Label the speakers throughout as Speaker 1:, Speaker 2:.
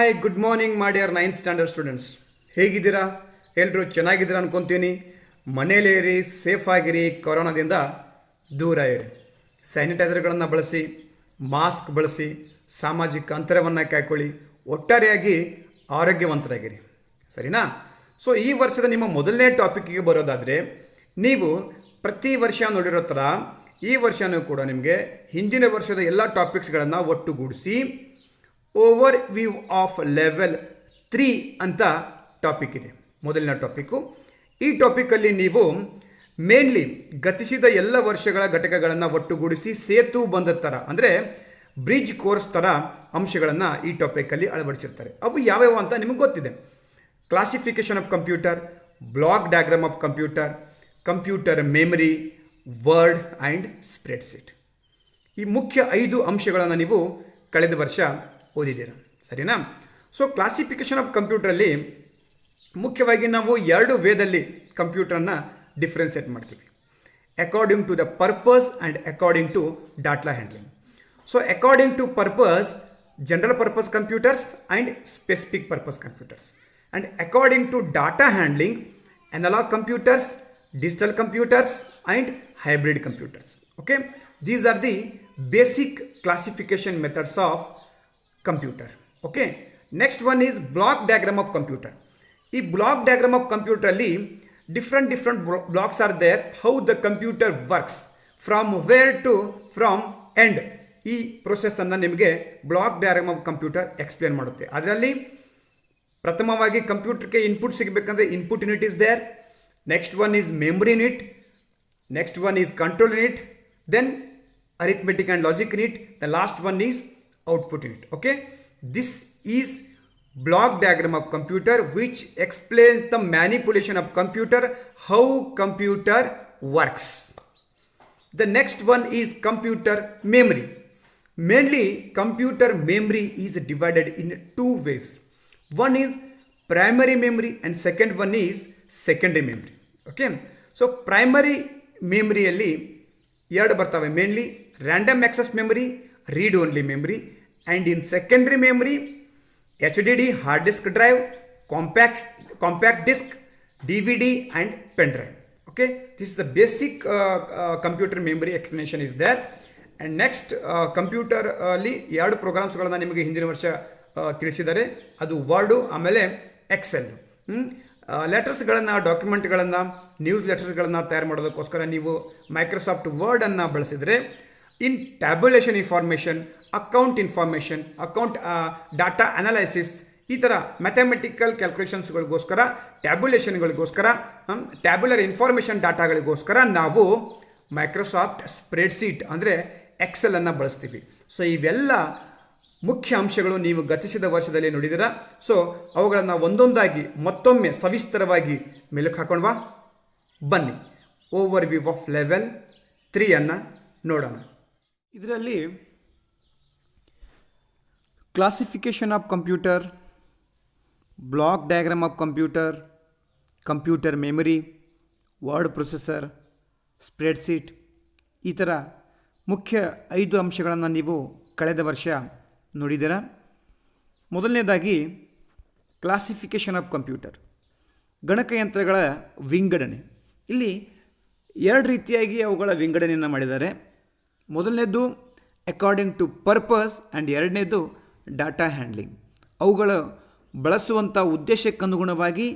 Speaker 1: Hi good morning my dear 9th standard students. ಹೇಗಿದ್ದೀರಾ? ಎಲ್ಲರೂ ಚೆನ್ನಾಗಿದ್ದೀರಾ ಅನ್ಕೊತೀನಿ. ಮನೇಲಿರಿ, ಸೇಫ್ ಆಗಿರಿ, ಕೊರೋನಾದಿಂದ ದೂರ ಇರಿ, ಸ್ಯಾನಿಟೈಸರ್ಗಳನ್ನು ಬಳಸಿ, ಮಾಸ್ಕ್ ಬಳಸಿ, ಸಾಮಾಜಿಕ ಅಂತರವನ್ನು ಕಾಯ್ಕೊಳ್ಳಿ, ಒಟ್ಟಾರೆಯಾಗಿ ಆರೋಗ್ಯವಂತರಾಗಿರಿ, ಸರಿನಾ? ಸೊ ಈ ವರ್ಷದ ನಿಮ್ಮ ಮೊದಲನೇ ಟಾಪಿಕ್ಗೆ ಬರೋದಾದರೆ, ನೀವು ಪ್ರತಿ ವರ್ಷ ನೋಡಿರೋ ಥರ ಈ ವರ್ಷವೂ ಕೂಡ ನಿಮಗೆ ಹಿಂದಿನ ವರ್ಷದ ಎಲ್ಲ ಟಾಪಿಕ್ಸ್ಗಳನ್ನು ಒಟ್ಟುಗೂಡಿಸಿ ಓವರ್ ವ್ಯೂ ಆಫ್ ಲೆವೆಲ್ 3 ಅಂತ ಟಾಪಿಕ್ ಇದೆ. ಮೊದಲನೇ ಟಾಪಿಕ್ಕು. ಈ ಟಾಪಿಕಲ್ಲಿ ನೀವು ಮೇನ್ಲಿ ಗತಿಸಿದ ಎಲ್ಲ ವರ್ಷಗಳ ಘಟಕಗಳನ್ನು ಒಟ್ಟುಗೂಡಿಸಿ ಸೇತು ಬಂದ ಥರ ಅಂದರೆ ಬ್ರಿಡ್ಜ್ ಕೋರ್ಸ್ ಥರ ಅಂಶಗಳನ್ನು ಈ ಟಾಪಿಕಲ್ಲಿ ಅಳವಡಿಸಿರ್ತಾರೆ. ಅವು ಯಾವ್ಯಾವ ಅಂತ ನಿಮಗೆ ಗೊತ್ತಿದೆ. Classification of computer, block diagram of computer, computer memory, word and spreadsheet. ಈ ಮುಖ್ಯ 5 ಅಂಶಗಳನ್ನು ನೀವು ಕಳೆದ ವರ್ಷ ಓದಿದ್ದೀರ, ಸರಿನಾ? ಸೊ ಕ್ಲಾಸಿಫಿಕೇಷನ್ ಆಫ್ ಕಂಪ್ಯೂಟ್ರಲ್ಲಿ ಮುಖ್ಯವಾಗಿ ನಾವು 2 ವೇದಲ್ಲಿ ಕಂಪ್ಯೂಟರನ್ನು ಡಿಫ್ರೆನ್ಸಿಯೇಟ್ ಮಾಡ್ತೀವಿ. According to the purpose and according to data handling. So according to purpose, general purpose computers and specific purpose computers. And according to data handling, analog computers, digital computers and hybrid computers. Okay, these are the basic classification methods of computer. Okay, next one is block diagram of computer. ಈ block diagram of computer ಅಲ್ಲಿ different blocks are there. How the computer works from where to from end. ಈ process ಅನ್ನು ನಿಮಗೆ block diagram of computer explain ಮಾಡುತ್ತೆ. ಅದರಲ್ಲಿ ಪ್ರಥಮವಾಗಿ ಕಂಪ್ಯೂಟರ್ಗೆ input ಸಿಗಬೇಕಂದ್ರೆ input unit is there. Next one is memory unit, next one is control unit, then arithmetic and logic unit, the last one is output unit. Okay, this is block diagram of computer which explains the manipulation of computer, how computer works. The next one is computer memory. Mainly computer memory is divided in 2 ways. One is primary memory and second one is secondary memory. Okay, so primary ಮೆಮ್ರಿಯಲ್ಲಿ 2 ಬರ್ತವೆ. Mainly random access memory, read only memory. And in secondary memory HDD, hard disk drive, compact disk, DVD and pen drive. Okay, this is the basic computer memory explanation is there. And next computer ಅಲ್ಲಿ 2 ಪ್ರೋಗ್ರಾಮ್ಸ್ಗಳನ್ನು ನಿಮಗೆ ಹಿಂದಿನ ವರ್ಷ ತಿಳಿಸಿದ್ದಾರೆ. ಅದು word ಆಮೇಲೆ Excel. ಲೆಟರ್ಸ್ಗಳನ್ನು, ಡಾಕ್ಯುಮೆಂಟ್ಗಳನ್ನು, news ಲೆಟರ್ಸ್ಗಳನ್ನು ತಯಾರು ಮಾಡೋದಕ್ಕೋಸ್ಕರ ನೀವು ಮೈಕ್ರೋಸಾಫ್ಟ್ ವರ್ಡನ್ನು ಬಳಸಿದರೆ in tabulation information, account information, account data analysis, ಈ ಥರ ಮ್ಯಾಥಮೆಟಿಕಲ್ ಕ್ಯಾಲ್ಕುಲೇಷನ್ಸ್ಗಳಿಗೋಸ್ಕರ, ಟ್ಯಾಬ್ಯುಲೇಷನ್ಗಳಿಗೋಸ್ಕರ, ಟ್ಯಾಬ್ಯುಲರ್ ಇನ್ಫಾರ್ಮೇಷನ್ ಡಾಟಾಗಳಿಗೋಸ್ಕರ ನಾವು ಮೈಕ್ರೋಸಾಫ್ಟ್ ಸ್ಪ್ರೆಡ್ಶೀಟ್ ಅಂದರೆ ಎಕ್ಸೆಲನ್ನು ಬಳಸ್ತೀವಿ. ಸೊ ಇವೆಲ್ಲ ಮುಖ್ಯ ಅಂಶಗಳು ನೀವು ಗತಿಸಿದ ವರ್ಷದಲ್ಲಿ ನೋಡಿದಿರ. ಸೊ ಅವುಗಳನ್ನು ಒಂದೊಂದಾಗಿ ಮತ್ತೊಮ್ಮೆ ಸವಿಸ್ತರವಾಗಿ ಮೆಲುಕು ಹಾಕೊಂಡ್ವಾ. ಬನ್ನಿ ಓವರ್ ವ್ಯೂ ಆಫ್ ಲೆವೆಲ್ 3 ಅನ್ನು ನೋಡೋಣ. ಇದರಲ್ಲಿ classification of computer, block diagram of computer, computer memory, word processor, spreadsheet, ಈ ಥರ ಮುಖ್ಯ 5 ಅಂಶಗಳನ್ನು ನೀವು ಕಳೆದ ವರ್ಷ ನೋಡಿದ್ದೀರಾ. ಮೊದಲನೇದಾಗಿ ಕ್ಲಾಸಿಫಿಕೇಷನ್ ಆಫ್ ಕಂಪ್ಯೂಟರ್, ಗಣಕಯಂತ್ರಗಳ ವಿಂಗಡಣೆ. ಇಲ್ಲಿ 2 ರೀತಿಯಾಗಿ ಅವುಗಳ ವಿಂಗಡಣೆಯನ್ನು ಮಾಡಿದ್ದಾರೆ. ಮೊದಲನೇದು ಅಕಾರ್ಡಿಂಗ್ ಟು ಪರ್ಪಸ್ ಆ್ಯಂಡ್ ಎರಡನೇದು ಡಾಟಾ ಹ್ಯಾಂಡ್ಲಿಂಗ್. ಅವುಗಳು ಬಳಸುವಂಥ ಉದ್ದೇಶಕ್ಕನುಗುಣವಾಗಿ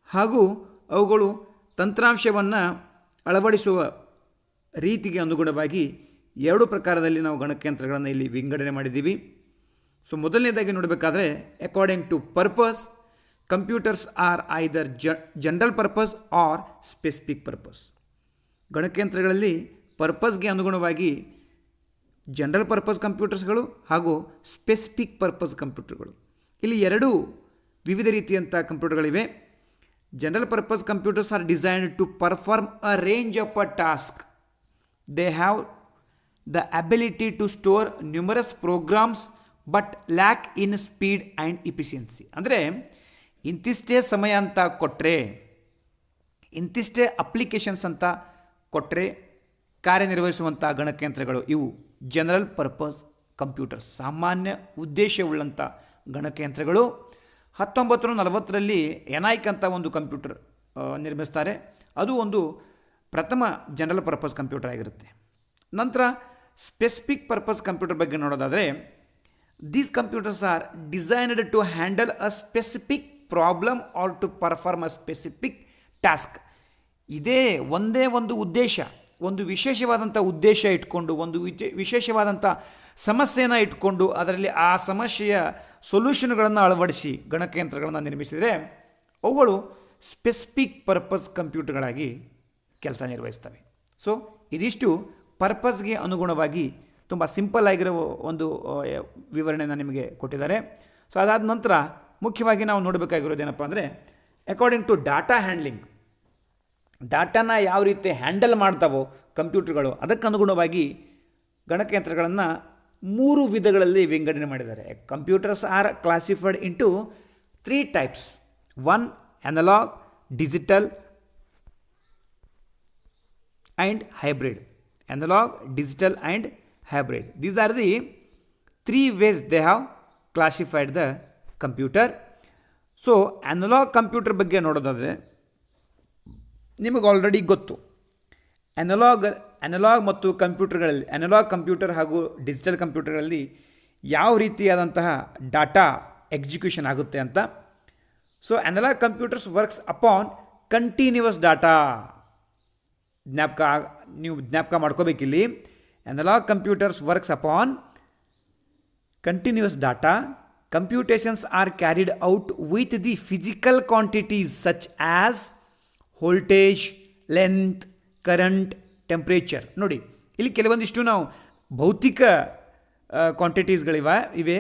Speaker 1: ಹಾಗೂ ಅವುಗಳು ತಂತ್ರಾಂಶವನ್ನು ಅಳವಡಿಸುವ ರೀತಿಗೆ ಅನುಗುಣವಾಗಿ 2 ಪ್ರಕಾರದಲ್ಲಿ ನಾವು ಗಣಕಯಂತ್ರಗಳನ್ನು ಇಲ್ಲಿ ವಿಂಗಡಣೆ ಮಾಡಿದ್ದೀವಿ. ಸೊ ಮೊದಲನೇದಾಗಿ ನೋಡಬೇಕಾದ್ರೆ according to purpose, computers are either general purpose or specific purpose. ಗಣಕಯಂತ್ರಗಳಲ್ಲಿ ಪರ್ಪಸ್ಗೆ ಅನುಗುಣವಾಗಿ ಜನರಲ್ ಪರ್ಪಸ್ ಕಂಪ್ಯೂಟರ್ಸ್ಗಳು ಹಾಗೂ ಸ್ಪೆಸಿಫಿಕ್ ಪರ್ಪಸ್ ಕಂಪ್ಯೂಟರ್ಗಳು. ಇಲ್ಲಿ 2 ವಿವಿಧ ರೀತಿಯಂಥ ಕಂಪ್ಯೂಟರ್ಗಳಿವೆ. General purpose computers are designed to perform a range of a task. They have the ability to store numerous programs but lack in speed and efficiency. ಅಂದರೆ ಇಂತಿಷ್ಟೇ ಸಮಯ ಅಂತ ಕೊಟ್ಟರೆ, ಇಂತಿಷ್ಟೇ ಅಪ್ಲಿಕೇಶನ್ಸ್ ಅಂತ ಕೊಟ್ಟರೆ ಕಾರ್ಯನಿರ್ವಹಿಸುವಂಥ ಗಣಕಯಂತ್ರಗಳು ಇವು ಜನರಲ್ ಪರ್ಪಸ್ ಕಂಪ್ಯೂಟರ್ಸ್, ಸಾಮಾನ್ಯ ಉದ್ದೇಶವುಳ್ಳಂಥ
Speaker 2: ಗಣಕಯಂತ್ರಗಳು. 1940ರಲ್ಲಿ ಎನೈಕ್ ಅಂತ ಒಂದು ಕಂಪ್ಯೂಟರ್ ನಿರ್ಮಿಸ್ತಾರೆ. ಅದು ಒಂದು ಪ್ರಥಮ ಜನರಲ್ ಪರ್ಪಸ್ ಕಂಪ್ಯೂಟರ್ ಆಗಿರುತ್ತೆ. ನಂತರ ಸ್ಪೆಸಿಫಿಕ್ ಪರ್ಪಸ್ ಕಂಪ್ಯೂಟರ್ ಬಗ್ಗೆ ನೋಡೋದಾದರೆ, these computers are designed to handle a specific problem or to perform a specific task. ಇದೇ ಒಂದೇ ಒಂದು ಉದ್ದೇಶ, ಒಂದು ವಿಶೇಷವಾದಂಥ ಉದ್ದೇಶ ಇಟ್ಕೊಂಡು, ಒಂದು ವಿಶೇಷವಾದಂಥ ಸಮಸ್ಯೆಯನ್ನು ಇಟ್ಕೊಂಡು ಅದರಲ್ಲಿ ಆ ಸಮಸ್ಯೆಯ ಸೊಲ್ಯೂಷನ್ಗಳನ್ನು ಅಳವಡಿಸಿ ಗಣಕಯಂತ್ರಗಳನ್ನು ನಿರ್ಮಿಸಿದರೆ ಅವುಗಳು ಸ್ಪೆಸಿಫಿಕ್ ಪರ್ಪಸ್ ಕಂಪ್ಯೂಟರ್ಗಳಾಗಿ ಕೆಲಸ ನಿರ್ವಹಿಸ್ತವೆ. ಸೊ ಇದಿಷ್ಟು ಪರ್ಪಸ್ಗೆ ಅನುಗುಣವಾಗಿ ತುಂಬ ಸಿಂಪಲ್ ಆಗಿರೋ ಒಂದು ವಿವರಣೆಯನ್ನು ನಿಮಗೆ ಕೊಟ್ಟಿದ್ದಾರೆ. ಸೊ ಅದಾದ ನಂತರ ಮುಖ್ಯವಾಗಿ ನಾವು ನೋಡಬೇಕಾಗಿರೋದೇನಪ್ಪ ಅಂದರೆ, ಅಕಾರ್ಡಿಂಗ್ ಟು ಡಾಟಾ ಹ್ಯಾಂಡ್ಲಿಂಗ್, ಡಾಟಾನ ಯಾವ ರೀತಿ ಹ್ಯಾಂಡಲ್ ಮಾಡ್ತಾವೋ ಕಂಪ್ಯೂಟರ್ಗಳು, ಅದಕ್ಕನುಗುಣವಾಗಿ ಗಣಕಯಂತ್ರಗಳನ್ನು 3 ವಿಧಗಳಲ್ಲಿ ವಿಂಗಡಣೆ ಮಾಡಿದ್ದಾರೆ. Computers are classified into 3 types. 1 analog, digital and hybrid. Analog, digital and hybrid. These are the 3 ways they have classified the computer. So analog computer ಬಗ್ಗೆ ನೋಡೋದಾದರೆ ನಿಮಗೆ ಆಲ್ರೆಡಿ ಗೊತ್ತು, ಅನಲಾಗ್ ಮತ್ತು ಕಂಪ್ಯೂಟರ್ಗಳಲ್ಲಿ, ಅನಲಾಗ್ ಕಂಪ್ಯೂಟರ್ ಹಾಗೂ ಡಿಜಿಟಲ್ ಕಂಪ್ಯೂಟರ್ಗಳಲ್ಲಿ ಯಾವ ರೀತಿಯಾದಂತಹ ಡಾಟಾ ಎಕ್ಸಿಕ್ಯೂಷನ್ ಆಗುತ್ತೆ ಅಂತ. So analog computers works upon continuous data. ನೀವು ಜ್ಞಾಪಕ ಮಾಡ್ಕೋಬೇಕಿಲ್ಲಿ. Analog computers works upon continuous data. Computations are carried out with the physical quantities such as voltage, length, current, temperature. ನೋಡಿ, ಇಲ್ಲಿ ಕೆಲವೊಂದಿಷ್ಟು ನಾವು ಭೌತಿಕ ಕ್ವಾಂಟಿಟೀಸ್ಗಳಿವೆ.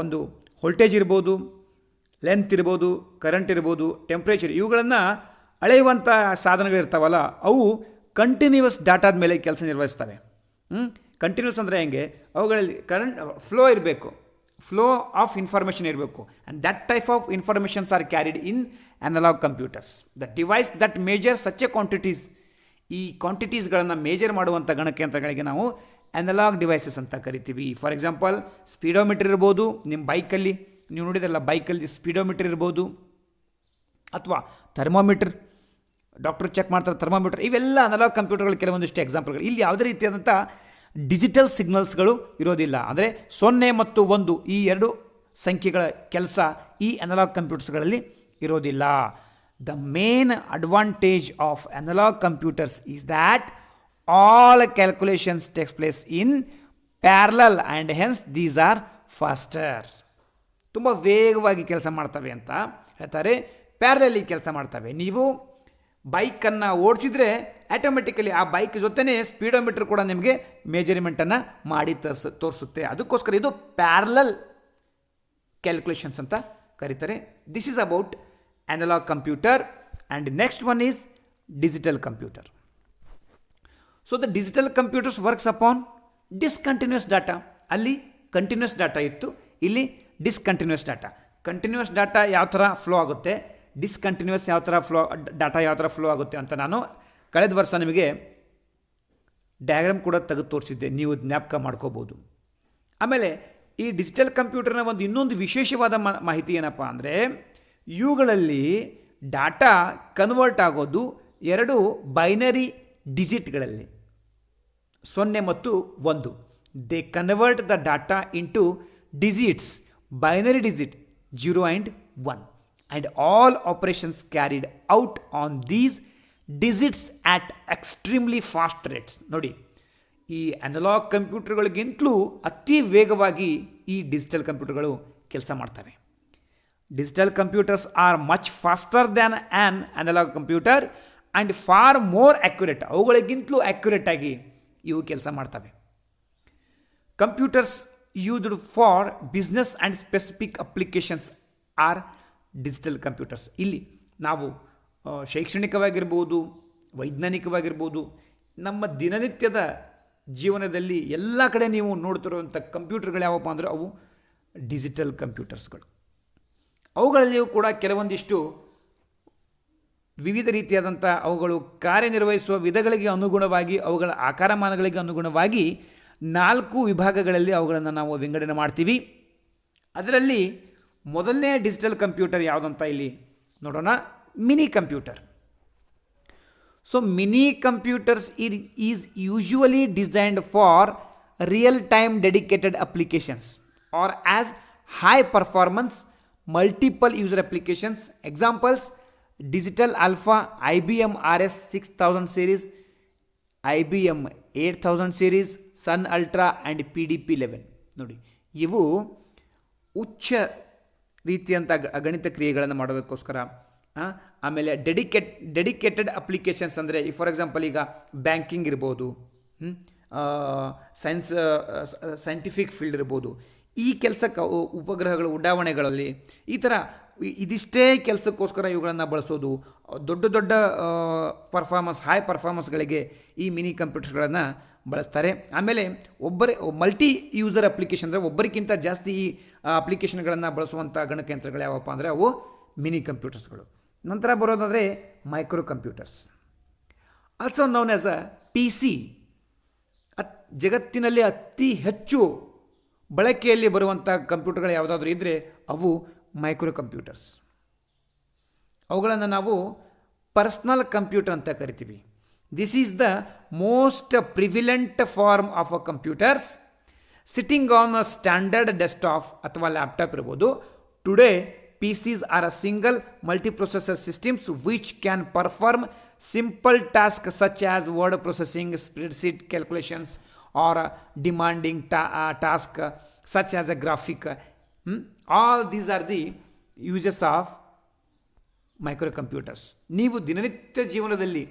Speaker 2: ಒಂದು ವೋಲ್ಟೇಜ್ ಇರ್ಬೋದು, ಲೆಂತ್ ಇರ್ಬೋದು, ಕರೆಂಟ್ ಇರ್ಬೋದು, ಟೆಂಪ್ರೇಚರ್, ಇವುಗಳನ್ನು ಅಳೆಯುವಂಥ ಸಾಧನಗಳಿರ್ತಾವಲ್ಲ, ಅವು ಕಂಟಿನ್ಯೂವಸ್ ಡಾಟಾದ ಮೇಲೆ ಕೆಲಸ ನಿರ್ವಹಿಸ್ತವೆ. ಕಂಟಿನ್ಯೂಸ್ ಅಂದರೆ ಹೆಂಗೆ, ಅವುಗಳಲ್ಲಿ ಕರೆಂಟ್ ಫ್ಲೋ ಇರಬೇಕು, ಫ್ಲೋ ಆಫ್ ಇನ್ಫಾರ್ಮೇಷನ್ ಇರಬೇಕು. And that type of informations are carried in analog computers. The device that measure such a quantities. ಈ ಕ್ವಾಂಟಿಟೀಸ್ಗಳನ್ನು ಮೇಜರ್ ಮಾಡುವಂಥ ಗಣಕಯಂತ್ರಗಳಿಗೆ ನಾವು ಅನಲಾಗ್ ಡಿವೈಸಸ್ ಅಂತ ಕರಿತೀವಿ. ಫಾರ್ ಎಕ್ಸಾಂಪಲ್, ಸ್ಪೀಡೋಮೀಟರ್ ಇರ್ಬೋದು. ನಿಮ್ಮ ಬೈಕಲ್ಲಿ ನೀವು ನೋಡಿದ್ರಲ್ಲ, ಬೈಕಲ್ಲಿ ಸ್ಪೀಡೋಮೀಟರ್ ಇರ್ಬೋದು, ಅಥವಾ ಥರ್ಮೋಮೀಟರ್, ಡಾಕ್ಟರ್ ಚೆಕ್ ಮಾಡ್ತಾರೆ ಥರ್ಮೋಮೀಟರ್. ಇವೆಲ್ಲ ಅನಲಾಗ್ ಕಂಪ್ಯೂಟರ್ಗಳು ಕೆಲವೊಂದಿಷ್ಟು ಎಕ್ಸಾಂಪಲ್ಗಳು. ಇಲ್ಲಿ ಯಾವುದೇ ರೀತಿಯಾದಂಥ ಡಿಜಿಟಲ್ ಸಿಗ್ನಲ್ಸ್ಗಳು ಇರೋದಿಲ್ಲ. ಅಂದರೆ 0 ಮತ್ತು 1 ಈ 2 ಸಂಖ್ಯೆಗಳ ಕೆಲಸ ಈ ಅನಲಾಗ್ ಕಂಪ್ಯೂಟರ್ಸ್ಗಳಲ್ಲಿ ಇರೋದಿಲ್ಲ. The main advantage of analog computers is that all calculations takes place in parallel and hence these are faster. ತುಂಬ ವೇಗವಾಗಿ ಕೆಲಸ ಮಾಡ್ತವೆ ಅಂತ ಹೇಳ್ತಾರೆ. ಪ್ಯಾರಲಲ್ಲಿ ಕೆಲಸ ಮಾಡ್ತವೆ. ನೀವು ಬೈಕನ್ನು ಓಡಿಸಿದ್ರೆ ಆಟೋಮೆಟಿಕಲಿ ಆ ಬೈಕ್ ಜೊತೆನೇ ಸ್ಪೀಡೋಮೀಟರ್ ಕೂಡ ನಿಮಗೆ ಮೇಜರ್ಮೆಂಟನ್ನು ಮಾಡಿ ತೋರಿಸುತ್ತೆ. ಅದಕ್ಕೋಸ್ಕರ ಇದು ಪ್ಯಾರಲಲ್ ಕ್ಯಾಲ್ಕುಲೇಷನ್ಸ್ ಅಂತ ಕರೀತಾರೆ. This is about analog computer. And next one is digital computer. So the digital computers works upon discontinuous data. ಅಲ್ಲಿ ಕಂಟಿನ್ಯೂಸ್ ಡಾಟಾ ಇತ್ತು, ಇಲ್ಲಿ ಡಿಸ್ಕಂಟಿನ್ಯೂಸ್ ಡಾಟಾ. ಕಂಟಿನ್ಯೂಸ್ ಡಾಟಾ ಯಾವ ಥರ ಫ್ಲೋ ಆಗುತ್ತೆ, ಡಿಸ್ಕಂಟಿನ್ಯೂಸ್ ಡಾಟಾ ಯಾವ ಥರ ಫ್ಲೋ ಆಗುತ್ತೆ ಅಂತ ನಾನು ಕಳೆದ ವರ್ಷ ನಿಮಗೆ ಡಯಾಗ್ರಾಮ್ ಕೂಡ ತೆಗೆದು ತೋರಿಸಿದ್ದೆ, ನೀವು ಜ್ಞಾಪಕ ಮಾಡ್ಕೋಬೋದು. ಆಮೇಲೆ ಈ ಡಿಜಿಟಲ್ ಕಂಪ್ಯೂಟರ್ನ ಇನ್ನೊಂದು ವಿಶೇಷವಾದ ಮಾಹಿತಿ ಏನಪ್ಪ ಅಂದರೆ, ಇವುಗಳಲ್ಲಿ ಡಾಟಾ ಕನ್ವರ್ಟ್ ಆಗೋದು 2 ಬೈನರಿ ಡಿಜಿಟ್ಗಳಲ್ಲಿ, 0 ಮತ್ತು 1. They convert the data into digits, binary digit 0 and 1. And all operations carried out on these digits at extremely fast rates. ನೋಡಿ, ಈ ಅನಲಾಗ್ ಕಂಪ್ಯೂಟರ್ಗಳಿಗಿಂತಲೂ ಅತಿ ವೇಗವಾಗಿ ಈ ಡಿಜಿಟಲ್ ಕಂಪ್ಯೂಟರ್ಗಳು ಕೆಲಸ ಮಾಡ್ತವೆ. Digital computers are much faster than an analog computer and far more accurate. ಅವುಗಳಿಗಿಂತಲೂ accurate ಆಗಿ ಇವು ಕೆಲಸ ಮಾಡ್ತವೆ. Computers used for business and specific applications are digital computers. ಇಲ್ಲಿ ನಾವು ಶೈಕ್ಷಣಿಕವಾಗಿರ್ಬೋದು, ವೈಜ್ಞಾನಿಕವಾಗಿರ್ಬೋದು, ನಮ್ಮ ದಿನನಿತ್ಯದ ಜೀವನದಲ್ಲಿ ಎಲ್ಲ ಕಡೆ ನೀವು ನೋಡ್ತಿರುವಂಥ ಕಂಪ್ಯೂಟರ್ಗಳು ಯಾವಪ್ಪ ಅಂದರೆ ಅವು ಡಿಜಿಟಲ್ ಕಂಪ್ಯೂಟರ್ಸ್ಗಳು. ಅವುಗಳಲ್ಲಿಯೂ ಕೂಡ ಕೆಲವೊಂದಿಷ್ಟು ವಿವಿಧ ರೀತಿಯಾದಂಥ ಅವುಗಳು ಕಾರ್ಯನಿರ್ವಹಿಸುವ ವಿಧಗಳಿಗೆ ಅನುಗುಣವಾಗಿ, ಅವುಗಳ ಆಕಾರಮಾನಗಳಿಗೆ ಅನುಗುಣವಾಗಿ 4 ವಿಭಾಗಗಳಲ್ಲಿ ಅವುಗಳನ್ನು ನಾವು ವಿಂಗಡಣೆ ಮಾಡ್ತೀವಿ. ಅದರಲ್ಲಿ ಮೊದಲನೇ ಡಿಜಿಟಲ್ ಕಂಪ್ಯೂಟರ್ ಯಾವುದಂತ ಇಲ್ಲಿ ನೋಡೋಣ, mini computer. So mini computers is usually designed for real time dedicated applications or as high performance multiple user applications. Examples: digital alpha, IBM RS 6000 series, IBM 8000 series, Sun Ultra and PDP-11. ನೋಡಿ, ಇವು ಉಚ್ಚ ರೀತಿಯಂಥ ಗಣಿತ ಕ್ರಿಯೆಗಳನ್ನು ಮಾಡೋದಕ್ಕೋಸ್ಕರ. ಆಮೇಲೆ dedicated applications ಅಂದರೆ for example ಈಗ ಬ್ಯಾಂಕಿಂಗ್ ಇರ್ಬೋದು, ಸೈಂಟಿಫಿಕ್ ಫೀಲ್ಡ್ ಇರ್ಬೋದು. ಈ ಕೆಲಸಕ್ಕೆ ಉಪಗ್ರಹಗಳ ಉಡಾವಣೆಗಳಲ್ಲಿ ಈ ಥರ ಇದಿಷ್ಟೇ ಕೆಲಸಕ್ಕೋಸ್ಕರ ಇವುಗಳನ್ನು ಬಳಸೋದು. ದೊಡ್ಡ ದೊಡ್ಡ ಹೈ ಪರ್ಫಾರ್ಮೆನ್ಸ್ಗಳಿಗೆ ಈ ಮಿನಿ ಕಂಪ್ಯೂಟರ್ಗಳನ್ನು ಬಳಸ್ತಾರೆ. ಆಮೇಲೆ ಮಲ್ಟಿ ಯೂಸರ್ ಅಪ್ಲಿಕೇಶನ್ ಅಂದರೆ ಒಬ್ಬರಿಗಿಂತ ಜಾಸ್ತಿ ಈ ಅಪ್ಲಿಕೇಶನ್ಗಳನ್ನು ಬಳಸುವಂಥ ಗಣಕಯಂತ್ರಗಳು ಯಾವಪ್ಪ ಅಂದರೆ ಅವು ಮಿನಿ ಕಂಪ್ಯೂಟರ್ಸ್ಗಳು. ನಂತರ ಬರೋದಾದರೆ micro computers, also known as a PC. ಜಗತ್ತಿನಲ್ಲಿ ಅತಿ ಹೆಚ್ಚು ಬಳಕೆಯಲ್ಲಿ ಬರುವಂಥ ಕಂಪ್ಯೂಟರ್ಗಳು ಯಾವುದಾದ್ರೂ ಇದ್ದರೆ ಅವು ಮೈಕ್ರೋ ಕಂಪ್ಯೂಟರ್ಸ್. ಅವುಗಳನ್ನು ನಾವು ಪರ್ಸ್ನಲ್ ಕಂಪ್ಯೂಟರ್ ಅಂತ ಕರಿತೀವಿ. This is the most prevalent form of a computers sitting on a standard desktop ಅಥವಾ ಲ್ಯಾಪ್ಟಾಪ್ ಇರ್ಬೋದು. Today PCs are a single multiprocessor systems which can perform simple tasks such as word processing, spreadsheet calculations, or demanding task such as a graphic. All these are the uses of microcomputers. ನೀವು ದಿನನಿತ್ಯ ಜೀವನದಲ್ಲಿ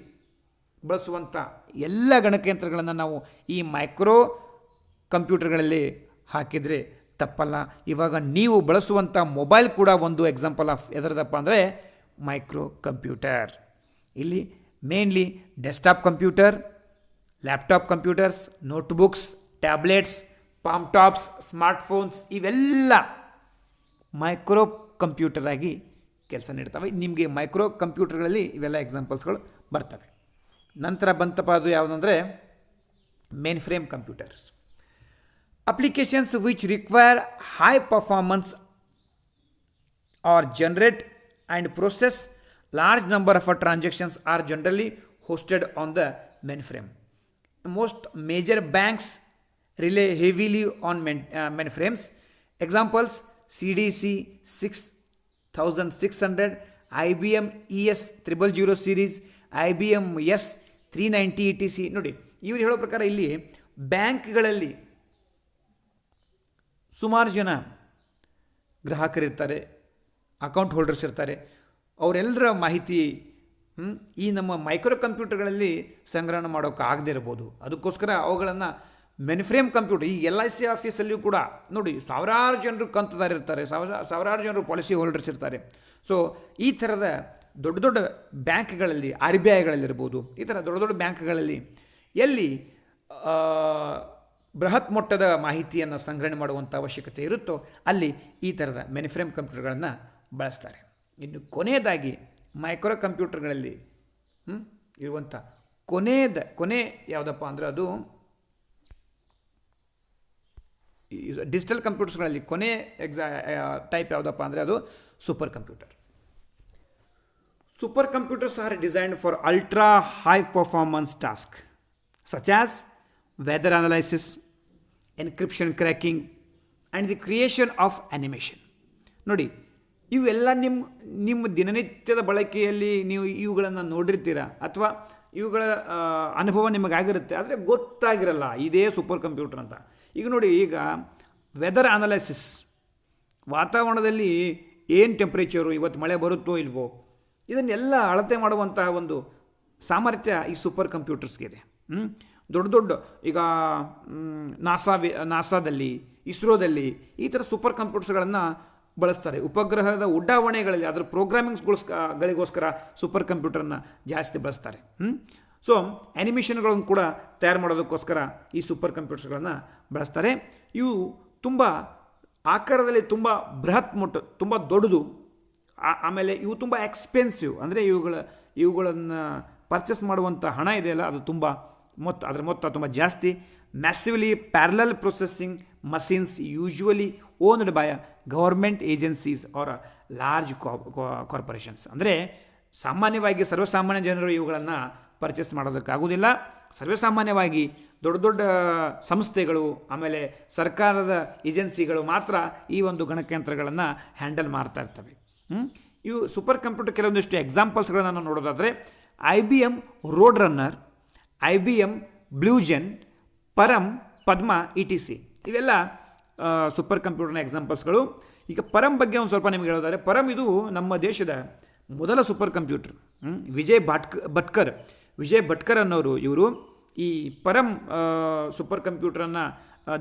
Speaker 2: ಬಳಸುವಂಥ ಎಲ್ಲ ಗಣಕಯಂತ್ರಗಳನ್ನು ನಾವು ಈ micro ಕಂಪ್ಯೂಟರ್ಗಳಲ್ಲಿ ಹಾಕಿದರೆ ತಪ್ಪಲ್ಲ. ಇವಾಗ ನೀವು ಬಳಸುವಂಥ ಮೊಬೈಲ್ ಕೂಡ ಒಂದು ಎಕ್ಸಾಂಪಲ್ ಆಫ್ ಎದರದಪ್ಪ ಅಂದರೆ ಮೈಕ್ರೋ ಕಂಪ್ಯೂಟರ್. ಇಲ್ಲಿ mainly desktop computer, laptop computers, notebooks, tablets, palm tops, smartphones ಇವೆಲ್ಲ ಮೈಕ್ರೋ ಕಂಪ್ಯೂಟರ್ ಆಗಿ ಕೆಲಸ ನೀಡ್ತವೆ. ನಿಮಗೆ ಮೈಕ್ರೋ ಕಂಪ್ಯೂಟರ್ಗಳಲ್ಲಿ ಇವೆಲ್ಲ ಎಕ್ಸಾಂಪಲ್ಸ್ಗಳು ಬರ್ತವೆ. ನಂತರ ಬಂತಪ್ಪ ಅದು ಯಾವುದಂದರೆ mainframe computers. Applications which require high performance or generate and process large number of transactions are generally hosted on the mainframe. Most major banks rely heavily on mainframes. Examples: CDC 6600, IBM ES 000 series, IBM S 390 etc. ನೋಡಿ, ಇವರು ಹೇಳೋ ಪ್ರಕಾರ ಇಲ್ಲಿ ಬ್ಯಾಂಕ್ಗಳಲ್ಲಿ ಸುಮಾರು ಜನ ಗ್ರಾಹಕರಿರ್ತಾರೆ, account holders ಇರ್ತಾರೆ. ಅವರೆಲ್ಲರ ಮಾಹಿತಿ ಈ ನಮ್ಮ ಮೈಕ್ರೋ ಕಂಪ್ಯೂಟರ್ಗಳಲ್ಲಿ ಸಂಗ್ರಹಣೆ ಮಾಡೋಕ್ಕೆ ಆಗದೇ ಇರ್ಬೋದು. ಅದಕ್ಕೋಸ್ಕರ ಅವುಗಳನ್ನು ಮೆನ್ಫ್ರೇಮ್ ಕಂಪ್ಯೂಟರ್, ಈ LIC ಆಫೀಸಲ್ಲಿಯೂ ಕೂಡ ನೋಡಿ ಸಾವಿರಾರು ಜನರು ಕಂತುದಾರ ಇರ್ತಾರೆ, ಸಾವಿರಾರು ಜನರು ಪಾಲಿಸಿ ಹೋಲ್ಡರ್ಸ್ ಇರ್ತಾರೆ. ಸೊ ಈ ಥರದ ದೊಡ್ಡ ದೊಡ್ಡ ಬ್ಯಾಂಕ್ಗಳಲ್ಲಿ, RBIಗಳಲ್ಲಿರ್ಬೋದು, ಈ ಥರ ದೊಡ್ಡ ದೊಡ್ಡ ಬ್ಯಾಂಕ್ಗಳಲ್ಲಿ ಎಲ್ಲಿ ಬೃಹತ್ ಮೊತ್ತದ ಮಾಹಿತಿಯನ್ನು ಸಂಗ್ರಹಣೆ ಮಾಡುವಂಥ ಅವಶ್ಯಕತೆ ಇರುತ್ತೋ ಅಲ್ಲಿ ಈ ಥರದ ಮೆನ್ಫ್ರೇಮ್ ಕಂಪ್ಯೂಟರ್ಗಳನ್ನು ಬಳಸ್ತಾರೆ. ಇನ್ನು ಕೊನೆಯದಾಗಿ ಮೈಕ್ರೋ ಕಂಪ್ಯೂಟರ್ಗಳಲ್ಲಿ ಇರುವಂಥ ಕೊನೆ ಯಾವುದಪ್ಪ ಅಂದರೆ ಅದು ಡಿಜಿಟಲ್ ಕಂಪ್ಯೂಟರ್ಸ್ಗಳಲ್ಲಿ ಕೊನೆ ಟೈಪ್ ಯಾವುದಪ್ಪ ಅಂದರೆ ಅದು super computer. Super computers are designed for ultra high performance task such as weather analysis, encryption cracking and the creation of animation. ನೋಡಿ, ಇವೆಲ್ಲ ನಿಮ್ಮ ದಿನನಿತ್ಯದ ಬಳಕೆಯಲ್ಲಿ ನೀವು ಇವುಗಳನ್ನು ನೋಡಿರ್ತೀರ ಅಥವಾ ಇವುಗಳ ಅನುಭವ ನಿಮಗಾಗಿರುತ್ತೆ, ಆದರೆ ಗೊತ್ತಾಗಿರಲ್ಲ ಇದೇ ಸೂಪರ್ ಕಂಪ್ಯೂಟರ್ ಅಂತ. ಈಗ ನೋಡಿ, ಈಗ ವೆದರ್ ಅನಾಲಿಸಿಸ್, ವಾತಾವರಣದಲ್ಲಿ ಏನು ಟೆಂಪ್ರೇಚರು, ಇವತ್ತು ಮಳೆ ಬರುತ್ತೋ ಇಲ್ವೋ, ಇದನ್ನೆಲ್ಲ ಅಳತೆ ಮಾಡುವಂಥ ಒಂದು ಸಾಮರ್ಥ್ಯ ಈ ಸೂಪರ್ ಕಂಪ್ಯೂಟರ್ಸ್ಗೆ ಇದೆ. ದೊಡ್ಡ ದೊಡ್ಡ ಈಗ ನಾಸಾದಲ್ಲಿ, ಇಸ್ರೋದಲ್ಲಿ ಈ ಥರ ಸೂಪರ್ ಕಂಪ್ಯೂಟರ್ಸ್ಗಳನ್ನು ಬಳಸ್ತಾರೆ. ಉಪಗ್ರಹದ ಉಡಾವಣೆಗಳಲ್ಲಿ ಅದರ ಪ್ರೋಗ್ರಾಮಿಂಗ್ಸ್ಗಳಿಗೋಸ್ಕರ ಸೂಪರ್ ಕಂಪ್ಯೂಟರ್ನ ಜಾಸ್ತಿ ಬಳಸ್ತಾರೆ. ಸೊ ಆ್ಯನಿಮೇಷನ್ಗಳನ್ನು ಕೂಡ ತಯಾರು ಮಾಡೋದಕ್ಕೋಸ್ಕರ ಈ ಸೂಪರ್ ಕಂಪ್ಯೂಟರ್ಸ್ಗಳನ್ನು ಬಳಸ್ತಾರೆ. ಇವು ತುಂಬ ಆಕಾರದಲ್ಲಿ ತುಂಬ ಬೃಹತ್ ಮೊಟ್ಟ, ತುಂಬ ದೊಡ್ಡದು. ಆಮೇಲೆ ಇವು ತುಂಬ ಎಕ್ಸ್ಪೆನ್ಸಿವ್, ಅಂದರೆ ಇವುಗಳನ್ನು ಪರ್ಚೇಸ್ ಮಾಡುವಂಥ ಹಣ ಇದೆಯಲ್ಲ ಅದು ತುಂಬ ಅದರ ಮೊತ್ತ ತುಂಬ ಜಾಸ್ತಿ. Massively parallel processing machines usually owned by government agencies or large corporations. ಅಂದರೆ ಸಾಮಾನ್ಯವಾಗಿ ಸರ್ವಸಾಮಾನ್ಯ ಜನರು ಇವುಗಳನ್ನು ಪರ್ಚೇಸ್ ಮಾಡೋದಕ್ಕಾಗೋದಿಲ್ಲ. ಸರ್ವಸಾಮಾನ್ಯವಾಗಿ ದೊಡ್ಡ ದೊಡ್ಡ ಸಂಸ್ಥೆಗಳು ಆಮೇಲೆ ಸರ್ಕಾರದ ಏಜೆನ್ಸಿಗಳು ಮಾತ್ರ ಈ ಒಂದು ಗಣಕಯಂತ್ರಗಳನ್ನು ಹ್ಯಾಂಡಲ್ ಮಾಡ್ತಾ ಇರ್ತವೆ. ಇವು ಸೂಪರ್ ಕಂಪ್ಯೂಟರ್ ಕೆಲವೊಂದಿಷ್ಟು ಎಕ್ಸಾಂಪಲ್ಸ್ಗಳನ್ನು ನಾವು ನೋಡೋದಾದರೆ IBM Roadrunner, IBM Blue Gene, Param, Padma, ETC ಇವೆಲ್ಲ ಸೂಪರ್ ಕಂಪ್ಯೂಟರ್ನ ಎಕ್ಸಾಂಪಲ್ಸ್ಗಳು. ಈಗ ಪರಮ್ ಬಗ್ಗೆ ಒಂದು ಸ್ವಲ್ಪ ನಿಮಗೆ ಹೇಳೋದಾದರೆ, ಪರಮ್ ಇದು ನಮ್ಮ ದೇಶದ ಮೊದಲ ಸೂಪರ್ ಕಂಪ್ಯೂಟರ್. ವಿಜಯ್ ಭಟ್ಕರ್ ಅನ್ನೋರು ಇವರು ಈ ಪರಮ್ ಸೂಪರ್ ಕಂಪ್ಯೂಟರನ್ನು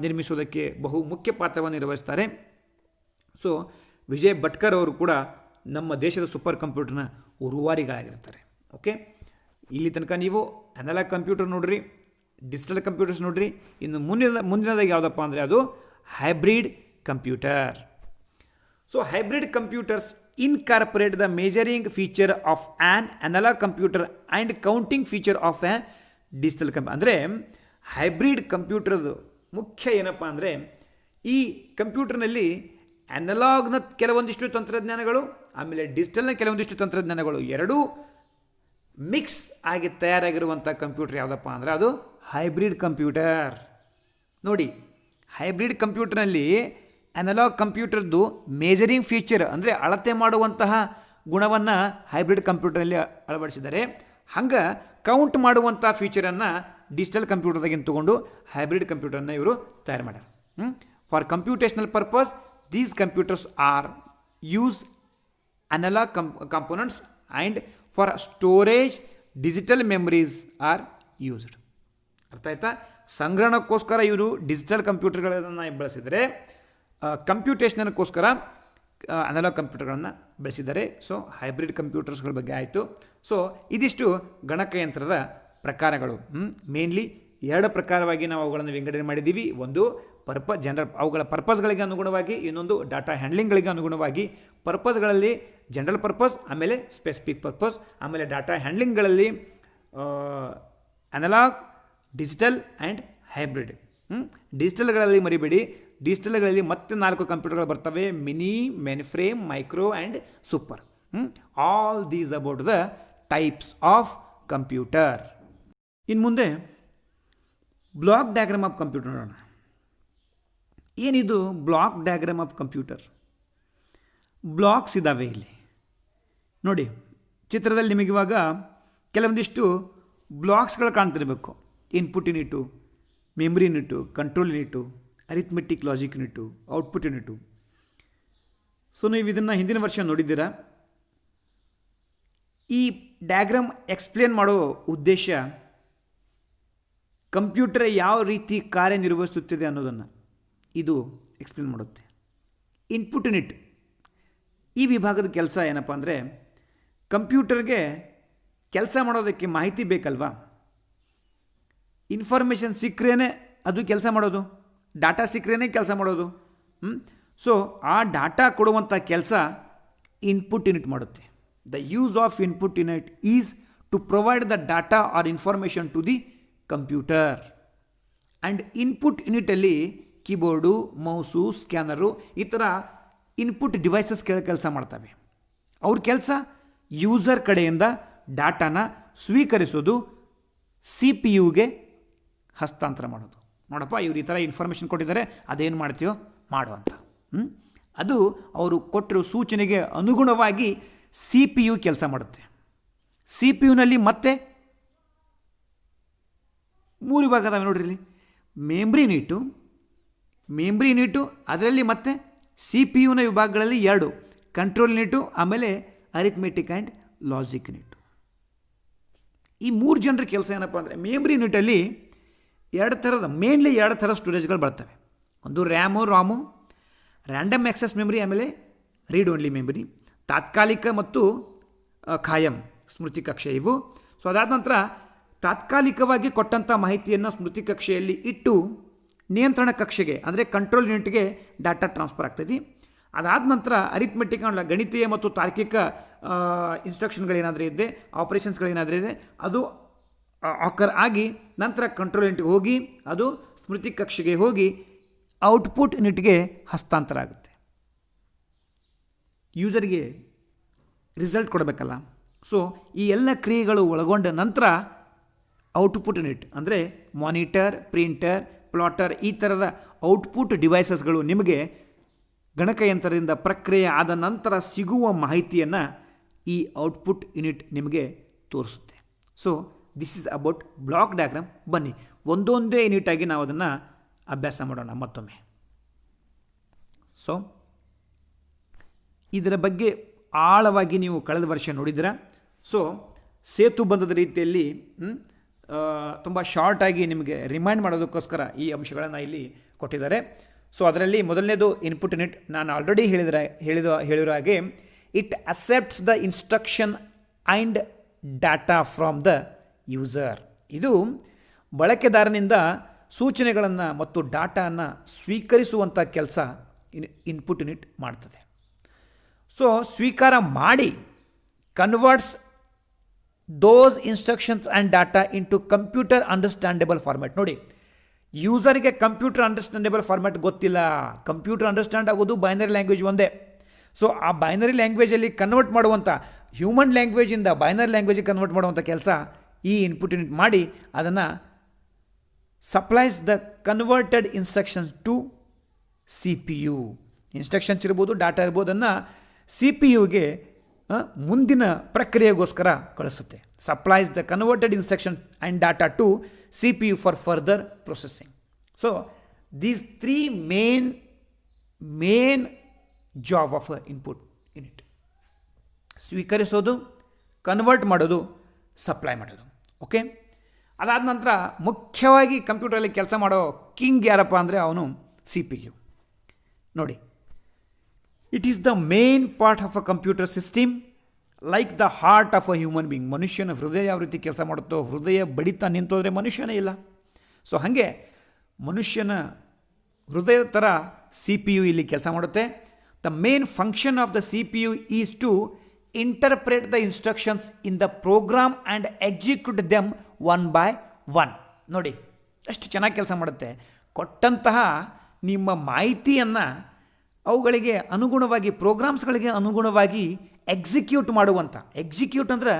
Speaker 2: ನಿರ್ಮಿಸೋದಕ್ಕೆ ಬಹು ಮುಖ್ಯ ಪಾತ್ರವನ್ನು ನಿರ್ವಹಿಸ್ತಾರೆ. ಸೊ ವಿಜಯ್ ಭಟ್ಕರ್ ಅವರು ಕೂಡ ನಮ್ಮ ದೇಶದ ಸೂಪರ್ ಕಂಪ್ಯೂಟರ್ನ ಉರುವಾರಿಗಳಾಗಿರ್ತಾರೆ. ಓಕೆ, ಇಲ್ಲಿ ತನಕ ನೀವು ಅನಲಾಗ್ ಕಂಪ್ಯೂಟರ್ ನೋಡ್ರಿ, ಡಿಜಿಟಲ್ ಕಂಪ್ಯೂಟರ್ಸ್ ನೋಡ್ರಿ. ಇನ್ನು ಮುಂದಿನದಾಗಿ ಯಾವುದಪ್ಪ ಅಂದರೆ ಅದು hybrid computer. So hybrid computers incorporate the measuring feature of an analog computer and counting feature of a digital computer. ಅಂದರೆ ಹೈಬ್ರಿಡ್ ಕಂಪ್ಯೂಟರ್ದು ಮುಖ್ಯ ಏನಪ್ಪ ಅಂದರೆ, ಈ ಕಂಪ್ಯೂಟರ್ನಲ್ಲಿ ಅನಲಾಗ್ನ ಕೆಲವೊಂದಿಷ್ಟು ತಂತ್ರಜ್ಞಾನಗಳು ಆಮೇಲೆ ಡಿಜಿಟಲ್ನ ಕೆಲವೊಂದಿಷ್ಟು ತಂತ್ರಜ್ಞಾನಗಳು ಎರಡೂ ಮಿಕ್ಸ್ ಆಗಿ ತಯಾರಾಗಿರುವಂಥ ಕಂಪ್ಯೂಟರ್ ಯಾವುದಪ್ಪ ಅಂದರೆ ಅದು ಹೈಬ್ರಿಡ್ ಕಂಪ್ಯೂಟರ್. ನೋಡಿ, ಹೈಬ್ರಿಡ್ ಕಂಪ್ಯೂಟರ್ನಲ್ಲಿ ಅನಲಾಗ್ ಕಂಪ್ಯೂಟರ್ದು ಮೇಜರಿಂಗ್ ಫೀಚರ್ ಅಂದರೆ ಅಳತೆ ಮಾಡುವಂತಹ ಗುಣವನ್ನು ಹೈಬ್ರಿಡ್ ಕಂಪ್ಯೂಟರಲ್ಲಿ ಅಳವಡಿಸಿದ್ದಾರೆ. ಹಂಗೆ ಕೌಂಟ್ ಮಾಡುವಂಥ ಫೀಚರನ್ನು ಡಿಜಿಟಲ್ ಕಂಪ್ಯೂಟರ್ದಾಗಿಂದ ತೊಗೊಂಡು ಹೈಬ್ರಿಡ್ ಕಂಪ್ಯೂಟರ್ನ ಇವರು ತಯಾರು ಮಾಡ್ಯಾರ. For computational purpose these computers are use analog components and for storage digital memories are used. ಅರ್ಥ ಆಯ್ತಾ? ಸಂಗ್ರಹಣಕ್ಕೋಸ್ಕರ ಇವರು ಡಿಜಿಟಲ್ ಕಂಪ್ಯೂಟರ್ಗಳನ್ನು ಬಳಸಿದರೆ, ಕಂಪ್ಯೂಟೇಷನಲ್ಗೋಸ್ಕರ ಅನಲಾಗ್ ಕಂಪ್ಯೂಟರ್ಗಳನ್ನು ಬಳಸಿದ್ದಾರೆ. ಸೊ ಹೈಬ್ರಿಡ್ ಕಂಪ್ಯೂಟರ್ಸ್ಗಳ ಬಗ್ಗೆ ಆಯಿತು. ಸೊ ಇದಿಷ್ಟು ಗಣಕಯಂತ್ರದ ಪ್ರಕಾರಗಳು. ಮೇನ್ಲಿ ಎರಡು ಪ್ರಕಾರವಾಗಿ ನಾವು ಅವುಗಳನ್ನು ವಿಂಗಡಣೆ ಮಾಡಿದ್ದೀವಿ. ಒಂದು ಅವುಗಳ ಪರ್ಪಸ್ಗಳಿಗೆ ಅನುಗುಣವಾಗಿ, ಇನ್ನೊಂದು ಡಾಟಾ ಹ್ಯಾಂಡ್ಲಿಂಗ್ಗಳಿಗೆ ಅನುಗುಣವಾಗಿ. ಪರ್ಪಸ್ಗಳಲ್ಲಿ ಜನರಲ್ ಪರ್ಪಸ್, ಆಮೇಲೆ ಸ್ಪೆಸಿಫಿಕ್ ಪರ್ಪಸ್, ಆಮೇಲೆ ಡಾಟಾ ಹ್ಯಾಂಡ್ಲಿಂಗ್ಗಳಲ್ಲಿ ಅನಲಾಗ್, ಡಿಜಿಟಲ್ ಆ್ಯಂಡ್ ಹೈಬ್ರಿಡ್. ಡಿಜಿಟಲ್ಗಳಲ್ಲಿ ಮರಿಬೇಡಿ, ಡಿಜಿಟಲ್ಗಳಲ್ಲಿ ಮತ್ತೆ 4 ಕಂಪ್ಯೂಟರ್ಗಳು ಬರ್ತವೆ: mini, mainframe, micro and super. All these about the types of computer. ಇನ್ನು ಮುಂದೆ ಬ್ಲಾಕ್ ಡಯಾಗ್ರಾಮ್ ಆಫ್ ಕಂಪ್ಯೂಟರ್ ನೋಡೋಣ. ಏನಿದು block diagram of computer? Blocks ಇದ್ದಾವೆ ಇಲ್ಲಿ ನೋಡಿ ಚಿತ್ರದಲ್ಲಿ. ನಿಮಗೆ ಇವಾಗ ಕೆಲವೊಂದಿಷ್ಟು ಬ್ಲಾಕ್ಸ್ಗಳು ಕಾಣ್ತಿರಬೇಕು. Input unit, memory unit, control unit, arithmetic logic unit, output unit. So ನೀವು ಇದನ್ನು ಹಿಂದಿನ ವರ್ಷ ನೋಡಿದ್ದೀರಾ. ಈ ಡಯಾಗ್ರಾಮ್ ಎಕ್ಸ್ಪ್ಲೇನ್ ಮಾಡೋ ಉದ್ದೇಶ ಕಂಪ್ಯೂಟರ್ ಯಾವ ರೀತಿ ಕಾರ್ಯನಿರ್ವಹಿಸುತ್ತಿದೆ ಅನ್ನೋದನ್ನು ಇದು ಎಕ್ಸ್ಪ್ಲೇನ್ ಮಾಡುತ್ತೆ. ಇನ್ಪುಟ್ ಯೂನಿಟ್ ಈ ವಿಭಾಗದ ಕೆಲಸ ಏನಪ್ಪ ಅಂದರೆ, ಕಂಪ್ಯೂಟರ್ಗೆ ಕೆಲಸ ಮಾಡೋದಕ್ಕೆ ಮಾಹಿತಿ ಬೇಕಲ್ವಾ. ಇನ್ಫಾರ್ಮೇಷನ್ ಸಿಕ್ಕರೇನೆ ಅದು ಕೆಲಸ ಮಾಡೋದು, ಡಾಟಾ ಸಿಕ್ಕರೇನೆ ಕೆಲಸ ಮಾಡೋದು. ಸೊ ಆ ಡಾಟಾ ಕೊಡುವಂಥ ಕೆಲಸ ಇನ್ಪುಟ್ ಯೂನಿಟ್ ಮಾಡುತ್ತೆ. The use of input unit is to provide the data or information to the computer. And input ಯೂನಿಟಲ್ಲಿ ಕೀಬೋರ್ಡು, ಮೌಸು, ಸ್ಕ್ಯಾನರು ಈ ಥರ ಇನ್ಪುಟ್ ಡಿವೈಸಸ್ ಕೆಲಸ ಮಾಡ್ತವೆ. ಅವ್ರ ಕೆಲಸ ಯೂಸರ್ ಕಡೆಯಿಂದ ಡಾಟಾನ ಸ್ವೀಕರಿಸೋದು, CPU ಹಸ್ತಾಂತರ ಮಾಡೋದು. ನೋಡಪ್ಪ, ಇವ್ರು ಈ ಥರ ಇನ್ಫಾರ್ಮೇಷನ್ ಕೊಟ್ಟಿದ್ದಾರೆ, ಅದೇನು ಮಾಡ್ತೀಯೋ ಮಾಡು ಅಂತ. ಅದು ಅವರು ಕೊಟ್ಟಿರೋ ಸೂಚನೆಗೆ ಅನುಗುಣವಾಗಿ CPU ಕೆಲಸ ಮಾಡುತ್ತೆ. CPUನಲ್ಲಿ ಮತ್ತೆ 3 ವಿಭಾಗ ಅದಾವೆ ನೋಡ್ರಿ ಇಲ್ಲಿ. ಮೆಮ್ರಿ ಯೂನಿಟು, ಅದರಲ್ಲಿ ಮತ್ತೆ CPUನ ವಿಭಾಗಗಳಲ್ಲಿ 2 ಕಂಟ್ರೋಲ್ ಯೂನಿಟು, ಆಮೇಲೆ ಅರಿಥ್ಮೆಟಿಕ್ ಆ್ಯಂಡ್ ಲಾಜಿಕ್ ಯೂನಿಟು. ಈ 3 ಜನರ ಕೆಲಸ ಏನಪ್ಪ ಅಂದರೆ, ಮೆಮ್ರಿ ಯೂನಿಟಲ್ಲಿ 2 ಥರ ಸ್ಟೋರೇಜ್ಗಳು ಬರ್ತವೆ. ಒಂದು ರ್ಯಾಮು, ರ್ಯಾಂಡಮ್ ಆಕ್ಸೆಸ್ ಮೆಮರಿ, ಆಮೇಲೆ ರೀಡ್ ಓನ್ಲಿ ಮೆಮರಿ, ತಾತ್ಕಾಲಿಕ ಮತ್ತು ಖಾಯಂ ಸ್ಮೃತಿ ಕಕ್ಷೆ ಇವು. ಸೊ ಅದಾದ ನಂತರ ತಾತ್ಕಾಲಿಕವಾಗಿ ಕೊಟ್ಟಂಥ ಮಾಹಿತಿಯನ್ನು ಸ್ಮೃತಿ ಕಕ್ಷೆಯಲ್ಲಿ ಇಟ್ಟು ನಿಯಂತ್ರಣ ಕಕ್ಷೆಗೆ ಅಂದರೆ ಕಂಟ್ರೋಲ್ ಯೂನಿಟ್ಗೆ ಡಾಟಾ ಟ್ರಾನ್ಸ್ಫರ್ ಆಗ್ತದೆ. ಅದಾದ ನಂತರ ಅರಿಥ್ಮೆಟಿಕ್ ಗಣಿತೀಯ ಮತ್ತು ತಾರ್ಕಿಕ ಇನ್ಸ್ಟ್ರಕ್ಷನ್ಗಳೇನಾದರೂ ಇದೆ, ಆಪರೇಷನ್ಸ್ಗಳೇನಾದರೂ ಇದೆ, ಅದು ಆಕರ್ ಆಗಿ ನಂತರ ಕಂಟ್ರೋಲ್ ಯೂನಿಟ್ಗೆ ಹೋಗಿ ಅದು ಸ್ಮೃತಿ ಕಕ್ಷೆಗೆ ಹೋಗಿ ಔಟ್ಪುಟ್ ಯೂನಿಟ್ಗೆ ಹಸ್ತಾಂತರ ಆಗುತ್ತೆ. ಯೂಸರ್ಗೆ ರಿಸಲ್ಟ್ ಕೊಡಬೇಕಲ್ಲ. ಸೊ ಈ ಎಲ್ಲ ಕ್ರಿಯೆಗಳು ಒಳಗೊಂಡ ನಂತರ ಔಟ್ಪುಟ್ ಯೂನಿಟ್ ಅಂದರೆ ಮಾನಿಟರ್, ಪ್ರಿಂಟರ್, ಪ್ಲಾಟರ್ ಈ ಥರದ ಔಟ್ಪುಟ್ ಡಿವೈಸಸ್ಗಳು ನಿಮಗೆ ಗಣಕಯಂತ್ರದಿಂದ ಪ್ರಕ್ರಿಯೆ ಆದ ನಂತರ ಸಿಗುವ ಮಾಹಿತಿಯನ್ನು ಈ ಔಟ್ಪುಟ್ ಯೂನಿಟ್ ನಿಮಗೆ ತೋರಿಸುತ್ತೆ. So this is about block diagram. ಬನ್ನಿ ಒಂದೊಂದೇ ಯೂನಿಟಾಗಿ ನಾವು ಅದನ್ನು ಅಭ್ಯಾಸ ಮಾಡೋಣ ಮತ್ತೊಮ್ಮೆ. ಸೊ ಇದರ ಬಗ್ಗೆ ಆಳವಾಗಿ ನೀವು ಕಳೆದ ವರ್ಷ ನೋಡಿದ್ದೀರಾ. ಸೊ ಸೇತು ಬಂಧದ ರೀತಿಯಲ್ಲಿ ತುಂಬ ಶಾರ್ಟಾಗಿ ನಿಮಗೆ ರಿಮೈಂಡ್ ಮಾಡೋದಕ್ಕೋಸ್ಕರ ಈ ಅಂಶಗಳನ್ನು ಇಲ್ಲಿ ಕೊಟ್ಟಿದ್ದಾರೆ. ಸೊ ಅದರಲ್ಲಿ ಮೊದಲನೇದು ಇನ್ಪುಟ್ ಯೂನಿಟ್. ನಾನು ಆಲ್ರೆಡಿ ಹೇಳಿರೋ ಹಾಗೆ it accepts the instruction and data from the user. ಇದು ಬಳಕೆದಾರನಿಂದ ಸೂಚನೆಗಳನ್ನು ಮತ್ತು ಡಾಟಾವನ್ನು ಸ್ವೀಕರಿಸುವಂಥ ಕೆಲಸ ಇನ್ಪುಟ್ ಯೂನಿಟ್ ಮಾಡ್ತದೆ. ಸೊ ಸ್ವೀಕಾರ ಮಾಡಿ converts those instructions and data into computer understandable format. ನೋಡಿ, ಯೂಸರ್ಗೆ ಕಂಪ್ಯೂಟರ್ ಅಂಡರ್ಸ್ಟ್ಯಾಂಡೇಬಲ್ ಫಾರ್ಮ್ಯಾಟ್ ಗೊತ್ತಿಲ್ಲ. ಕಂಪ್ಯೂಟರ್ ಅಂಡರ್ಸ್ಟ್ಯಾಂಡ್ ಆಗೋದು ಬೈನರಿ ಲ್ಯಾಂಗ್ವೇಜ್ ಒಂದೇ. ಸೊ ಆ ಬೈನರಿ ಲ್ಯಾಂಗ್ವೇಜಲ್ಲಿ ಕನ್ವರ್ಟ್ ಮಾಡುವಂಥ ಹ್ಯೂಮನ್ ಲ್ಯಾಂಗ್ವೇಜಿಂದ ಬೈನರಿ ಲ್ಯಾಂಗ್ವೇಜಿಗೆ ಕನ್ವರ್ಟ್ ಮಾಡುವಂಥ ಕೆಲಸ ಈ ಇನ್ಪುಟ್ ಯೂನಿಟ್ ಮಾಡಿ ಅದನ್ನು supplies the converted instructions to C P U. Instructions ಇರ್ಬೋದು, ಡಾಟಾ ಇರ್ಬೋದು, ಅದನ್ನು ಸಿ ಪಿ ಯುಗೆ ಮುಂದಿನ ಪ್ರಕ್ರಿಯೆಗೋಸ್ಕರ ಕಳಿಸುತ್ತೆ. Supplies the converted instruction and data to C P U for further processing. So these three main job of input unit: ಸ್ವೀಕರಿಸೋದು, convert ಮಾಡೋದು, supply ಮಾಡೋದು. ಓಕೆ, ಅದಾದ ನಂತರ ಮುಖ್ಯವಾಗಿ ಕಂಪ್ಯೂಟರಲ್ಲಿ ಕೆಲಸ ಮಾಡೋ ಕಿಂಗ್ ಯಾರಪ್ಪ ಅಂದರೆ ಅವನು ಸಿ ಪಿ ಯು. ನೋಡಿ, it is the main part of a computer system, like the heart of a human being. ಮನುಷ್ಯನ ಹೃದಯ ಯಾವ ರೀತಿ ಕೆಲಸ ಮಾಡುತ್ತೋ, ಹೃದಯ ಬಡಿತ ನಿಂತೋದ್ರೆ ಮನುಷ್ಯನೇ ಇಲ್ಲ. ಸೊ ಹಾಗೆ ಮನುಷ್ಯನ ಹೃದಯದ ಥರ ಸಿ ಪಿ ಯು ಇಲ್ಲಿ ಕೆಲಸ ಮಾಡುತ್ತೆ. The main function of the C P U is to interpret the instructions in the program and execute them one by one. ನೋಡಿ ಎಷ್ಟು ಚೆನ್ನಾಗಿ ಕೆಲಸ ಮಾಡುತ್ತೆ. ಕೊಟ್ಟಂತಹ ನಿಮ್ಮ ಮಾಹಿತಿಯನ್ನು ಅವುಗಳಿಗೆ ಅನುಗುಣವಾಗಿ, ಪ್ರೋಗ್ರಾಮ್ಸ್ಗಳಿಗೆ ಅನುಗುಣವಾಗಿ ಎಕ್ಸಿಕ್ಯೂಟ್ ಮಾಡುವಂಥ, ಎಕ್ಸಿಕ್ಯೂಟ್ ಅಂದರೆ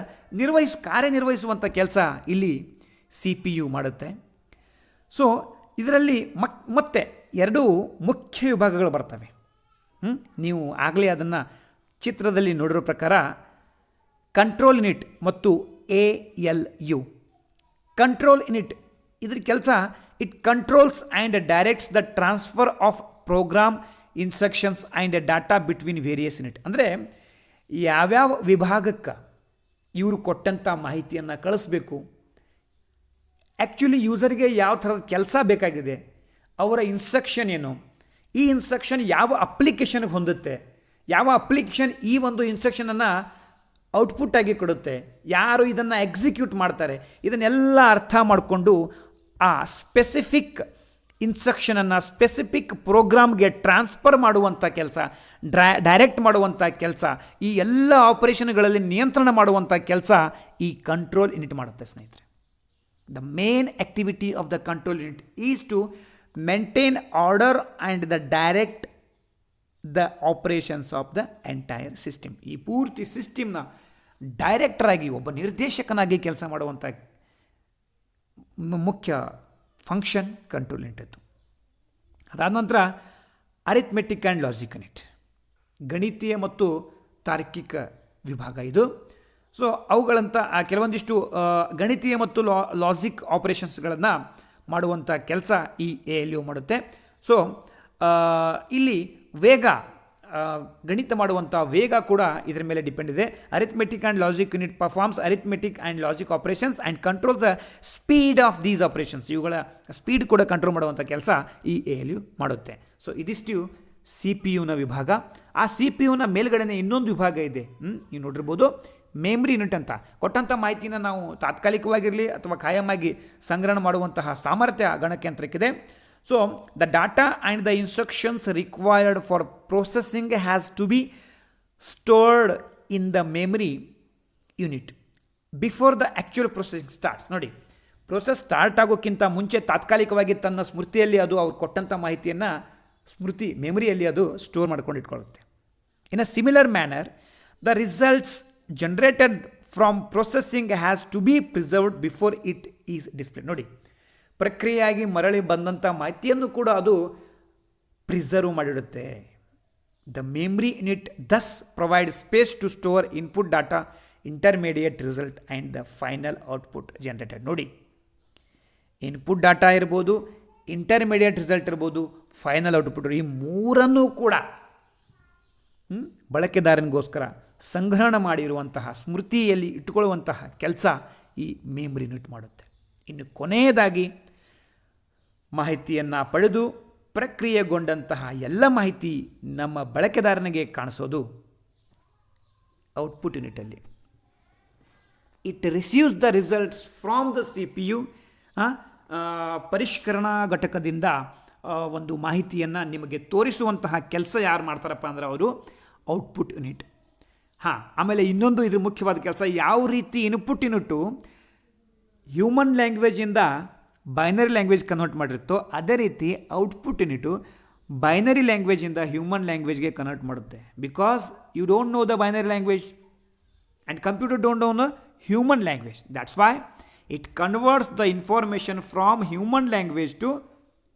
Speaker 2: ಕಾರ್ಯನಿರ್ವಹಿಸುವಂಥ ಕೆಲಸ ಇಲ್ಲಿ ಸಿ ಪಿ ಯು ಮಾಡುತ್ತೆ. ಸೊ ಇದರಲ್ಲಿ ಮತ್ತೆ ಎರಡು ಮುಖ್ಯ ವಿಭಾಗಗಳು ಬರ್ತವೆ. ನೀವು ಆಗಲೇ ಅದನ್ನು ಚಿತ್ರದಲ್ಲಿ ನೋಡಿರೋ ಪ್ರಕಾರ ಕಂಟ್ರೋಲ್ ಯೂನಿಟ್ ಮತ್ತು ALU. ಕಂಟ್ರೋಲ್ ಯೂನಿಟ್ ಇದ್ರ ಕೆಲಸ it controls and directs the transfer of program instructions and data between various unit. ಅಂದರೆ ಯಾವ್ಯಾವ ವಿಭಾಗಕ್ಕೆ ಇವರು ಕೊಟ್ಟಂಥ ಮಾಹಿತಿಯನ್ನು ಕಳಿಸ್ಬೇಕು, ಆ್ಯಕ್ಚುಲಿ ಯೂಸರ್ಗೆ ಯಾವ ಥರದ ಕೆಲಸ ಬೇಕಾಗಿದೆ, ಅವರ ಇನ್ಸ್ಟ್ರಕ್ಷನ್ ಏನು, ಈ ಇನ್ಸ್ಟ್ರಕ್ಷನ್ ಯಾವ ಅಪ್ಲಿಕೇಶನ್ಗೆ ಹೊಂದುತ್ತೆ, ಯಾವ ಅಪ್ಲಿಕೇಶನ್ ಈ ಒಂದು ಇನ್ಸ್ಟ್ರಕ್ಷನನ್ನು ಔಟ್ಪುಟ್ ಆಗಿ ಕೊಡುತ್ತೆ, ಯಾರು ಇದನ್ನು ಎಕ್ಸಿಕ್ಯೂಟ್ ಮಾಡ್ತಾರೆ, ಇದನ್ನೆಲ್ಲ ಅರ್ಥ ಮಾಡಿಕೊಂಡು ಆ ಸ್ಪೆಸಿಫಿಕ್ ಇನ್ಸ್ಟ್ರಕ್ಷನನ್ನು ಸ್ಪೆಸಿಫಿಕ್ ಪ್ರೋಗ್ರಾಮ್ಗೆ ಟ್ರಾನ್ಸ್ಫರ್ ಮಾಡುವಂಥ ಕೆಲಸ, ಡೈರೆಕ್ಟ್ ಮಾಡುವಂಥ ಕೆಲಸ, ಈ ಎಲ್ಲ ಆಪರೇಷನ್ಗಳಲ್ಲಿ ನಿಯಂತ್ರಣ ಮಾಡುವಂಥ ಕೆಲಸ ಈ ಕಂಟ್ರೋಲ್ ಯೂನಿಟ್ ಮಾಡುತ್ತೆ ಸ್ನೇಹಿತರೆ. The main activity of the control unit is to maintain order and the direct the operations of the entire system. ಈ ಪೂರ್ತಿ ಸಿಸ್ಟಮ್ನ ಡೈರೆಕ್ಟರಾಗಿ, ಒಬ್ಬ ನಿರ್ದೇಶಕನಾಗಿ ಕೆಲಸ ಮಾಡುವಂಥ ಮುಖ್ಯ ಫಂಕ್ಷನ್ ಕಂಟ್ರೋಲ್ ಯೂನಿಟ್ ಇತ್ತು. ಅದಾದ ನಂತರ ಅರಿಥ್ಮೆಟಿಕ್ ಆ್ಯಂಡ್ ಲಾಜಿಕ್ ಯೂನಿಟ್, ಗಣಿತೀಯ ಮತ್ತು ತಾರ್ಕಿಕ ವಿಭಾಗ ಇದು. ಸೊ ಅವುಗಳಂಥ ಕೆಲವೊಂದಿಷ್ಟು ಗಣಿತೀಯ ಮತ್ತು ಲಾಜಿಕ್ ಆಪರೇಷನ್ಸ್ಗಳನ್ನು ಮಾಡುವಂಥ ಕೆಲಸ ಈ ALU ಮಾಡುತ್ತೆ. ಸೊ ಇಲ್ಲಿ ವೇಗ, ಗಣಿತ ಮಾಡುವಂಥ ವೇಗ ಕೂಡ ಇದರ ಮೇಲೆ ಡಿಪೆಂಡ್ ಇದೆ. Arithmetic and logic unit performs arithmetic and logic operations and control the speed of these operations. ಇವುಗಳ ಸ್ಪೀಡ್ ಕೂಡ ಕಂಟ್ರೋಲ್ ಮಾಡುವಂಥ ಕೆಲಸ ಈ ALU ಮಾಡುತ್ತೆ. ಸೊ ಇದಿಷ್ಟು ಸಿ ಪಿ ಯುನ ವಿಭಾಗ. ಆ ಸಿ ಪಿ ಯುನ ಮೇಲ್ಗಡೆನೆ ಇನ್ನೊಂದು ವಿಭಾಗ ಇದೆ, ನೀವು ನೋಡಿರ್ಬೋದು, ಮೆಮ್ರಿ ಯೂನಿಟ್ ಅಂತ. ಕೊಟ್ಟಂಥ ಮಾಹಿತಿನ ನಾವು ತಾತ್ಕಾಲಿಕವಾಗಿರಲಿ ಅಥವಾ ಕಾಯಮಾಗಿ ಸಂಗ್ರಹಣೆ ಮಾಡುವಂತಹ ಸಾಮರ್ಥ್ಯ ಗಣಕಯಂತ್ರಕ್ಕಿದೆ. So the data and the instructions required for processing has to be stored in the memory unit before the actual processing starts. ನೋಡಿ, ಪ್ರೋಸೆಸ್ ಸ್ಟಾರ್ಟ್ ಆಗೋಕ್ಕಿಂತ ಮುಂಚೆ ತಾತ್ಕಾಲಿಕವಾಗಿ ತನ್ನ ಸ್ಮೃತಿಯಲ್ಲಿ ಅದು ಅವ್ರು ಕೊಟ್ಟಂಥ ಮಾಹಿತಿಯನ್ನು ಮೆಮರಿಯಲ್ಲಿ ಅದು ಸ್ಟೋರ್ ಮಾಡ್ಕೊಂಡು ಇಟ್ಕೊಳ್ಳುತ್ತೆ. In a similar manner the results generated from processing has to be preserved before it is display. ನೋಡಿ, ಪ್ರಕ್ರಿಯೆಯಾಗಿ ಮರಳಿ ಬಂದಂಥ ಮಾಹಿತಿಯನ್ನು ಕೂಡ ಅದು ಪ್ರಿಸರ್ವ್ ಮಾಡಿಡುತ್ತೆ. The memory unit thus provide space to store input data, intermediate result and the final output generated. ನೋಡಿ, input data ಇರ್ಬೋದು, ಇಂಟರ್ಮೀಡಿಯೇಟ್ ರಿಸಲ್ಟ್ ಇರ್ಬೋದು, ಫೈನಲ್ ಔಟ್ಪುಟ್, ಈ ಮೂರನ್ನೂ ಕೂಡ ಬಳಕೆದಾರನಿಗೋಸ್ಕರ ಸಂಗ್ರಹಣ ಮಾಡಿರುವಂತಹ ಸ್ಮೃತಿಯಲ್ಲಿ ಇಟ್ಟುಕೊಳ್ಳುವಂತಹ ಕೆಲಸ ಈ ಮೆಮ್ರಿ ಯೂನಿಟ್ ಮಾಡುತ್ತೆ. ಇನ್ನು ಕೊನೆಯದಾಗಿ ಮಾಹಿತಿಯನ್ನು ಪಡೆದು ಪ್ರಕ್ರಿಯೆಗೊಂಡಂತಹ ಎಲ್ಲ ಮಾಹಿತಿ ನಮ್ಮ ಬಳಕೆದಾರನಿಗೆ ಕಾಣಿಸೋದು ಔಟ್ಪುಟ್ ಯೂನಿಟಲ್ಲಿ. It receives the results from the CPU. ಪರಿಷ್ಕರಣಾ ಘಟಕದಿಂದ ಒಂದು ಮಾಹಿತಿಯನ್ನು ನಿಮಗೆ ತೋರಿಸುವಂತಹ ಕೆಲಸ ಯಾರು ಮಾಡ್ತಾರಪ್ಪ ಅಂದರೆ ಅವರು ಔಟ್ಪುಟ್ ಯೂನಿಟ್. ಆಮೇಲೆ ಇನ್ನೊಂದು ಇದ್ರ ಮುಖ್ಯವಾದ ಕೆಲಸ, ಯಾವ ರೀತಿ ಇನ್ಪುಟ್ ಯೂನಿಟ್ಟು ಹ್ಯೂಮನ್ ಲ್ಯಾಂಗ್ವೇಜಿಂದ ಬೈನರಿ ಲ್ಯಾಂಗ್ವೇಜ್ ಕನ್ವರ್ಟ್ ಮಾಡಿರುತ್ತೋ ಅದೇ ರೀತಿ ಔಟ್ಪುಟ್ ಯೂನಿಟು ಬೈನರಿ ಲ್ಯಾಂಗ್ವೇಜಿಂದ ಹ್ಯೂಮನ್ ಲ್ಯಾಂಗ್ವೇಜ್ಗೆ ಕನ್ವರ್ಟ್ ಮಾಡುತ್ತೆ. Because you don't know the binary language and computer don't know the human language. That's why it converts the information from human language to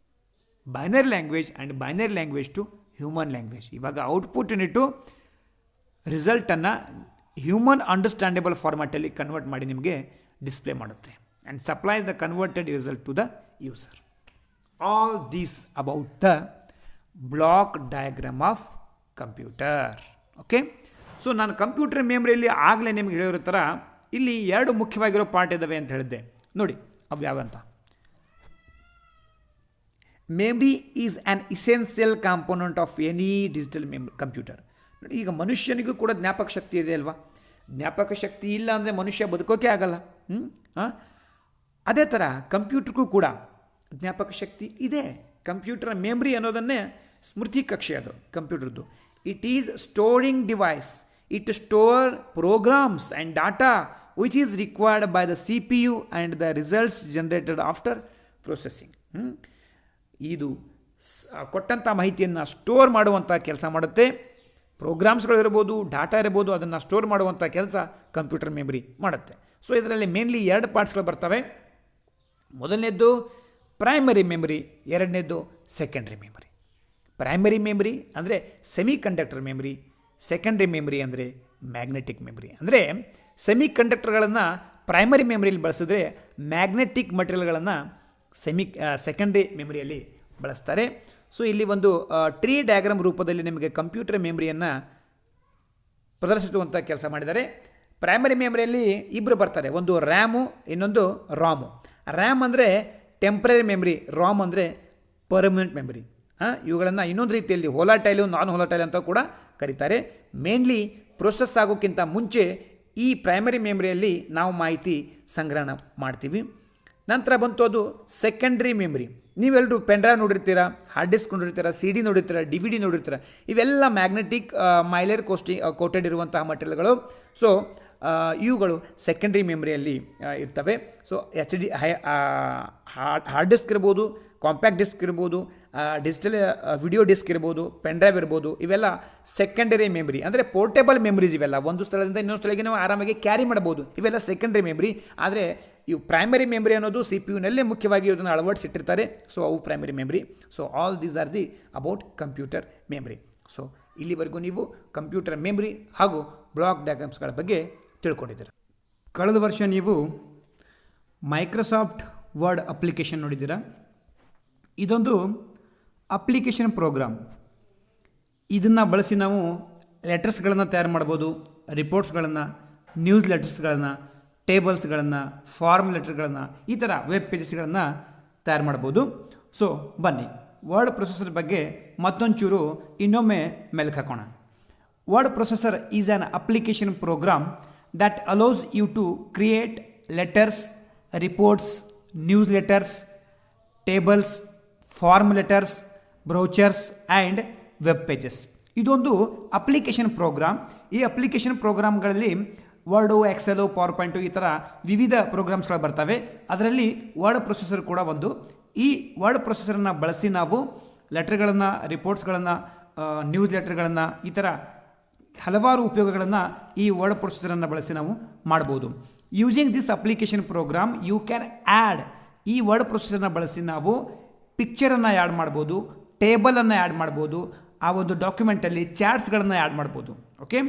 Speaker 2: binary language and binary language to human language. ಇವಾಗ output unit ರಿಸಲ್ಟನ್ನು human understandable ಫಾರ್ಮ್ಯಾಟಲ್ಲಿ convert ಮಾಡಿ ನಿಮಗೆ display ಮಾಡುತ್ತೆ and supplies the converted result to the user. All these about the block diagram of computer. Okay, so ನಾನು computer ಮೆಮ್ರಿಯಲ್ಲಿ ಆಗಲೇ ನಿಮ್ಗೆ ಹೇಳಿರೋ ಥರ ಇಲ್ಲಿ ಎರಡು ಮುಖ್ಯವಾಗಿರೋ ಪಾರ್ಟ್ ಇದ್ದಾವೆ ಅಂತ ಹೇಳಿದ್ದೆ. ನೋಡಿ ಅವು ಯಾವಂತ. Memory is an essential component of any digital computer. ನೋಡಿ, ಈಗ ಮನುಷ್ಯನಿಗೂ ಕೂಡ ಜ್ಞಾಪಕ ಶಕ್ತಿ ಇದೆ ಅಲ್ವಾ. ಜ್ಞಾಪಕ ಶಕ್ತಿ ಇಲ್ಲ ಅಂದರೆ ಮನುಷ್ಯ ಬದುಕೋಕೆ ಆಗಲ್ಲ. ಅದೇ ಥರ ಕಂಪ್ಯೂಟರ್ಗೂ ಕೂಡ ಜ್ಞಾಪಕ ಶಕ್ತಿ ಇದೆ. ಕಂಪ್ಯೂಟರ್ ಮೆಮ್ರಿ ಅನ್ನೋದನ್ನೇ ಸ್ಮೃತಿ ಕಕ್ಷೆ ಅದು ಕಂಪ್ಯೂಟರ್ದು. It is storing device. It store programs and data which is required by the CPU and the results generated after processing. ಇದು ಕೊಟ್ಟಂಥ ಮಾಹಿತಿಯನ್ನು ಸ್ಟೋರ್ ಮಾಡುವಂಥ ಕೆಲಸ ಮಾಡುತ್ತೆ. ಪ್ರೋಗ್ರಾಮ್ಸ್ಗಳು ಇರ್ಬೋದು, ಡಾಟಾ ಇರ್ಬೋದು, ಅದನ್ನು ಸ್ಟೋರ್ ಮಾಡುವಂಥ ಕೆಲಸ ಕಂಪ್ಯೂಟರ್ ಮೆಮ್ರಿ ಮಾಡುತ್ತೆ. ಸೊ ಇದರಲ್ಲಿ ಮೇನ್ಲಿ ಎರಡು ಪಾರ್ಟ್ಸ್ಗಳು ಬರ್ತವೆ. ಮೊದಲನೇದ್ದು ಪ್ರೈಮರಿ ಮೆಮ್ರಿ, ಎರಡನೇದ್ದು ಸೆಕೆಂಡ್ರಿ ಮೆಮ್ರಿ. ಪ್ರೈಮರಿ ಮೆಮ್ರಿ ಅಂದರೆ semi conductor memory, secondary memory ಅಂದರೆ ಮ್ಯಾಗ್ನೆಟಿಕ್ ಮೆಮ್ರಿ. ಅಂದರೆ ಸೆಮಿ ಕಂಡಕ್ಟರ್ಗಳನ್ನು ಪ್ರೈಮರಿ ಮೆಮ್ರಿಯಲ್ಲಿ ಬಳಸಿದ್ರೆ ಮ್ಯಾಗ್ನೆಟಿಕ್ ಮಟೀರಿಯಲ್ಗಳನ್ನು ಸೆಕೆಂಡ್ರಿ ಮೆಮ್ರಿಯಲ್ಲಿ ಬಳಸ್ತಾರೆ. ಸೊ ಇಲ್ಲಿ ಒಂದು ಟ್ರೀ ಡಯಾಗ್ರಾಮ್ ರೂಪದಲ್ಲಿ ನಿಮಗೆ ಕಂಪ್ಯೂಟರ್ ಮೆಮ್ರಿಯನ್ನು ಪ್ರದರ್ಶಿಸುವಂಥ ಕೆಲಸ ಮಾಡಿದ್ದಾರೆ. ಪ್ರೈಮರಿ ಮೆಮ್ರಿಯಲ್ಲಿ ಇಬ್ಬರು ಬರ್ತಾರೆ, ಒಂದು ರ್ಯಾಮು, ಇನ್ನೊಂದು ರಾಮು. ರ್ಯಾಮ್ ಅಂದರೆ ಟೆಂಪ್ರರಿ ಮೆಮ್ರಿ, ರಾಮ್ ಅಂದರೆ ಪರ್ಮನೆಂಟ್ ಮೆಮ್ರಿ. ಇವುಗಳನ್ನು ಇನ್ನೊಂದು ರೀತಿಯಲ್ಲಿ ಹೋಲಾಟೈಲು, ನಾನ್ ಹೋಲಾಟೈಲ್ ಅಂತ ಕೂಡ ಕರೀತಾರೆ. ಮೇನ್ಲಿ ಪ್ರೊಸೆಸ್ ಆಗೋಕ್ಕಿಂತ ಮುಂಚೆ ಈ ಪ್ರೈಮರಿ ಮೆಮ್ರಿಯಲ್ಲಿ ನಾವು ಮಾಹಿತಿ ಸಂಗ್ರಹಣ ಮಾಡ್ತೀವಿ. ನಂತರ ಬಂತು ಅದು ಸೆಕೆಂಡ್ರಿ ಮೆಮ್ರಿ. ನೀವೆಲ್ಲರೂ ಪೆನ್ಡ್ರೈವ್ ನೋಡಿರ್ತೀರ, ಹಾರ್ಡ್ ಡಿಸ್ಕ್ ನೋಡಿರ್ತೀರ, CD ನೋಡಿರ್ತೀರ, DVD ನೋಡಿರ್ತೀರ. ಇವೆಲ್ಲ ಮ್ಯಾಗ್ನೆಟಿಕ್ ಮೈಲೇರ್ ಕೋಟೆಡ್ ಇರುವಂತಹ ಮಟೀರಿಯಲ್ಗಳು. ಸೊ ಇವುಗಳು ಸೆಕೆಂಡ್ರಿ ಮೆಮ್ರಿಯಲ್ಲಿ ಇರ್ತವೆ. ಸೊ HD ಹಾರ್ಡ್ ಡಿಸ್ಕ್ ಇರ್ಬೋದು, ಕಾಂಪ್ಯಾಕ್ಟ್ ಡಿಸ್ಕ್ ಇರ್ಬೋದು, ಡಿಜಿಟಲ್ ವಿಡಿಯೋ ಡಿಸ್ಕ್ ಇರ್ಬೋದು, ಪೆನ್ಡ್ರೈವ್ ಇರ್ಬೋದು, ಇವೆಲ್ಲ ಸೆಕೆಂಡರಿ ಮೆಮ್ರಿ ಅಂದರೆ ಪೋರ್ಟೇಬಲ್ ಮೆಮ್ರೀಸ್. ಇವೆಲ್ಲ ಒಂದು ಸ್ಥಳದಿಂದ ಇನ್ನೊಂದು ಸ್ಥಳಕ್ಕೆ ನಾವು ಆರಾಮಾಗಿ ಕ್ಯಾರಿ ಮಾಡ್ಬೋದು. ಇವೆಲ್ಲ ಸೆಕೆಂಡರಿ ಮೆಮ್ರಿ. ಆದರೆ ಇವು ಪ್ರೈಮರಿ ಮೆಮ್ರಿ ಅನ್ನೋದು CPU-ನಲ್ಲೇ ಮುಖ್ಯವಾಗಿ ಇದನ್ನು ಅಳವಡಿಸಿಟ್ಟಿರ್ತಾರೆ. ಸೊ ಅವು primary memory. So all these are the about computer memory. So ಇಲ್ಲಿವರೆಗೂ ನೀವು ಕಂಪ್ಯೂಟರ್ ಮೆಮ್ರಿ ಹಾಗೂ ಬ್ಲಾಕ್ ಡಯಾಗ್ರಾಮ್ಸ್ಗಳ ಬಗ್ಗೆ ತಿಳ್ಕೊಂಡಿದ್ದೀರ. ಕಳೆದ ವರ್ಷ ನೀವು ಮೈಕ್ರೋಸಾಫ್ಟ್ ವರ್ಡ್ ಅಪ್ಲಿಕೇಶನ್ ನೋಡಿದ್ದೀರಾ. ಇದೊಂದು ಅಪ್ಲಿಕೇಶನ್ ಪ್ರೋಗ್ರಾಮ್. ಇದನ್ನು ಬಳಸಿ ನಾವು ಲೆಟರ್ಸ್ಗಳನ್ನು ತಯಾರು ಮಾಡ್ಬೋದು, ರಿಪೋರ್ಟ್ಸ್ಗಳನ್ನು, ನ್ಯೂಸ್ ಲೆಟರ್ಸ್ಗಳನ್ನು, ಟೇಬಲ್ಸ್ಗಳನ್ನು, ಫಾರ್ಮ್ ಲೆಟರ್ಗಳನ್ನು, ಈ ಥರ ವೆಬ್ ಪೇಜಸ್ಗಳನ್ನು ತಯಾರು ಮಾಡ್ಬೋದು. ಸೊ ಬನ್ನಿ ವರ್ಡ್ ಪ್ರೊಸೆಸರ್ ಬಗ್ಗೆ ಮತ್ತೊಂಚೂರು ಇನ್ನೊಮ್ಮೆ ಮೆಲುಕು ಹಾಕೋಣ. Word processor is an application program that allows you to create letters, reports, newsletters, tables, form letters, brochures and web pages. ಇದೊಂದು ಅಪ್ಲಿಕೇಶನ್ ಪ್ರೋಗ್ರಾಮ್. ಈ ಅಪ್ಲಿಕೇಶನ್ ಪ್ರೋಗ್ರಾಮ್ಗಳಲ್ಲಿ ವರ್ಡು, ಎಕ್ಸೆಲು, ಪವರ್ ಪಾಯಿಂಟು ಈ ಥರ ವಿವಿಧ ಪ್ರೋಗ್ರಾಮ್ಸ್ಗಳು ಬರ್ತವೆ. ಅದರಲ್ಲಿ ವರ್ಡ್ ಪ್ರೊಸೆಸರ್ ಕೂಡ ಒಂದು. ಈ ವರ್ಡ್ ಪ್ರೊಸೆಸರನ್ನು ಬಳಸಿ ನಾವು ಲೆಟರ್ಗಳನ್ನು, ರಿಪೋರ್ಟ್ಸ್ಗಳನ್ನು, ನ್ಯೂಸ್ ಲೆಟರ್ಗಳನ್ನು, ಈ ಥರ ಹಲವಾರು ಉಪಯೋಗಗಳನ್ನು ಈ ವರ್ಡ್ ಪ್ರೊಸೆಸರನ್ನು ಬಳಸಿ ನಾವು ಮಾಡ್ಬೋದು. Using this application program you can add, ಈ ವರ್ಡ್ ಪ್ರೊಸೆಸರನ್ನು ಬಳಸಿ ನಾವು ಪಿಕ್ಚರನ್ನು ಆ್ಯಡ್ ಮಾಡ್ಬೋದು, ಟೇಬಲನ್ನು ಆ್ಯಡ್ ಮಾಡ್ಬೋದು, ಆ ಒಂದು ಡಾಕ್ಯುಮೆಂಟಲ್ಲಿ ಚಾರ್ಟ್ಸ್ಗಳನ್ನು ಆ್ಯಡ್ ಮಾಡ್ಬೋದು. Okay,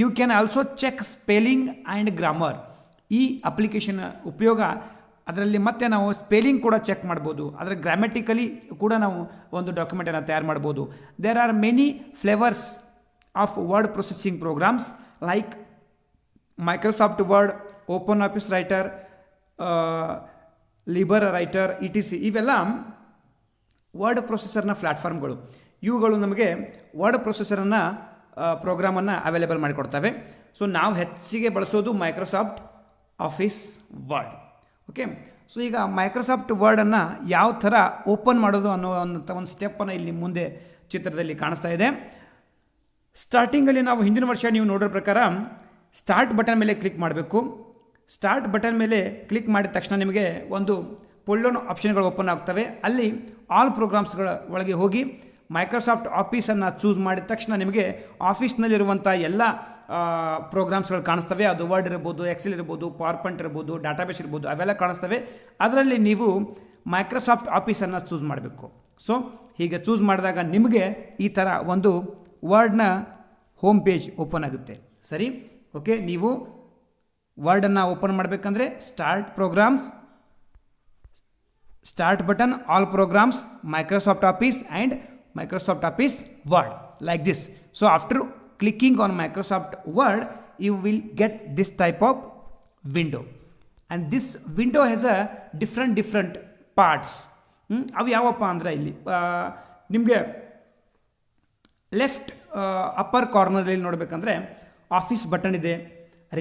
Speaker 2: you can also check spelling and grammar. ಈ ಅಪ್ಲಿಕೇಶನ್ ಉಪಯೋಗ ಅದರಲ್ಲಿ ಮತ್ತೆ ನಾವು ಸ್ಪೆಲ್ಲಿಂಗ್ ಕೂಡ ಚೆಕ್ ಮಾಡ್ಬೋದು, ಅದರ ಗ್ರಾಮೆಟಿಕಲಿ ಕೂಡ ನಾವು ಒಂದು ಡಾಕ್ಯುಮೆಂಟನ್ನು ತಯಾರು ಮಾಡ್ಬೋದು. There are many flavours of word processing programs like Microsoft Word, OpenOffice Writer, Libre Writer, ETC. ಇವೆಲ್ಲ ವರ್ಡ್ ಪ್ರೊಸೆಸರ್ನ ಪ್ಲ್ಯಾಟ್ಫಾರ್ಮ್ಗಳು. ಇವುಗಳು ನಮಗೆ ವರ್ಡ್ ಪ್ರೊಸೆಸರನ್ನು ಪ್ರೋಗ್ರಾಮನ್ನು ಅವೈಲೇಬಲ್ ಮಾಡಿಕೊಡ್ತವೆ. ಸೊ ನಾವು ಹೆಚ್ಚಿಗೆ ಬಳಸೋದು Microsoft Office Word. Okay, so ಈಗ ಮೈಕ್ರೋಸಾಫ್ಟ್ ವರ್ಡನ್ನು ಯಾವ ಥರ ಓಪನ್ ಮಾಡೋದು ಅನ್ನೋವಂಥ ಒಂದು ಸ್ಟೆಪ್ಪನ್ನು ಇಲ್ಲಿ ಮುಂದೆ ಚಿತ್ರದಲ್ಲಿ ಕಾಣಿಸ್ತಾ ಇದೆ. ಸ್ಟಾರ್ಟಿಂಗಲ್ಲಿ ನಾವು ಹಿಂದಿನ ವರ್ಷ ನೀವು ನೋಡೋ ಪ್ರಕಾರ ಸ್ಟಾರ್ಟ್ ಬಟನ್ ಮೇಲೆ ಕ್ಲಿಕ್ ಮಾಡಬೇಕು. ಸ್ಟಾರ್ಟ್ ಬಟನ್ ಮೇಲೆ ಕ್ಲಿಕ್ ಮಾಡಿದ ತಕ್ಷಣ ನಿಮಗೆ ಒಂದು ಪುಲ್ ಆಪ್ಷನ್ಗಳು ಓಪನ್ ಆಗ್ತವೆ. ಅಲ್ಲಿ ಆಲ್ ಪ್ರೋಗ್ರಾಮ್ಸ್ಗಳ ಒಳಗೆ ಹೋಗಿ ಮೈಕ್ರೋಸಾಫ್ಟ್ ಆಫೀಸನ್ನು ಚೂಸ್ ಮಾಡಿದ ತಕ್ಷಣ ನಿಮಗೆ ಆಫೀಸ್ನಲ್ಲಿರುವಂಥ ಎಲ್ಲ ಪ್ರೋಗ್ರಾಮ್ಸ್ಗಳು ಕಾಣಿಸ್ತವೆ. ಅದು ವರ್ಡ್ ಇರ್ಬೋದು, ಎಕ್ಸೆಲ್ ಇರ್ಬೋದು, ಪವರ್ ಪಾಯಿಂಟ್ ಇರ್ಬೋದು, ಡಾಟಾಬೇಸ್ ಇರ್ಬೋದು, ಅವೆಲ್ಲ ಕಾಣಿಸ್ತವೆ. ಅದರಲ್ಲಿ ನೀವು ಮೈಕ್ರೋಸಾಫ್ಟ್ ಆಫೀಸನ್ನು ಚೂಸ್ ಮಾಡಬೇಕು. ಸೊ ಹೀಗೆ ಚೂಸ್ ಮಾಡಿದಾಗ ನಿಮಗೆ ಈ ಥರ ಒಂದು ವರ್ಡ್ನ ಹೋಮ್ ಪೇಜ್ ಓಪನ್ ಆಗುತ್ತೆ. ಸರಿ, ಓಕೆ, ನೀವು ವರ್ಡನ್ನು ಓಪನ್ ಮಾಡಬೇಕಂದ್ರೆ start programs, start button, all programs, Microsoft Office and Microsoft Office Word like this. So after clicking on Microsoft Word, you will get this type of window, and this window has a different parts. ಅವು ಯಾವಪ್ಪ ಅಂದರೆ ಇಲ್ಲಿ ನಿಮಗೆ left upper ಕಾರ್ನರಲ್ಲಿ ನೋಡಬೇಕಂದ್ರೆ office button ಇದೆ,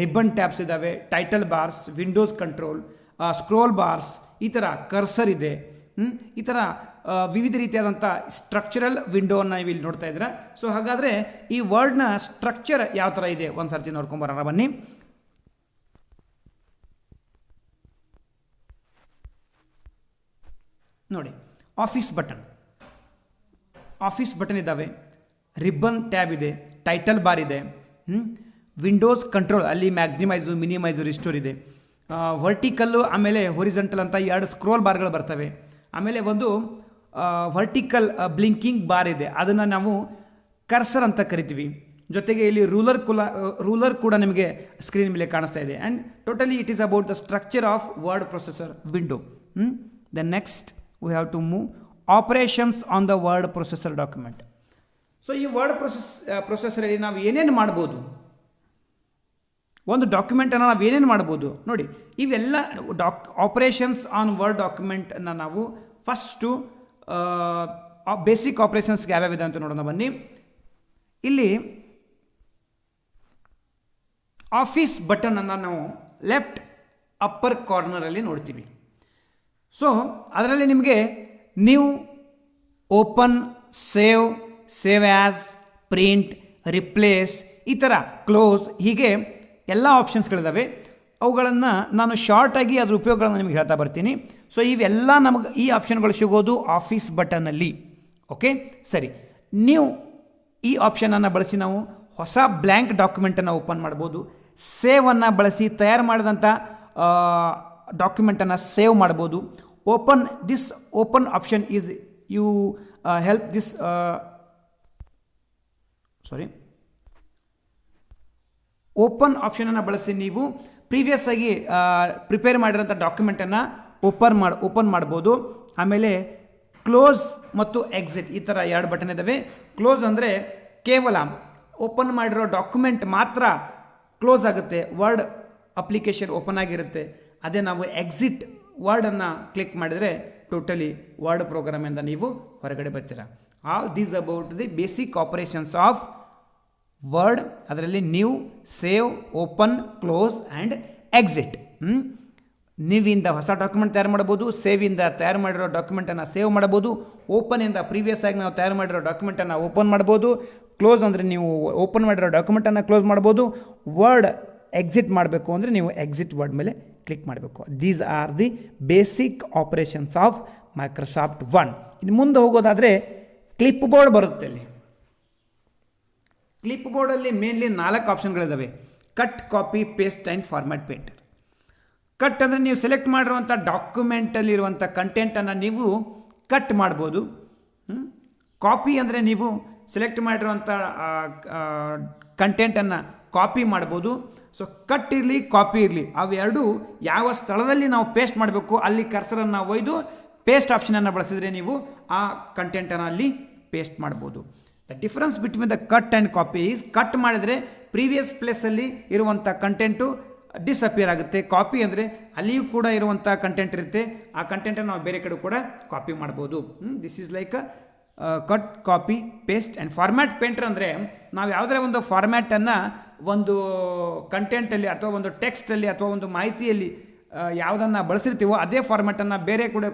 Speaker 2: ribbon tabs ಇದ್ದಾವೆ, title bars, Windows control, scroll bars, ಈ ಥರ cursor ಇದೆ. ಈ ಥರ ವಿವಿಧ ರೀತಿಯಾದಂಥ ಸ್ಟ್ರಕ್ಚರಲ್ ವಿಂಡೋವನ್ನು ನೀವು ಇಲ್ಲಿ ನೋಡ್ತಾ ಇದ್ದೀರಾ. ಸೊ ಹಾಗಾದರೆ ಈ ವರ್ಡ್ನ ಸ್ಟ್ರಕ್ಚರ್ ಯಾವ ಥರ ಇದೆ ಒಂದು ಸರ್ತಿ ನೋಡ್ಕೊಂಬರೋಣ ಬನ್ನಿ. ನೋಡಿ, ಆಫೀಸ್ ಬಟನ್ ಇದ್ದಾವೆ, ರಿಬ್ಬನ್ ಟ್ಯಾಬ್ ಇದೆ, ಟೈಟಲ್ ಬಾರ್ ಇದೆ, ವಿಂಡೋಸ್ ಕಂಟ್ರೋಲ್ ಅಲ್ಲಿ ಮ್ಯಾಕ್ಸಿಮೈಸು, ಮಿನಿಮೈಸು, ರಿಸ್ಟೋರ್ ಇದೆ, ವರ್ಟಿಕಲ್ಲು ಆಮೇಲೆ ಹೊರಿಜೆಂಟಲ್ ಅಂತ 2 ಸ್ಕ್ರೋಲ್ ಬಾರ್ಗಳು ಬರ್ತವೆ. ಆಮೇಲೆ ಒಂದು ವರ್ಟಿಕಲ್ ಬ್ಲಿಂಕಿಂಗ್ ಬಾರ್ ಇದೆ, ಅದನ್ನು ನಾವು ಕರ್ಸರ್ ಅಂತ ಕರಿತೀವಿ. ಜೊತೆಗೆ ಇಲ್ಲಿ ರೂಲರ್ ಕೂಡ ನಿಮಗೆ ಸ್ಕ್ರೀನ್ ಮೇಲೆ ಕಾಣಿಸ್ತಾ ಇದೆ. And totally it is about the structure of word processor window. The next we have to move operations on the word processor document. So ಈ ವರ್ಡ್ ಪ್ರೊಸೆಸರಲ್ಲಿ ನಾವು ಏನೇನು ಮಾಡ್ಬೋದು, ಒಂದು ಡಾಕ್ಯುಮೆಂಟನ್ನು ನಾವು ಏನೇನು ಮಾಡ್ಬೋದು ನೋಡಿ. ಇವೆಲ್ಲ ಆಪರೇಷನ್ಸ್ ಆನ್ ವರ್ಡ್ ಡಾಕ್ಯುಮೆಂಟನ್ನು ನಾವು ಫಸ್ಟು ಬೇಸಿಕ್ ಆಪರೇಷನ್ಸ್ಗೆ ಯಾವ್ಯಾವಿದೆ ಅಂತ ನೋಡೋಣ ಬನ್ನಿ. ಇಲ್ಲಿ ಆಫೀಸ್ ಬಟನನ್ನು ನಾವು ಲೆಫ್ಟ್ ಅಪ್ಪರ್ ಕಾರ್ನರಲ್ಲಿ ನೋಡ್ತೀವಿ. ಸೊ ಅದರಲ್ಲಿ ನಿಮಗೆ new, open, save as, print, replace, ಈ ಥರ ಕ್ಲೋಸ್, ಹೀಗೆ ಎಲ್ಲ ಆಪ್ಷನ್ಸ್ಗಳಿದ್ದಾವೆ. ಅವುಗಳನ್ನು ನಾನು ಶಾರ್ಟಾಗಿ ಅದ್ರ ಉಪಯೋಗಗಳನ್ನು ನಿಮಗೆ ಹೇಳ್ತಾ ಬರ್ತೀನಿ. ಸೊ ಇವೆಲ್ಲ ನಮಗೆ ಈ ಆಪ್ಷನ್ಗಳು ಸಿಗೋದು ಆಫೀಸ್ ಬಟನ್ನಲ್ಲಿ. ಓಕೆ, ಸರಿ. ನೀವು ಈ ಆಪ್ಷನನ್ನು ಬಳಸಿ ನಾವು ಹೊಸ ಬ್ಲ್ಯಾಂಕ್ ಡಾಕ್ಯುಮೆಂಟನ್ನು ಓಪನ್ ಮಾಡ್ಬೋದು. ಸೇವನ್ನು ಬಳಸಿ ತಯಾರು ಮಾಡಿದಂಥ ಡಾಕ್ಯುಮೆಂಟನ್ನು ಸೇವ್ ಮಾಡ್ಬೋದು. Open option is you help this open ಆಪ್ಷನನ್ನು ಬಳಸಿ ನೀವು ಪ್ರೀವಿಯಸ್ ಆಗಿ ಪ್ರಿಪೇರ್ ಮಾಡಿರೋಂಥ ಡಾಕ್ಯುಮೆಂಟನ್ನು ಓಪನ್ ಮಾಡ್ಬೋದು. ಆಮೇಲೆ ಕ್ಲೋಸ್ ಮತ್ತು ಎಕ್ಸಿಟ್ ಈ ಥರ 2 ಬಟನ್ ಇದ್ದಾವೆ. ಕ್ಲೋಸ್ ಅಂದರೆ ಕೇವಲ ಓಪನ್ ಮಾಡಿರೋ ಡಾಕ್ಯುಮೆಂಟ್ ಮಾತ್ರ ಕ್ಲೋಸ್ ಆಗುತ್ತೆ, ವರ್ಡ್ ಅಪ್ಲಿಕೇಶನ್ ಓಪನ್ ಆಗಿರುತ್ತೆ. ಅದೇ ನಾವು ಎಕ್ಸಿಟ್ ವರ್ಡನ್ನು ಕ್ಲಿಕ್ ಮಾಡಿದರೆ ಟೋಟಲಿ ವರ್ಡ್ ಪ್ರೋಗ್ರಾಮಿಂದ ನೀವು ಹೊರಗಡೆ ಬರ್ತೀರಾ. All these about the basic operations of Word. ಅದರಲ್ಲಿ new, save, open, close and exit. ನೀವಿಂದ ಹೊಸ ಡಾಕ್ಯುಮೆಂಟ್ ತಯಾರು ಮಾಡ್ಬೋದು, ಸೇವಿಂದ ತಯಾರು ಮಾಡಿರೋ ಡಾಕ್ಯುಮೆಂಟನ್ನು ಸೇವ್ ಮಾಡ್ಬೋದು, ಓಪನಿಂದ ಪ್ರೀವಿಯಸ್ ಆಗಿ ನಾವು ತಯಾರು ಮಾಡಿರೋ ಡಾಕ್ಯುಮೆಂಟನ್ನು ಓಪನ್ ಮಾಡ್ಬೋದು, ಕ್ಲೋಸ್ ಅಂದರೆ ನೀವು ಓಪನ್ ಮಾಡಿರೋ ಡಾಕ್ಯುಮೆಂಟನ್ನು ಕ್ಲೋಸ್ ಮಾಡ್ಬೋದು, ವರ್ಡ್ ಎಕ್ಸಿಟ್ ಮಾಡಬೇಕು ಅಂದರೆ ನೀವು ಎಕ್ಸಿಟ್ ವರ್ಡ್ ಮೇಲೆ ಕ್ಲಿಕ್ ಮಾಡಬೇಕು. These are the basic operations of Microsoft Word. ಇನ್ನು ಮುಂದೆ ಹೋಗೋದಾದರೆ ಕ್ಲಿಪ್ ಬೋರ್ಡ್ ಬರುತ್ತೆ. ಅಲ್ಲಿ ಕ್ಲಿಪ್ ಬೋರ್ಡಲ್ಲಿ ಮೇನ್ಲಿ 4 ಆಪ್ಷನ್ಗಳಿದ್ದಾವೆ: cut, copy, paste and format painter. Cut ಅಂದರೆ ನೀವು ಸೆಲೆಕ್ಟ್ ಮಾಡಿರುವಂಥ ಡಾಕ್ಯುಮೆಂಟಲ್ಲಿರುವಂಥ ಕಂಟೆಂಟನ್ನು ನೀವು ಕಟ್ ಮಾಡ್ಬೋದು. ಕಾಪಿ ಅಂದರೆ ನೀವು ಸೆಲೆಕ್ಟ್ ಮಾಡಿರುವಂಥ ಕಂಟೆಂಟನ್ನು ಕಾಪಿ ಮಾಡ್ಬೋದು. ಸೊ ಕಟ್ ಇರಲಿ, ಕಾಪಿ ಇರಲಿ, ಅವೆರಡು ಯಾವ ಸ್ಥಳದಲ್ಲಿ ನಾವು ಪೇಸ್ಟ್ ಮಾಡಬೇಕು ಅಲ್ಲಿ ಕರ್ಸರನ್ನು ಒಯ್ದು ಪೇಸ್ಟ್ ಆಪ್ಷನನ್ನು ಬಳಸಿದರೆ ನೀವು ಆ ಕಂಟೆಂಟನ್ನು ಅಲ್ಲಿ ಪೇಸ್ಟ್ ಮಾಡ್ಬೋದು. The difference between the cut and copy is, cut ಮಾಡಿದರೆ ಪ್ರೀವಿಯಸ್ ಪ್ಲೇಸಲ್ಲಿ ಇರುವಂಥ ಕಂಟೆಂಟು ಡಿಸಪಿಯರ್ ಆಗುತ್ತೆ. ಕಾಪಿ ಅಂದರೆ ಅಲ್ಲಿಯೂ ಕೂಡ ಇರುವಂಥ ಕಂಟೆಂಟ್ ಇರುತ್ತೆ, ಆ ಕಂಟೆಂಟನ್ನು ನಾವು ಬೇರೆ ಕಡೆ ಕೂಡ ಕಾಪಿ ಮಾಡ್ಬೋದು. This is like cut, copy, paste and format painter ಅಂದರೆ ನಾವು ಯಾವುದೇ ಒಂದು ಫಾರ್ಮ್ಯಾಟನ್ನು ಒಂದು ಕಂಟೆಂಟಲ್ಲಿ ಅಥವಾ ಒಂದು ಟೆಕ್ಸ್ಟಲ್ಲಿ ಅಥವಾ ಒಂದು ಮಾಹಿತಿಯಲ್ಲಿ ಯಾವುದನ್ನು ಬಳಸಿರ್ತೀವೋ ಅದೇ ಫಾರ್ಮ್ಯಾಟನ್ನು ಬೇರೆ ಕೂಡ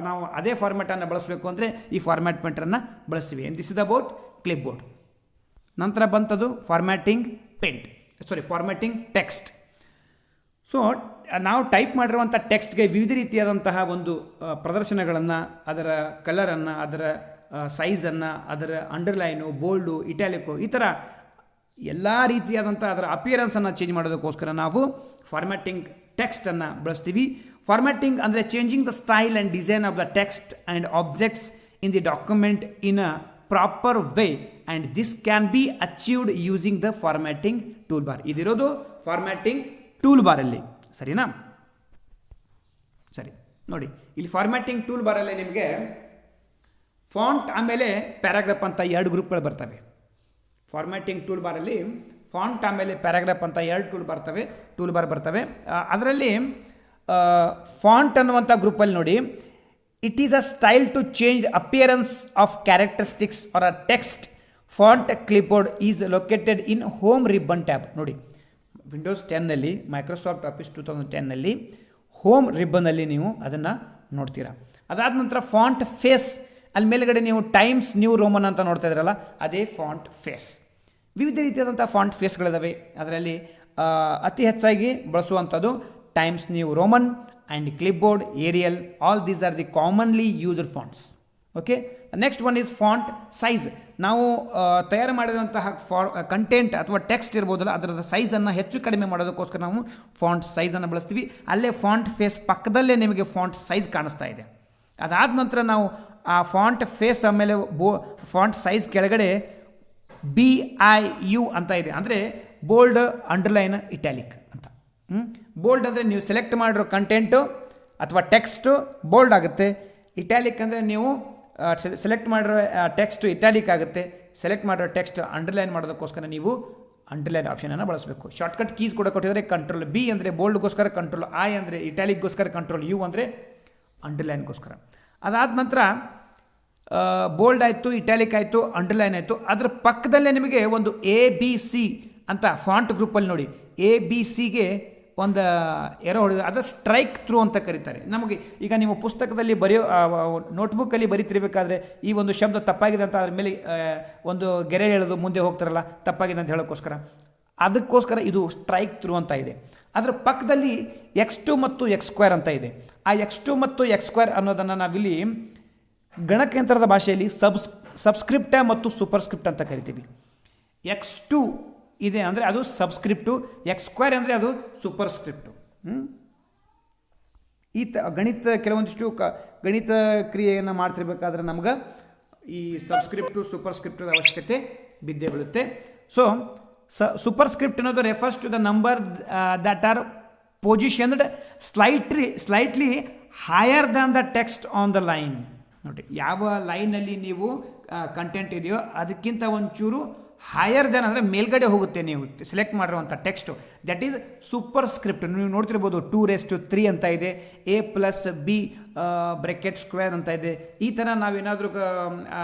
Speaker 2: ನಾವು ಅದೇ ಫಾರ್ಮ್ಯಾಟನ್ನು ಬಳಸಬೇಕು ಅಂದರೆ ಈ ಫಾರ್ಮ್ಯಾಟ್ ಪೇಂಟರನ್ನು ಬಳಸ್ತೀವಿ. And this is about clip board. ನಂತರ ಬಂತದು ಫಾರ್ಮ್ಯಾಟಿಂಗ್ ಫಾರ್ಮ್ಯಾಟಿಂಗ್ ಟೆಕ್ಸ್ಟ್. ಸೊ ನಾವು ಟೈಪ್ ಮಾಡಿರುವಂಥ ಟೆಕ್ಸ್ಟ್ಗೆ ವಿವಿಧ ರೀತಿಯಾದಂತಹ ಒಂದು ಪ್ರದರ್ಶನಗಳನ್ನು, ಅದರ ಕಲರನ್ನು, ಅದರ ಸೈಜನ್ನು, ಅದರ ಅಂಡರ್ಲೈನು, ಬೋಲ್ಡು, ಇಟ್ಯಾಲಿಕು, ಈ ಥರ ಎಲ್ಲ ರೀತಿಯಾದಂಥ ಅದರ ಅಪಿಯರೆನ್ಸನ್ನು ಚೇಂಜ್ ಮಾಡೋದಕ್ಕೋಸ್ಕರ ನಾವು ಫಾರ್ಮ್ಯಾಟಿಂಗ್ ಟೆಕ್ಸ್ಟನ್ನು ಬಳಸ್ತೀವಿ. ಫಾರ್ಮ್ಯಾಟಿಂಗ್ ಅಂದರೆ changing the style and design of the text and objects in the document in a proper way and this can be achieved using the formatting toolbar. ಇದಿರೋದು ಫಾರ್ಮ್ಯಾಟಿಂಗ್ ಟೂಲ್ ಬಾರಲ್ಲಿ, ಸರಿನಾ? ಸರಿ, ನೋಡಿ ಇಲ್ಲಿ ಫಾರ್ಮ್ಯಾಟಿಂಗ್ ಟೂಲ್ ಬಾರಲ್ಲಿ ನಿಮಗೆ ಫಾಂಟ್ ಆಮೇಲೆ ಪ್ಯಾರಾಗ್ರಾಫ್ ಅಂತ 2 ಗ್ರೂಪ್ಗಳು ಬರ್ತವೆ. ಫಾರ್ಮ್ಯಾಟಿಂಗ್ ಟೂಲ್ ಬಾರಲ್ಲಿ ಫಾಂಟ್ ಆಮೇಲೆ ಪ್ಯಾರಾಗ್ರಾಫ್ ಅಂತ 2 ಟೂಲ್ ಬಾರ್ ಬರ್ತವೆ. ಅದರಲ್ಲಿ ಫಾಂಟ್ ಅನ್ನುವಂಥ ಗ್ರೂಪಲ್ಲಿ ನೋಡಿ, it is a style to change appearance of characteristics or a text. Font clipboard is located in home ribbon tab. ನೋಡಿ, ವಿಂಡೋಸ್ 10ನಲ್ಲಿ, ಮೈಕ್ರೋಸಾಫ್ಟ್ ಆಫೀಸ್ 2010ನಲ್ಲಿ ಹೋಮ್ ರಿಬ್ಬನ್ನಲ್ಲಿ ನೀವು ಅದನ್ನು ನೋಡ್ತೀರಾ. ಅದಾದ ನಂತರ ಫಾಂಟ್ ಫೇಸ್, ಅಲ್ಲಿ ಮೇಲ್ಗಡೆ ನೀವು ಟೈಮ್ಸ್ ನ್ಯೂ ರೋಮನ್ ಅಂತ ನೋಡ್ತಾ ಇದ್ರಲ್ಲ, ಅದೇ ಫಾಂಟ್ ಫೇಸ್. ವಿವಿಧ ರೀತಿಯಾದಂಥ ಫಾಂಟ್ ಫೇಸ್ಗಳಿದಾವೆ. ಅದರಲ್ಲಿ ಅತಿ ಹೆಚ್ಚಾಗಿ ಬಳಸುವಂಥದ್ದು Times New Roman and clipboard, Arial. All these are the commonly used fonts. Okay, next one is font size. ನಾವು ತಯಾರು ಮಾಡಿದಂತಹ ಕಂಟೆಂಟ್ ಅಥವಾ ಟೆಕ್ಸ್ಟ್ ಇರ್ಬೋದಲ್ಲ, ಅದರ ಸೈಜನ್ನು ಹೆಚ್ಚು ಕಡಿಮೆ ಮಾಡೋದಕ್ಕೋಸ್ಕರ ನಾವು ಫಾಂಟ್ ಸೈಜನ್ನು ಬಳಸ್ತೀವಿ. ಅಲ್ಲೇ ಫಾಂಟ್ ಫೇಸ್ ಪಕ್ಕದಲ್ಲೇ ನಿಮಗೆ ಫಾಂಟ್ ಸೈಜ್ ಕಾಣಿಸ್ತಾ ಇದೆ. ಅದಾದ ನಂತರ ನಾವು ಆ ಫಾಂಟ್ ಫೇಸ್ ಆಮೇಲೆ ಫಾಂಟ್ ಸೈಜ್ ಕೆಳಗಡೆ BIU ಅಂತ ಇದೆ, ಅಂದರೆ ಬೋಲ್ಡ್, ಅಂಡರ್ಲೈನ್, ಇಟ್ಯಾಲಿಕ್ ಅಂತ. ಬೋಲ್ಡ್ ಅಂದರೆ ನೀವು ಸೆಲೆಕ್ಟ್ ಮಾಡಿರೋ ಕಂಟೆಂಟು ಅಥವಾ ಟೆಕ್ಸ್ಟು ಬೋಲ್ಡ್ ಆಗುತ್ತೆ. ಇಟ್ಯಾಲಿಕ್ ಅಂದರೆ ನೀವು ಸೆಲೆಕ್ಟ್ ಮಾಡಿರೋ ಟೆಕ್ಸ್ಟ್ ಇಟ್ಯಾಲಿಕ್ ಆಗುತ್ತೆ. ಸೆಲೆಕ್ಟ್ ಮಾಡಿರೋ ಟೆಕ್ಸ್ಟ್ ಅಂಡರ್ಲೈನ್ ಮಾಡೋದಕ್ಕೋಸ್ಕರ ನೀವು ಅಂಡರ್ಲೈನ್ ಆಪ್ಷನನ್ನು ಬಳಸಬೇಕು. ಶಾರ್ಟ್ಕಟ್ ಕೀಸ್ ಕೂಡ ಕೊಟ್ಟಿದ್ದಾರೆ. ಕಂಟ್ರೋಲ್ B ಅಂದರೆ ಬೋಲ್ಡ್ಗೋಸ್ಕರ, ಕಂಟ್ರೋಲ್ I ಅಂದರೆ ಇಟ್ಯಾಲಿಕ್ಗೋಸ್ಕರ, ಕಂಟ್ರೋಲ್ U ಅಂದರೆ ಅಂಡರ್ಲೈನ್ಗೋಸ್ಕರ. ಅದಾದ ನಂತರ ಬೋಲ್ಡ್ ಆಯಿತು, ಇಟ್ಯಾಲಿಕ್ ಆಯಿತು, ಅಂಡರ್ಲೈನ್ ಆಯಿತು. ಅದರ ಪಕ್ಕದಲ್ಲೇ ನಿಮಗೆ ಒಂದು ABC ಅಂತ ಫಾಂಟ್ ಗ್ರೂಪಲ್ಲಿ ನೋಡಿ, ABCಗೆ ಒಂದು ಎರೋ ಹೊಡೆದು ಅದರ ಸ್ಟ್ರೈಕ್ ಥ್ರೂ ಅಂತ ಕರೀತಾರೆ. ನಮಗೆ ಈಗ ನೀವು ಪುಸ್ತಕದಲ್ಲಿ ಬರೆಯೋ ನೋಟ್ಬುಕ್ಕಲ್ಲಿ ಬರೀತಿರ್ಬೇಕಾದ್ರೆ ಈ ಒಂದು ಶಬ್ದ ತಪ್ಪಾಗಿದೆ ಅಂತ ಅದ್ರ ಮೇಲೆ ಒಂದು ಗೆರೆ ಎಳೆದು ಮುಂದೆ ಹೋಗ್ತಾರಲ್ಲ, ತಪ್ಪಾಗಿದೆ ಅಂತ ಹೇಳೋಕ್ಕೋಸ್ಕರ, ಅದಕ್ಕೋಸ್ಕರ ಇದು ಸ್ಟ್ರೈಕ್ ಥ್ರೂ ಅಂತ ಇದೆ. ಅದರ ಪಕ್ಕದಲ್ಲಿ X2 ಮತ್ತು X² ಅಂತ ಇದೆ. ಆ X2 ಮತ್ತು X² ಅನ್ನೋದನ್ನು ನಾವಿಲ್ಲಿ ಗಣಕಯಂತ್ರದ ಭಾಷೆಯಲ್ಲಿ ಸಬ್ಸ್ಕ್ರಿಪ್ಟ ಮತ್ತು ಸೂಪರ್ಸ್ಕ್ರಿಪ್ಟ್ ಅಂತ ಕರಿತೀವಿ. X2 ಇದೆ ಅಂದರೆ ಅದು ಸಬ್ಸ್ಕ್ರಿಪ್ಟು, X² ಅಂದರೆ ಅದು ಸೂಪರ್ಸ್ಕ್ರಿಪ್ಟು. ಈ ಗಣಿತ ಕೆಲವೊಂದಿಷ್ಟು ಗಣಿತ ಕ್ರಿಯೆಯನ್ನು ಮಾಡ್ತಿರ್ಬೇಕಾದ್ರೆ ನಮ್ಗೆ ಈ ಸಬ್ಸ್ಕ್ರಿಪ್ಟು ಸೂಪರ್ಸ್ಕ್ರಿಪ್ಟದ ಅವಶ್ಯಕತೆ ಬಿದ್ದೇ ಬೀಳುತ್ತೆ. ಸೊ ಸೂಪರ್ಸ್ಕ್ರಿಪ್ಟ್ ಅನ್ನೋದು refers to the number that are positioned slightly higher than the text on the line. ನೋಡಿ, ಯಾವ ಲೈನಲ್ಲಿ ನೀವು ಕಂಟೆಂಟ್ ಇದೆಯೋ ಅದಕ್ಕಿಂತ ಒಂಚೂರು ಹೈಯರ್ ದ್ಯಾನ್ ಅಂದರೆ ಮೇಲ್ಗಡೆ ಹೋಗುತ್ತೆ ನೀವು ಸೆಲೆಕ್ಟ್ ಮಾಡಿರುವಂಥ text. That is super script. ನೀವು ನೋಡ್ತಿರ್ಬೋದು 2⁻³ ಅಂತ ಇದೆ, A+B (² ಅಂತ ಇದೆ. ಈ ಥರ ನಾವೇನಾದರೂ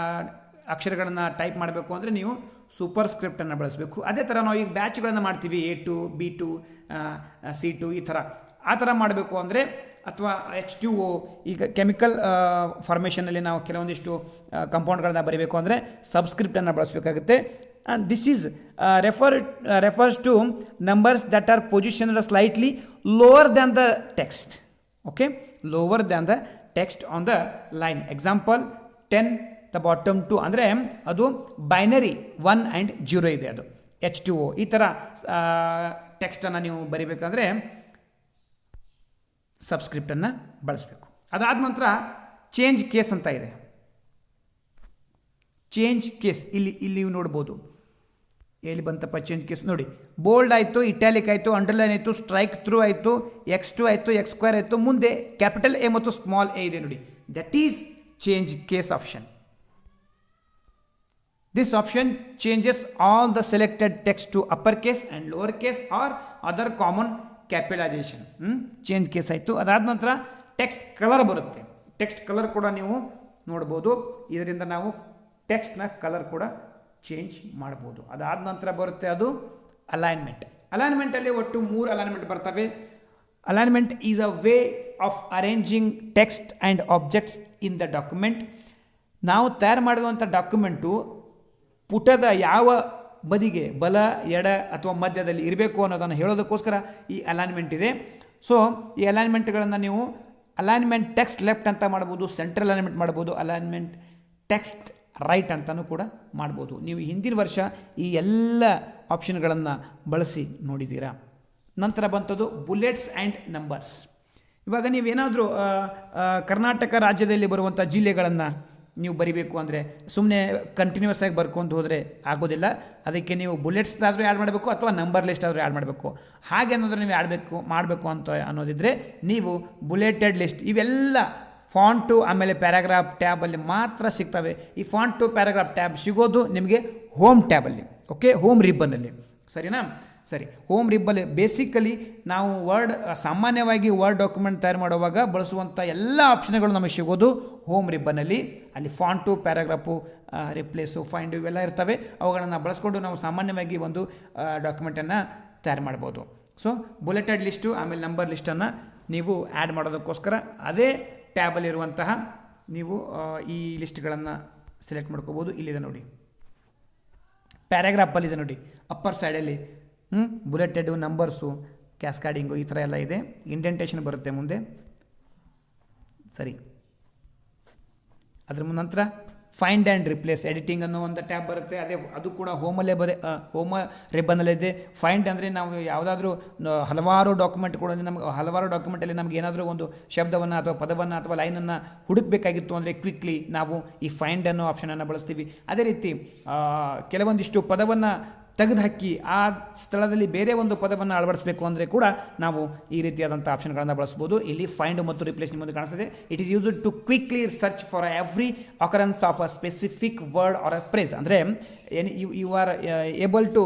Speaker 2: ಅಕ್ಷರಗಳನ್ನು ಟೈಪ್ ಮಾಡಬೇಕು ಅಂದರೆ ನೀವು ಸೂಪರ್ ಸ್ಕ್ರಿಪ್ಟನ್ನು ಬಳಸಬೇಕು. ಅದೇ ಥರ ನಾವು ಈಗ ಬ್ಯಾಚ್ಗಳನ್ನು ಮಾಡ್ತೀವಿ, A2, B2, C2 ಈ ಥರ. ಆ ಥರ ಮಾಡಬೇಕು ಅಂದರೆ, ಅಥವಾ H2O, ಈಗ ಕೆಮಿಕಲ್ ಫಾರ್ಮೇಷನಲ್ಲಿ ನಾವು ಕೆಲವೊಂದಿಷ್ಟು ಕಂಪೌಂಡ್ಗಳನ್ನ ಬರೀಬೇಕು ಅಂದರೆ ಸಬ್ಸ್ಕ್ರಿಪ್ಟನ್ನು ಬಳಸಬೇಕಾಗುತ್ತೆ. and this is refers to numbers that are positioned slightly lower than the text. Okay, lower than the text on the line. Example 10 the bottom 2 ಅಂದರೆ ಅದು ಬೈನರಿ 1 and 0 ಇದೆ, ಅದು H2O. ಈ ಥರ ಟೆಕ್ಸ್ಟನ್ನು ನೀವು ಬರಿಬೇಕಂದ್ರೆ ಸಬ್ಸ್ಕ್ರಿಪ್ಟನ್ನು ಬಳಸಬೇಕು. ಅದಾದ ನಂತರ ಚೇಂಜ್ ಕೇಸ್ ಅಂತ ಇದೆ. ಚೇಂಜ್ ಕೇಸ್ ಇಲ್ಲಿ ನೀವು ನೋಡ್ಬೋದು. ಎಲ್ಲಿ ಬಂತಪ್ಪ ಚೇಂಜ್ ಕೇಸ್ ನೋಡಿ, ಬೋಲ್ಡ್ ಆಯಿತು, ಇಟ್ಯಾಲಿಕ್ ಆಯಿತು, ಅಂಡರ್ಲೈನ್ ಆಯಿತು, ಸ್ಟ್ರೈಕ್ ಥ್ರೂ ಆಯಿತು, X2 ಆಯಿತು, X2 ಆಯಿತು, ಮುಂದೆ ಕ್ಯಾಪಿಟಲ್ ಎ ಮತ್ತು ಸ್ಮಾಲ್ ಎ ಇದೆ ನೋಡಿ. That is change case option. This option changes all the selected text to uppercase and lowercase or other common capitalization. Change case ಆಯಿತು. ಅದಾದ ನಂತರ ಟೆಕ್ಸ್ಟ್ ಕಲರ್ ಬರುತ್ತೆ. ಟೆಕ್ಸ್ಟ್ ಕಲರ್ ಕೂಡ ನೀವು ನೋಡ್ಬೋದು. ಇದರಿಂದ ನಾವು ಟೆಕ್ಸ್ಟ್ನ ಕಲರ್ ಕೂಡ ಚೇಂಜ್ ಮಾಡ್ಬೋದು. ಅದಾದ ನಂತರ ಬರುತ್ತೆ ಅದು ಅಲೈನ್ಮೆಂಟ್. ಅಲೈನ್ಮೆಂಟಲ್ಲಿ ಒಟ್ಟು 3 ಅಲೈನ್ಮೆಂಟ್ ಬರ್ತವೆ. Alignment is a way of arranging text and objects in the document. ನಾವು ತಯಾರು ಮಾಡಿರುವಂಥ ಡಾಕ್ಯುಮೆಂಟು ಪುಟದ ಯಾವ ಬದಿಗೆ, ಬಲ, ಎಡ ಅಥವಾ ಮಧ್ಯದಲ್ಲಿ ಇರಬೇಕು ಅನ್ನೋದನ್ನು ಹೇಳೋದಕ್ಕೋಸ್ಕರ ಈ ಅಲೈನ್ಮೆಂಟ್ ಇದೆ. ಸೊ ಈ ಅಲೈನ್ಮೆಂಟ್ಗಳನ್ನು ನೀವು ಅಲೈನ್ಮೆಂಟ್ ಟೆಕ್ಸ್ಟ್ ಲೆಫ್ಟ್ ಅಂತ ಮಾಡ್ಬೋದು, ಸೆಂಟ್ರಲ್ ಅಲೈನ್ಮೆಂಟ್ ಮಾಡ್ಬೋದು, ಅಲೈನ್ಮೆಂಟ್ ಟೆಕ್ಸ್ಟ್ ರೈಟ್ ಅಂತಲೂ ಕೂಡ ಮಾಡ್ಬೋದು. ನೀವು ಹಿಂದಿನ ವರ್ಷ ಈ ಎಲ್ಲ ಆಪ್ಷನ್ಗಳನ್ನು ಬಳಸಿ ನೋಡಿದ್ದೀರಾ. ನಂತರ ಬಂತದ್ದು ಬುಲೆಟ್ಸ್ ಆ್ಯಂಡ್ ನಂಬರ್ಸ್. ಇವಾಗ ನೀವೇನಾದರೂ ಕರ್ನಾಟಕ ರಾಜ್ಯದಲ್ಲಿ ಬರುವಂಥ ಜಿಲ್ಲೆಗಳನ್ನು ನೀವು ಬರಿಬೇಕು ಅಂದರೆ ಸುಮ್ಮನೆ ಕಂಟಿನ್ಯೂಸ್ ಆಗಿ ಬರ್ಕೊಂಡು ಹೋದರೆ ಆಗೋದಿಲ್ಲ. ಅದಕ್ಕೆ ನೀವು ಬುಲೆಟ್ಸ್ದಾದರೂ ಆ್ಯಡ್ ಮಾಡಬೇಕು ಅಥವಾ ನಂಬರ್ ಲಿಸ್ಟ್ ಆದರೂ ಆ್ಯಡ್ ಮಾಡಬೇಕು. ಹಾಗೆ ಅನ್ನೋದ್ರೆ ನೀವು ಮಾಡಬೇಕು ಅಂತ ಅನ್ನೋದಿದ್ದರೆ ನೀವು ಬುಲೆಟೆಡ್ ಲಿಸ್ಟ್ ಇವೆಲ್ಲ ಫಾಂಟು ಆಮೇಲೆ ಪ್ಯಾರಾಗ್ರಾಫ್ ಟ್ಯಾಬಲ್ಲಿ ಮಾತ್ರ ಸಿಗ್ತವೆ. ಈ ಫಾಂಟು ಪ್ಯಾರಾಗ್ರಾಫ್ ಟ್ಯಾಬ್ ಸಿಗೋದು ನಿಮಗೆ ಹೋಮ್ ಟ್ಯಾಬಲ್ಲಿ, ಓಕೆ, ಹೋಮ್ ರಿಬ್ಬನ್ನಲ್ಲಿ. ಸರಿನಾ? ಸರಿ. ಹೋಮ್ ರಿಬ್ಬಲ್ಲಿ ಬೇಸಿಕಲಿ ನಾವು ಸಾಮಾನ್ಯವಾಗಿ ವರ್ಡ್ ಡಾಕ್ಯುಮೆಂಟ್ ತಯಾರು ಮಾಡುವಾಗ ಬಳಸುವಂಥ ಎಲ್ಲ ಆಪ್ಷನ್ಗಳು ನಮಗೆ ಸಿಗೋದು ಹೋಮ್ ರಿಬ್ಬನ್ನಲ್ಲಿ. ಅಲ್ಲಿ ಫಾಂಟು, ಪ್ಯಾರಾಗ್ರಾಫು, ರಿಪ್ಲೇಸು, ಫೈಂಡು ಇವೆಲ್ಲ ಇರ್ತವೆ. ಅವುಗಳನ್ನು ಬಳಸ್ಕೊಂಡು ನಾವು ಸಾಮಾನ್ಯವಾಗಿ ಒಂದು ಡಾಕ್ಯುಮೆಂಟನ್ನು ತಯಾರು ಮಾಡ್ಬೋದು. ಸೊ ಬುಲೆಟೆಡ್ ಲಿಸ್ಟು ಆಮೇಲೆ ನಂಬರ್ ಲಿಸ್ಟನ್ನು ನೀವು ಆ್ಯಡ್ ಮಾಡೋದಕ್ಕೋಸ್ಕರ ಅದೇ ಟ್ಯಾಬಲ್ಲಿರುವಂತಹ ನೀವು ಈ ಲಿಸ್ಟ್ಗಳನ್ನು ಸೆಲೆಕ್ಟ್ ಮಾಡ್ಕೋಬೋದು. ಇಲ್ಲಿದೆ ನೋಡಿ, ಪ್ಯಾರಾಗ್ರಾಫಲ್ಲಿದೆ ನೋಡಿ, ಅಪ್ಪರ್ ಸೈಡಲ್ಲಿ ಬುಲೆಟೆಡು, ನಂಬರ್ಸು, ಕ್ಯಾಸ್ಕಾಡಿಂಗು ಈ ಥರ ಎಲ್ಲ ಇದೆ. ಇಂಡೆಂಟೇಷನ್ ಬರುತ್ತೆ ಮುಂದೆ. ಸರಿ. ಅದ್ರ ನಂತರ ಫೈಂಡ್ ಆ್ಯಂಡ್ ರಿಪ್ಲೇಸ್ ಎಡಿಟಿಂಗ್ ಅನ್ನೋ ಒಂದು ಟ್ಯಾಬ್ ಬರುತ್ತೆ. ಅದು ಕೂಡ ಹೋಮಲ್ಲೇ ಹೋಮ ರಿಬ್ಬನಲ್ಲಿದೆ. ಫೈಂಡ್ ಅಂದರೆ ನಾವು ಯಾವುದಾದ್ರೂ ಹಲವಾರು ಡಾಕ್ಯುಮೆಂಟ್ ಕೂಡ ಹಲವಾರು ಡಾಕ್ಯುಮೆಂಟಲ್ಲಿ ನಮ್ಗೆ ಏನಾದರೂ ಒಂದು ಶಬ್ದವನ್ನು ಅಥವಾ ಪದವನ್ನು ಅಥವಾ ಲೈನನ್ನು ಹುಡುಕಬೇಕಾಗಿತ್ತು ಅಂದರೆ ಕ್ವಿಕ್ಲಿ ನಾವು ಈ ಫೈಂಡ್ ಅನ್ನೋ ಆಪ್ಷನನ್ನು ಬಳಸ್ತೀವಿ. ಅದೇ ರೀತಿ ಕೆಲವೊಂದಿಷ್ಟು ಪದವನ್ನು ತೆಗೆದುಹಾಕಿ ಆ ಸ್ಥಳದಲ್ಲಿ ಬೇರೆ ಒಂದು ಪದವನ್ನು ಅಳವಡಿಸಬೇಕು ಅಂದರೆ ಕೂಡ ನಾವು ಈ ರೀತಿಯಾದಂಥ ಆಪ್ಷನ್ಗಳನ್ನು ಬಳಸ್ಬೋದು. ಇಲ್ಲಿ ಫೈಂಡ್ ಮತ್ತು ರಿಪ್ಲೇಸ್ ನಿಮ್ಮದು ಕಾಣಿಸ್ತದೆ. It is used to quickly search for every occurrence of a specific word or a phrase. ಅಂದರೆ you are able to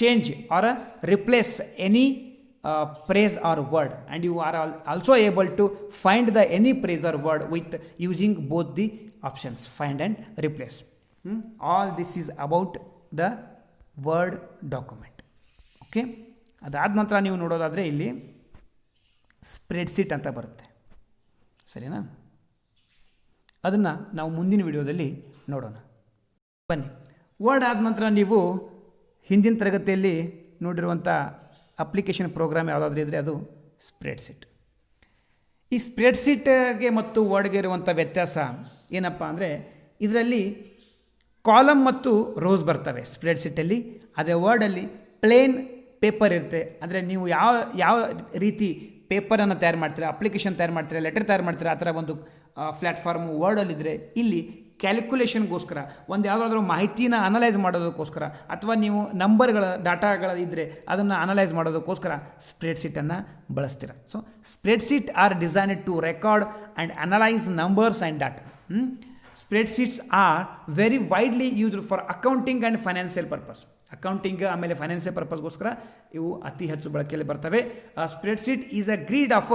Speaker 2: change or replace any phrase or word, and you are also able to find the any phrase or word with using both the options find and replace. All this is about the word document. Okay. ಅದಾದ ನಂತರ ನೀವು ನೋಡೋದಾದರೆ ಇಲ್ಲಿ spreadsheet ಅಂತ ಬರುತ್ತೆ. ಸರಿನಾ? ಅದನ್ನು ನಾವು ಮುಂದಿನ ವಿಡಿಯೋದಲ್ಲಿ ನೋಡೋಣ. ಬನ್ನಿ. ವರ್ಡ್ ಆದ ನಂತರ ನೀವು ಹಿಂದಿನ ತರಗತಿಯಲ್ಲಿ ನೋಡಿರುವಂಥ ಅಪ್ಲಿಕೇಶನ್ ಪ್ರೋಗ್ರಾಮ್ ಯಾವುದಾದ್ರೂ ಇದ್ದರೆ ಅದು ಸ್ಪ್ರೆಡ್ಶೀಟ್. ಈ ಸ್ಪ್ರೆಡ್ಶೀಟ್ಗೆ ಮತ್ತು ವರ್ಡ್ಗೆ ಇರುವಂಥ ವ್ಯತ್ಯಾಸ ಏನಪ್ಪ ಅಂದರೆ ಇದರಲ್ಲಿ ಕಾಲಮ್ ಮತ್ತು ರೋಸ್ ಬರ್ತವೆ ಸ್ಪ್ರೆಡ್ಶೀಟಲ್ಲಿ. ಅದೇ ವರ್ಡಲ್ಲಿ ಪ್ಲೇನ್ ಪೇಪರ್ ಇರುತ್ತೆ. ಅಂದರೆ ನೀವು ಯಾವ ರೀತಿ ಪೇಪರನ್ನು ತಯಾರು ಮಾಡ್ತೀರಾ, ಅಪ್ಲಿಕೇಶನ್ ತಯಾರು ಮಾಡ್ತೀರಾ, ಲೆಟರ್ ತಯಾರು ಮಾಡ್ತೀರಾ, ಆ ಥರ ಒಂದು ಪ್ಲ್ಯಾಟ್ಫಾರ್ಮು ವರ್ಡಲ್ಲಿದ್ದರೆ ಇಲ್ಲಿ ಕ್ಯಾಲ್ಕುಲೇಷನ್ಗೋಸ್ಕರ ಒಂದು ಯಾವುದಾದ್ರೂ ಮಾಹಿತಿನ ಅನಲೈಸ್ ಮಾಡೋದಕ್ಕೋಸ್ಕರ ಅಥವಾ ನೀವು ನಂಬರ್ಗಳ ಡಾಟಾಗಳಿದ್ದರೆ ಅದನ್ನು ಅನಲೈಸ್ ಮಾಡೋದಕ್ಕೋಸ್ಕರ ಸ್ಪ್ರೆಡ್ಶೀಟನ್ನು ಬಳಸ್ತೀರಾ. So spreadsheet are designed to record and analyse numbers and data. Spreadsheets are very widely used for accounting and financial purpose. Accounting ಆಮೇಲೆ ಫೈನಾನ್ಷಿಯಲ್ ಪರ್ಪಸ್ಗೋಸ್ಕರ ಇವು ಅತಿ ಹೆಚ್ಚು ಬಳಕೆಯಲ್ಲಿ ಬರ್ತವೆ. Spreadsheet is a grid of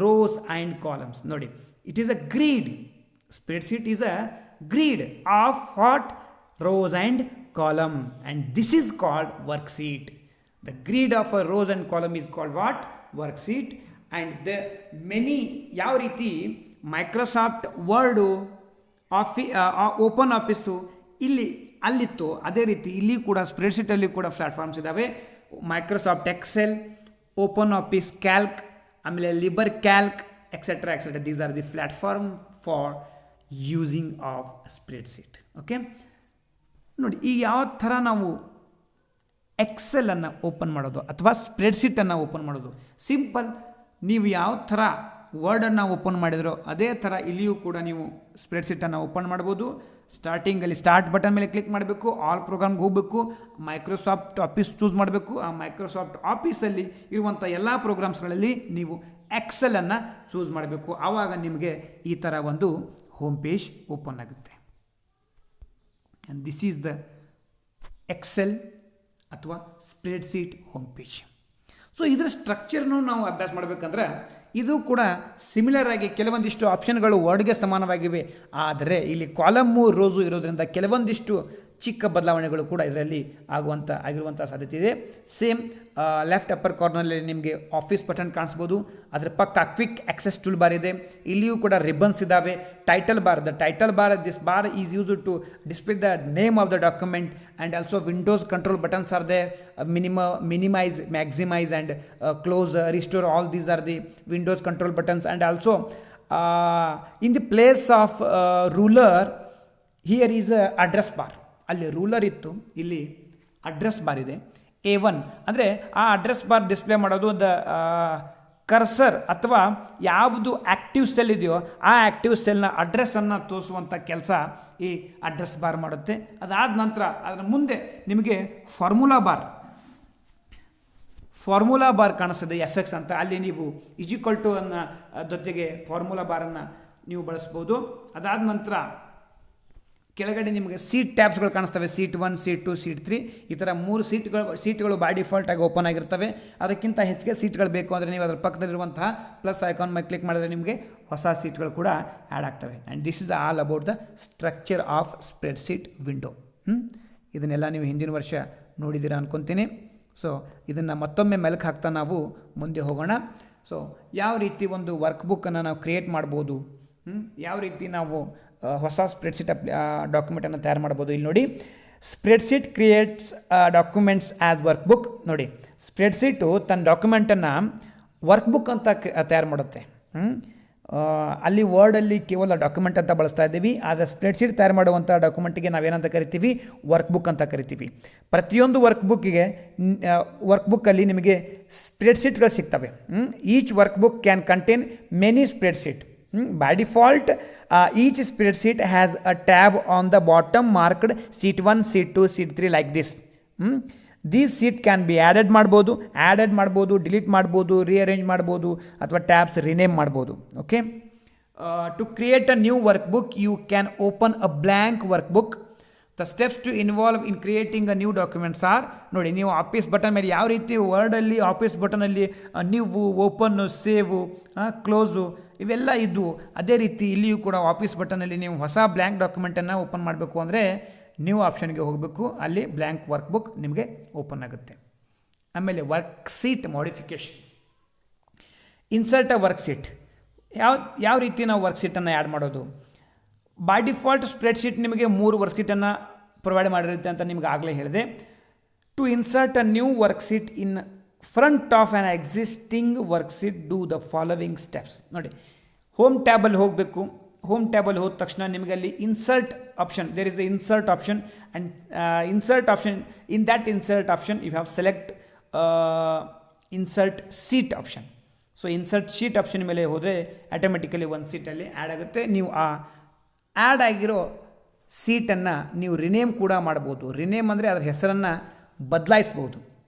Speaker 2: rows and columns. ನೋಡಿ, it is a grid. Spreadsheet is a grid of what? Rows and column, and this is called worksheet. The grid of a rows and column is called what? Worksheet. And the many ಯಾವ ರೀತಿ Microsoft word open office ಇಲ್ಲಿ ಅಲ್ಲಿತ್ತು ಅದೇ ರೀತಿ ಇಲ್ಲಿ ಕೂಡ ಸ್ಪ್ರೆಡ್ಶೀಟಲ್ಲಿ ಕೂಡ platforms ಇದ್ದಾವೆ. Microsoft Excel, OpenOffice Calc, ಆಮೇಲೆ Libre Calc etcetera etcetera. These are the platform for using of spreadsheet. Okay, ನೋಡಿ ಈಗ ಯಾವ ಥರ ನಾವು ಎಕ್ಸೆಲನ್ನು ಓಪನ್ ಮಾಡೋದು ಅಥವಾ ಸ್ಪ್ರೆಡ್ಶೀಟನ್ನು ಓಪನ್ ಮಾಡೋದು. ಸಿಂಪಲ್, ನೀವು ಯಾವ ಥರ ವರ್ಡನ್ನು ಓಪನ್ ಮಾಡಿದ್ರೋ ಅದೇ ಥರ ಇಲ್ಲಿಯೂ ಕೂಡ ನೀವು ಸ್ಪ್ರೆಡ್ಶೀಟನ್ನು ಓಪನ್ ಮಾಡ್ಬೋದು. ಸ್ಟಾರ್ಟಿಂಗಲ್ಲಿ ಸ್ಟಾರ್ಟ್ ಬಟನ್ ಮೇಲೆ ಕ್ಲಿಕ್ ಮಾಡಬೇಕು, ಆಲ್ ಪ್ರೋಗ್ರಾಮ್ಗೆ ಹೋಗಬೇಕು, ಮೈಕ್ರೋಸಾಫ್ಟ್ ಆಫೀಸ್ ಚೂಸ್ ಮಾಡಬೇಕು. ಆ ಮೈಕ್ರೋಸಾಫ್ಟ್ ಆಫೀಸಲ್ಲಿ ಇರುವಂಥ ಎಲ್ಲ ಪ್ರೋಗ್ರಾಮ್ಸ್ಗಳಲ್ಲಿ ನೀವು ಎಕ್ಸೆಲನ್ನು ಚೂಸ್ ಮಾಡಬೇಕು. ಆವಾಗ ನಿಮಗೆ ಈ ಥರ ಒಂದು ಹೋಮ್ ಪೇಜ್ ಓಪನ್ ಆಗುತ್ತೆ. And this is the Excel ಅಥವಾ ಸ್ಪ್ರೆಡ್ಶೀಟ್ ಹೋಮ್ ಪೇಜ್. ಸೊ ಇದರ ಸ್ಟ್ರಕ್ಚರ್ನು ನಾವು ಅಭ್ಯಾಸ ಮಾಡಬೇಕಂದ್ರೆ ಇದು ಕೂಡ ಸಿಮಿಲರ್ ಆಗಿ ಕೆಲವೊಂದಿಷ್ಟು ಆಪ್ಷನ್ಗಳು ವರ್ಡ್ಗೆ ಸಮಾನವಾಗಿವೆ. ಆದರೆ ಇಲ್ಲಿ ಕಾಲಮ್ಮು ರೋಸು ಇರೋದ್ರಿಂದ ಕೆಲವೊಂದಿಷ್ಟು ಚಿಕ್ಕ ಬದಲಾವಣೆಗಳು ಕೂಡ ಇದರಲ್ಲಿ ಆಗಿರುವಂಥ ಸಾಧ್ಯತೆ ಇದೆ. ಸೇಮ್ ಲೆಫ್ಟ್ ಅಪ್ಪರ್ ಕಾರ್ನರ್ನಲ್ಲಿ ನಿಮಗೆ ಆಫೀಸ್ ಬಟನ್ ಕಾಣಿಸ್ಬೋದು. ಅದರ ಪಕ್ಕ ಕ್ವಿಕ್ ಆಕ್ಸೆಸ್ ಟೂಲ್ ಬಾರ್ ಇದೆ. ಇಲ್ಲಿಯೂ ಕೂಡ ರಿಬನ್ಸ್ ಇದ್ದಾವೆ. Title bar, the title bar, this bar is used to display the name of the document. And also windows control buttons are they, minimize, maximize and close, restore. All these are the Windows control buttons. And also in the place of ruler, here is a address bar. ಅಲ್ಲಿ ruler ಇತ್ತು, ಇಲ್ಲಿ address bar ಇದೆ. A1 ಅಂದರೆ ಆ address bar display ಮಾಡೋದು the cursor ಅಥವಾ ಯಾವುದು active cell ಇದೆಯೋ ಆ ಆ್ಯಕ್ಟಿವ್ ಸೆಲ್ನ ಅಡ್ರೆಸ್ಸನ್ನು ತೋರಿಸುವಂಥ ಕೆಲಸ ಈ ಅಡ್ರೆಸ್ ಬಾರ್ ಮಾಡುತ್ತೆ. ಅದಾದ ನಂತರ ಅದರ ಮುಂದೆ ನಿಮಗೆ ಫಾರ್ಮುಲಾ ಬಾರ್ ಕಾಣಿಸ್ತದೆ, FX ಅಂತ. ಅಲ್ಲಿ ನೀವು ಈಕ್ವಲ್ ಟು ಅನ್ನ ಜೊತೆಗೆ ಫಾರ್ಮುಲಾ ಬಾರನ್ನು ನೀವು ಬಳಸ್ಬೋದು. ಅದಾದ ನಂತರ ಕೆಳಗಡೆ ನಿಮಗೆ ಸೀಟ್ ಟ್ಯಾಬ್ಸ್ಗಳು ಕಾಣಿಸ್ತವೆ, ಸೀಟ್ 1, ಸೀಟ್ 2, ಸೀಟ್ 3. ಈ ಥರ 3 ಸೀಟ್ಗಳು ಬೈ ಡಿಫಾಲ್ಟ್ ಆಗಿ ಓಪನ್ ಆಗಿರ್ತವೆ. ಅದಕ್ಕಿಂತ ಹೆಚ್ಚಿಗೆ ಸೀಟ್ಗಳು ಬೇಕು ಅಂದರೆ ನೀವು ಅದರ ಪಕ್ಕದಲ್ಲಿರುವಂತಹ ಪ್ಲಸ್ ಐಕಾನ್ ಮೇಲೆ ಕ್ಲಿಕ್ ಮಾಡಿದ್ರೆ ನಿಮಗೆ ಹೊಸ ಸೀಟ್ಗಳು ಕೂಡ ಆ್ಯಡ್ ಆಗ್ತವೆ. And this is all about the structure of spreadsheet window. ಇದನ್ನೆಲ್ಲ ನೀವು ಹಿಂದಿನ ವರ್ಷ ನೋಡಿದ್ದೀರಾ ಅನ್ಕೊತೀನಿ. ಸೊ ಇದನ್ನು ಮತ್ತೊಮ್ಮೆ ಮೆಲುಕು ಹಾಕ್ತಾ ನಾವು ಮುಂದೆ ಹೋಗೋಣ. ಸೊ ಯಾವ ರೀತಿ ಒಂದು ವರ್ಕ್ ಬುಕ್ಕನ್ನು ನಾವು ಕ್ರಿಯೇಟ್ ಮಾಡ್ಬೋದು, ಯಾವ ರೀತಿ ನಾವು ಹೊಸ ಸ್ಪ್ರೆಡ್ಶೀಟ್ ಡಾಕ್ಯುಮೆಂಟನ್ನು ತಯಾರು ಮಾಡ್ಬೋದು. ಇಲ್ಲಿ ನೋಡಿ, spreadsheet creates documents as work book. ನೋಡಿ, ಸ್ಪ್ರೆಡ್ಶೀಟು ತನ್ನ ಡಾಕ್ಯುಮೆಂಟನ್ನು ವರ್ಕ್ ಬುಕ್ ಅಂತ ತಯಾರು ಮಾಡುತ್ತೆ. ಅಲ್ಲಿ ವರ್ಡಲ್ಲಿ ಕೇವಲ ಡಾಕ್ಯುಮೆಂಟ್ ಅಂತ ಬಳಸ್ತಾ ಇದ್ದೀವಿ. ಆದರೆ ಸ್ಪ್ರೆಡ್ಶೀಟ್ ತಯಾರು ಮಾಡುವಂಥ ಡಾಕ್ಯುಮೆಂಟಿಗೆ ನಾವೇನಂತ ಕರಿತೀವಿ, ವರ್ಕ್ ಬುಕ್ ಅಂತ ಕರಿತೀವಿ. ಪ್ರತಿಯೊಂದು ವರ್ಕ್ ಬುಕ್ಕಲ್ಲಿ ನಿಮಗೆ ಸ್ಪ್ರೆಡ್ಶೀಟ್ಗಳು ಸಿಗ್ತವೆ. Each work book can contain many spreadsheet. By default, each spreadsheet has a tab on the bottom marked sheet 1, sheet 2, sheet 3 like this. These sheet can be added ಮಾಡ್ಬೋದು, delete ಮಾಡ್ಬೋದು, rearrange ಮಾಡ್ಬೋದು ಅಥವಾ tabs rename ಮಾಡ್ಬೋದು. Okay, to create a new workbook, you can open a blank workbook. The steps to involve in creating a new documents are, ನೋಡಿ, ನೀವು office button ಮೇಲೆ ಯಾವ ರೀತಿ ವರ್ಡಲ್ಲಿ ಆಫೀಸ್ ಬಟನಲ್ಲಿ ನೀವು ಓಪನ್ನು, ಸೇವು, ಕ್ಲೋಸು ಇವೆಲ್ಲ ಇದ್ದವು, ಅದೇ ರೀತಿ ಇಲ್ಲಿಯೂ ಕೂಡ ಆಫೀಸ್ ಬಟನಲ್ಲಿ ನೀವು ಹೊಸ ಬ್ಲ್ಯಾಂಕ್ ಡಾಕ್ಯುಮೆಂಟನ್ನು ಓಪನ್ ಮಾಡಬೇಕು ಅಂದರೆ ನ್ಯೂ ಆಪ್ಷನ್ಗೆ ಹೋಗಬೇಕು. ಅಲ್ಲಿ ಬ್ಲ್ಯಾಂಕ್ ವರ್ಕ್ ಬುಕ್ ನಿಮಗೆ ಓಪನ್ ಆಗುತ್ತೆ. ಆಮೇಲೆ ವರ್ಕ್ ಸೀಟ್ ಮಾಡಿಫಿಕೇಷನ್, ಇನ್ಸರ್ಟ್ ಅ ವರ್ಕ್ ಸೀಟ್. ಯಾವ ರೀತಿ ನಾವು ವರ್ಕ್ ಸೀಟನ್ನು ಆ್ಯಡ್ ಮಾಡೋದು. ಬೈ ಡಿಫಾಲ್ಟ್ ಸ್ಪ್ರೆಡ್ಶೀಟ್ ನಿಮಗೆ 3 ವರ್ಕ್ ಶೀಟನ್ನು ಪ್ರೊವೈಡ್ ಮಾಡಿರುತ್ತೆ ಅಂತ ನಿಮ್ಗೆ ಆಗಲೇ ಹೇಳಿದೆ. To insert a new work sheet in front of an existing work sheet, do the following steps. ನೋಡಿ, ಹೋಮ್ ಟ್ಯಾಬಲ್ಲಿ ಹೋಗಬೇಕು. ಹೋಮ್ ಟ್ಯಾಬಲ್ಲಿ ಹೋದ ತಕ್ಷಣ ನಿಮಗೆ ಅಲ್ಲಿ insert option, there is a insert option. And insert option, in that insert option you have select insert sheet option. So insert sheet option ಮೇಲೆ ಹೋದರೆ ಆಟೋಮೆಟಿಕಲಿ ಒಂದು ಸೀಟಲ್ಲಿ ಆ್ಯಡ್ ಆಗುತ್ತೆ. ನೀವು ಆ ಆ್ಯಡ್ ಆಗಿರೋ ಸೀಟನ್ನು ನೀವು ರಿನೇಮ್ ಕೂಡ ಮಾಡ್ಬೋದು. ರಿನೇಮ್ ಅಂದರೆ ಅದರ ಹೆಸರನ್ನು ಬದಲಾಯಿಸ್ಬೋದು,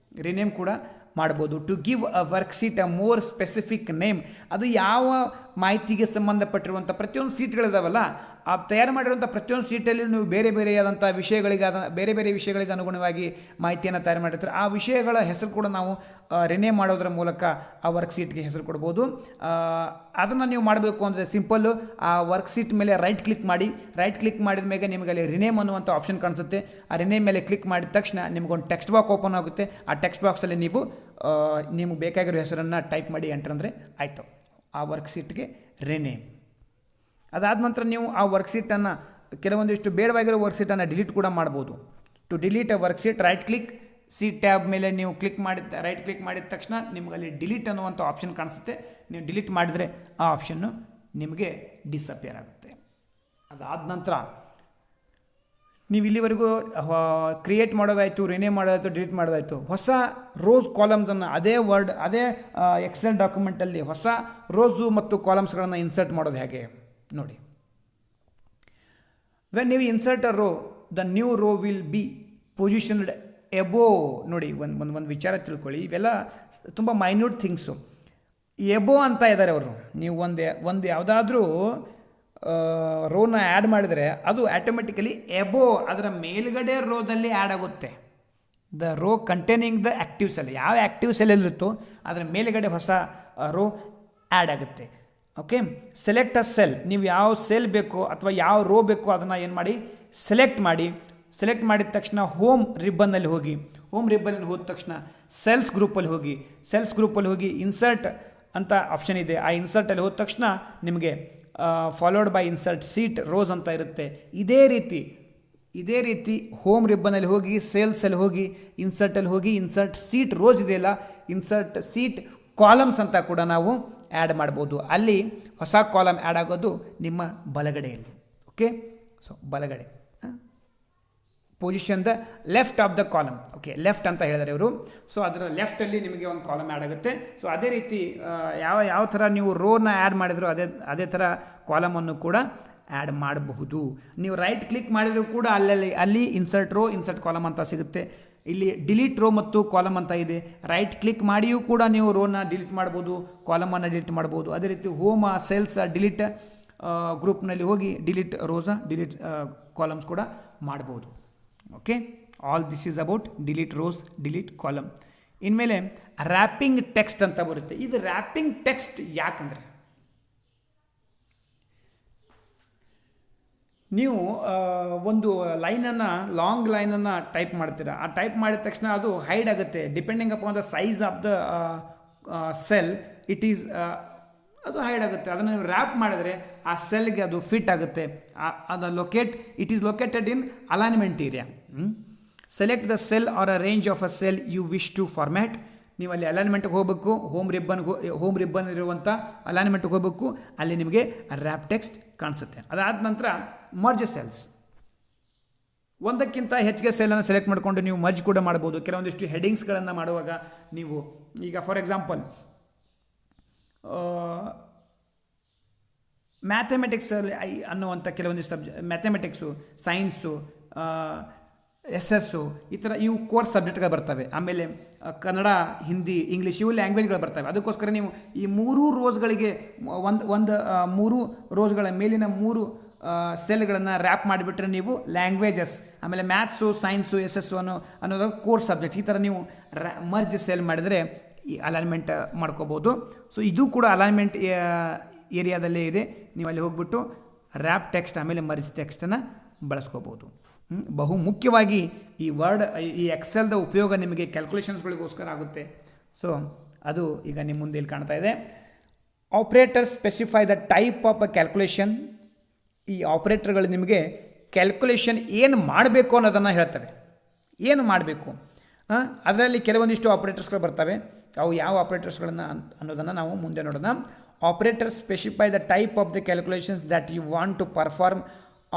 Speaker 2: ರಿನೇಮ್ ಕೂಡ ಮಾಡ್ಬೋದು. To give a work sheet a more specific name, ಅದು ಯಾವ ಮಾಹಿತಿಗೆ ಸಂಬಂಧಪಟ್ಟಿರುವಂಥ ಪ್ರತಿಯೊಂದು ಸೀಟ್ಗಳಿದಾವಲ್ಲ, ಆ ತಯಾರು ಮಾಡಿರುವಂಥ ಪ್ರತಿಯೊಂದು ಸೀಟಲ್ಲಿ ನೀವು ಬೇರೆ ಬೇರೆಯಾದಂಥ ಬೇರೆ ಬೇರೆ ವಿಷಯಗಳಿಗೆ ಅನುಗುಣವಾಗಿ ಮಾಹಿತಿಯನ್ನು ತಯಾರು ಮಾಡಿರ್ತಾರೆ. ಆ ವಿಷಯಗಳ ಹೆಸರು ಕೂಡ ನಾವು ರಿನೇಮ್ ಮಾಡೋದ್ರ ಮೂಲಕ ಆ ವರ್ಕ್ ಸೀಟ್ಗೆ ಹೆಸರು ಕೊಡ್ಬೋದು. ಅದನ್ನು ನೀವು ಮಾಡಬೇಕು ಅಂದರೆ ಸಿಂಪಲ್ಲು ಆ ವರ್ಕ್ ಸೀಟ್ ಮೇಲೆ ರೈಟ್ ಕ್ಲಿಕ್ ಮಾಡಿದ ಮೇಲೆ ನಿಮಗೆ ಅಲ್ಲಿ ರಿನೇಮ್ ಅನ್ನುವಂಥ ಆಪ್ಷನ್ ಕಾಣಿಸುತ್ತೆ. ಆ ರಿನೇಮ್ ಮೇಲೆ ಕ್ಲಿಕ್ ಮಾಡಿದ ತಕ್ಷಣ ನಿಮಗೊಂದು ಟೆಕ್ಸ್ಟ್ ಬಾಕ್ಸ್ ಓಪನ್ ಆಗುತ್ತೆ. ಆ ಟೆಕ್ಸ್ಟ್ ಬಾಕ್ಸಲ್ಲಿ ನೀವು ನಿಮಗೆ ಬೇಕಾಗಿರೋ ಹೆಸರನ್ನು ಟೈಪ್ ಮಾಡಿ ಎಂಟರ್ ಅಂದರೆ ಆಯಿತು, ಆ ವರ್ಕ್ ಸೀಟ್ಗೆ ರಿನೇಮ್. ಅದಾದ ನಂತರ ನೀವು ಆ ವರ್ಕ್ ಸೀಟನ್ನು ಕೆಲವೊಂದಿಷ್ಟು ಬೇಡವಾಗಿರೋ ವರ್ಕ್ಶೀಟನ್ನು ಡಿಲೀಟ್ ಕೂಡ ಮಾಡ್ಬೋದು. To delete a worksheet right click, see tab ಮೇಲೆ ನೀವು ರೈಟ್ ಕ್ಲಿಕ್ ಮಾಡಿದ ತಕ್ಷಣ ನಿಮ್ಗೆ ಅಲ್ಲಿ ಡಿಲೀಟ್ ಅನ್ನುವಂಥ ಆಪ್ಷನ್ ಕಾಣಿಸುತ್ತೆ. ನೀವು ಡಿಲೀಟ್ ಮಾಡಿದರೆ ಆ ಆಪ್ಷನ್ನು ನಿಮಗೆ ಡಿಸಪಿಯರ್ ಆಗುತ್ತೆ. ಅದಾದ ನಂತರ ನೀವು ಇಲ್ಲಿವರೆಗೂ ಕ್ರಿಯೇಟ್ ಮಾಡೋದಾಯಿತು, ರಿನೇಮ್ ಮಾಡೋದಾಯಿತು, ಡಿಲೀಟ್ ಮಾಡೋದಾಯಿತು, ಹೊಸ ರೋಸ್ ಕಾಲಮ್ಸನ್ನು ಅದೇ ಎಕ್ಸೆಲ್ ಡಾಕ್ಯುಮೆಂಟಲ್ಲಿ ಹೊಸ ರೋಸು ಮತ್ತು ಕಾಲಮ್ಸ್ಗಳನ್ನು ಇನ್ಸರ್ಟ್ ಮಾಡೋದು ಹೇಗೆ ನೋಡಿ. ವೆನ್ ನೀವು insert a row, the new row will be positioned above. ನೋಡಿ ಒಂದು ವಿಚಾರ ತಿಳ್ಕೊಳ್ಳಿ, ಇವೆಲ್ಲ ತುಂಬ ಮೈನ್ಯೂಟ್ ಥಿಂಗ್ಸು. ಎಬೋ ಅಂತ ಇದ್ದಾರೆ ಅವರು. ನೀವು ಒಂದು ಯಾವುದಾದ್ರೂ ರೋನ ಆ್ಯಡ್ ಮಾಡಿದರೆ ಅದು ಆಟೋಮೆಟಿಕಲಿ ಎಬೋ ಅದರ ಮೇಲ್ಗಡೆ ರೋದಲ್ಲಿ ಆ್ಯಡ್ ಆಗುತ್ತೆ. The rho containing the active cell, ಯಾವ ಆ್ಯಕ್ಟಿವ್ ಸೆಲ್ ಎಲ್ಲಿರುತ್ತೋ ಅದರ ಮೇಲ್ಗಡೆ ಹೊಸ ರೋ ಆ್ಯಡ್ ಆಗುತ್ತೆ. ಓಕೆ, ಸೆಲೆಕ್ಟ್ ಅ ಸೆಲ್, ನೀವು ಯಾವ ಸೆಲ್ ಬೇಕೋ ಅಥವಾ ಯಾವ ರೋ ಬೇಕೋ ಅದನ್ನು ಏನು ಮಾಡಿ ಸೆಲೆಕ್ಟ್ ಮಾಡಿದ ತಕ್ಷಣ ಹೋಮ್ ರಿಬ್ಬನ್ನಲ್ಲಿ ಹೋಗಿ, ಹೋಮ್ ರಿಬ್ಬನ್ನಲ್ಲಿ ಹೋದ ತಕ್ಷಣ ಸೆಲ್ಸ್ ಗ್ರೂಪಲ್ಲಿ ಹೋಗಿ ಇನ್ಸರ್ಟ್ ಅಂತ ಆಪ್ಷನ್ ಇದೆ. ಆ ಇನ್ಸರ್ಟಲ್ಲಿ ಹೋದ ತಕ್ಷಣ ನಿಮಗೆ followed by insert seat rose ಅಂತ ಇರುತ್ತೆ. ಇದೇ ರೀತಿ ಹೋಮ್ ರಿಬ್ಬನಲ್ಲಿ ಹೋಗಿ, ಸೇಲ್ಸಲ್ಲಿ ಹೋಗಿ, ಇನ್ಸರ್ಟಲ್ಲಿ ಹೋಗಿ, ಇನ್ಸರ್ಟ್ ಸೀಟ್ ರೋಸ್ ಇದೆಯಲ್ಲ, ಇನ್ಸರ್ಟ್ ಸೀಟ್ ಕಾಲಮ್ಸ್ ಅಂತ ಕೂಡ ನಾವು ಆ್ಯಡ್ ಮಾಡ್ಬೋದು. ಅಲ್ಲಿ ಹೊಸ ಕಾಲಮ್ ಆ್ಯಡ್ ಆಗೋದು ನಿಮ್ಮ ಬಲಗಡೆಯಲ್ಲಿ. ಓಕೆ, ಸೊ ಬಲಗಡೆ position the left of the column. Okay, left ಅಂತ ಹೇಳಿದ್ದಾರೆ ಇವರು. ಸೊ ಅದರ ಲೆಫ್ಟಲ್ಲಿ ನಿಮಗೆ ಒಂದು ಕಾಲಮ್ ಆ್ಯಡ್ ಆಗುತ್ತೆ. ಸೊ ಅದೇ ರೀತಿ ಯಾವ ಥರ ನೀವು ರೋನ ಆ್ಯಡ್ ಮಾಡಿದ್ರು ಅದೇ ಥರ ಕಾಲಮನ್ನು ಕೂಡ ಆ್ಯಡ್ ಮಾಡಬಹುದು. ನೀವು ರೈಟ್ ಕ್ಲಿಕ್ ಮಾಡಿದರೂ ಕೂಡ ಅಲ್ಲಿ ಇನ್ಸರ್ಟ್ ರೋ, ಇನ್ಸರ್ಟ್ ಕಾಲಮ್ ಅಂತ ಸಿಗುತ್ತೆ. ಇಲ್ಲಿ ಡಿಲೀಟ್ ರೋ ಮತ್ತು ಕಾಲಮ್ ಅಂತ ಇದೆ. ರೈಟ್ ಕ್ಲಿಕ್ ಮಾಡಿಯೂ ಕೂಡ ನೀವು ರೋನ ಡಿಲೀಟ್ ಮಾಡ್ಬೋದು, ಕಾಲಮನ್ನು ಡಿಲೀಟ್ ಮಾಡ್ಬೋದು. ಅದೇ ರೀತಿ ಹೋಮ್ ಸೇಲ್ಸ್ ಡಿಲೀಟ್ ಗ್ರೂಪ್ನಲ್ಲಿ ಹೋಗಿ ಡಿಲೀಟ್ ರೋಸ, ಡಿಲೀಟ್ ಕಾಲಮ್ಸ್ ಕೂಡ ಮಾಡ್ಬೋದು. Okay, all this is about delete rose, delete column. ಇನ್ಮೇಲೆ ರ್ಯಾಪಿಂಗ್ ಟೆಕ್ಸ್ಟ್ ಅಂತ ಬರುತ್ತೆ. ಇದು ರ್ಯಾಪಿಂಗ್ ಟೆಕ್ಸ್ಟ್ ಯಾಕಂದರೆ ನೀವು ಒಂದು ಲಾಂಗ್ ಲೈನನ್ನು ಟೈಪ್ ಮಾಡ್ತೀರಾ. ಆ ಟೈಪ್ ಮಾಡಿದ ತಕ್ಷಣ ಅದು ಹೈಡ್ ಆಗುತ್ತೆ. Depending upon the size of the cell ಅದು ಹೈಡ್ ಆಗುತ್ತೆ. ಅದನ್ನು ನೀವು ರ್ಯಾಪ್ ಮಾಡಿದರೆ ಆ ಸೆಲ್ಗೆ ಅದು ಫಿಟ್ ಆಗುತ್ತೆ. It is located in alignment area. Select the cell or a range of a cell you wish to format. ನೀವು ಅಲ್ಲಿ ಅಲೈನ್ಮೆಂಟ್ಗೆ ಹೋಗಬೇಕು, ಹೋಮ್ ರಿಬ್ಬನ್ ಇರುವಂಥ ಅಲೈನ್ಮೆಂಟ್ಗೆ ಹೋಗಬೇಕು. ಅಲ್ಲಿ ನಿಮಗೆ ರ್ಯಾಪ್ ಟೆಕ್ಸ್ಟ್ ಕಾಣಿಸುತ್ತೆ. ಅದಾದ ನಂತರ ಮರ್ಜ್ ಸೆಲ್ಸ್, ಒಂದಕ್ಕಿಂತ ಹೆಚ್ಚಿಗೆ ಸೆಲ್ಲನ್ನು ಸೆಲೆಕ್ಟ್ ಮಾಡಿಕೊಂಡು ನೀವು ಮರ್ಜ್ ಕೂಡ ಮಾಡ್ಬೋದು. ಕೆಲವೊಂದಿಷ್ಟು ಹೆಡಿಂಗ್ಸ್ಗಳನ್ನು ಮಾಡುವಾಗ ನೀವು ಈಗ ಫಾರ್ ಎಕ್ಸಾಂಪಲ್ ಮ್ಯಾಥಮೆಟಿಕ್ಸಲ್ಲಿ ಅನ್ನುವಂಥ ಕೆಲವೊಂದಿಷ್ಟು ಮ್ಯಾಥಮೆಟಿಕ್ಸು, ಸೈನ್ಸು, ಎಸ್ಸು, ಇವು ಕೋರ್ಸ್ ಸಬ್ಜೆಕ್ಟ್ಗಳು ಬರ್ತವೆ. ಆಮೇಲೆ ಕನ್ನಡ, ಹಿಂದಿ, ಇಂಗ್ಲೀಷ್ ಇವು ಲ್ಯಾಂಗ್ವೇಜ್ಗಳು ಬರ್ತವೆ. ಅದಕ್ಕೋಸ್ಕರ ನೀವು ಈ ಮೂರು ರೋಸ್ಗಳಿಗೆ ಮೂರು ರೋಸ್ಗಳ ಮೇಲಿನ ಮೂರು ಸೆಲ್ಗಳನ್ನು ರ್ಯಾಪ್ ಮಾಡಿಬಿಟ್ರೆ ನೀವು ಲ್ಯಾಂಗ್ವೇಜಸ್, ಆಮೇಲೆ ಮ್ಯಾಥ್ಸು, ಸೈನ್ಸು, ಎಸ್ಸು ಅನ್ನೋದು ಕೋರ್ಸ್ ಸಬ್ಜೆಕ್ಟ್. ಈ ಥರ ನೀವು ಮರ್ಜ್ ಸೆಲ್ ಮಾಡಿದರೆ ಈ ಅಲೈನ್ಮೆಂಟ್ ಮಾಡ್ಕೋಬೋದು. ಸೊ ಇದು ಕೂಡ ಅಲೈನ್ಮೆಂಟ್ ಏರಿಯಾದಲ್ಲೇ ಇದೆ. ನೀವು ಅಲ್ಲಿ ಹೋಗ್ಬಿಟ್ಟು ರ್ಯಾಪ್ ಟೆಕ್ಸ್ಟ್ ಆಮೇಲೆ ಮರ್ಜ್ ಟೆಕ್ಸ್ಟನ್ನು ಬಳಸ್ಕೋಬೋದು. ಬಹು ಮುಖ್ಯವಾಗಿ ಈ ಎಕ್ಸೆಲ್ದ ಉಪಯೋಗ ನಿಮಗೆ ಕ್ಯಾಲ್ಕುಲೇಷನ್ಸ್ಗಳಿಗೋಸ್ಕರ ಆಗುತ್ತೆ. ಸೊ ಅದು ಈಗ ನಿಮ್ಮ ಮುಂದೆ ಇಲ್ಲಿ ಕಾಣ್ತಾ ಇದೆ. Operator specify the type of a calculation. ಈ ಆಪ್ರೇಟರ್ಗಳು ನಿಮಗೆ ಕ್ಯಾಲ್ಕುಲೇಷನ್ ಏನು ಮಾಡಬೇಕು ಅನ್ನೋದನ್ನು ಹೇಳ್ತವೆ. ಏನು ಮಾಡಬೇಕು ಅದರಲ್ಲಿ ಕೆಲವೊಂದಿಷ್ಟು ಆಪ್ರೇಟರ್ಸ್ಗಳು ಬರ್ತವೆ. ಅವು ಯಾವ ಆಪ್ರೇಟರ್ಸ್ಗಳನ್ನು ಅನ್ನೋದನ್ನು ನಾವು ಮುಂದೆ ನೋಡೋಣ. Operator specify the type of the calculations that you want to perform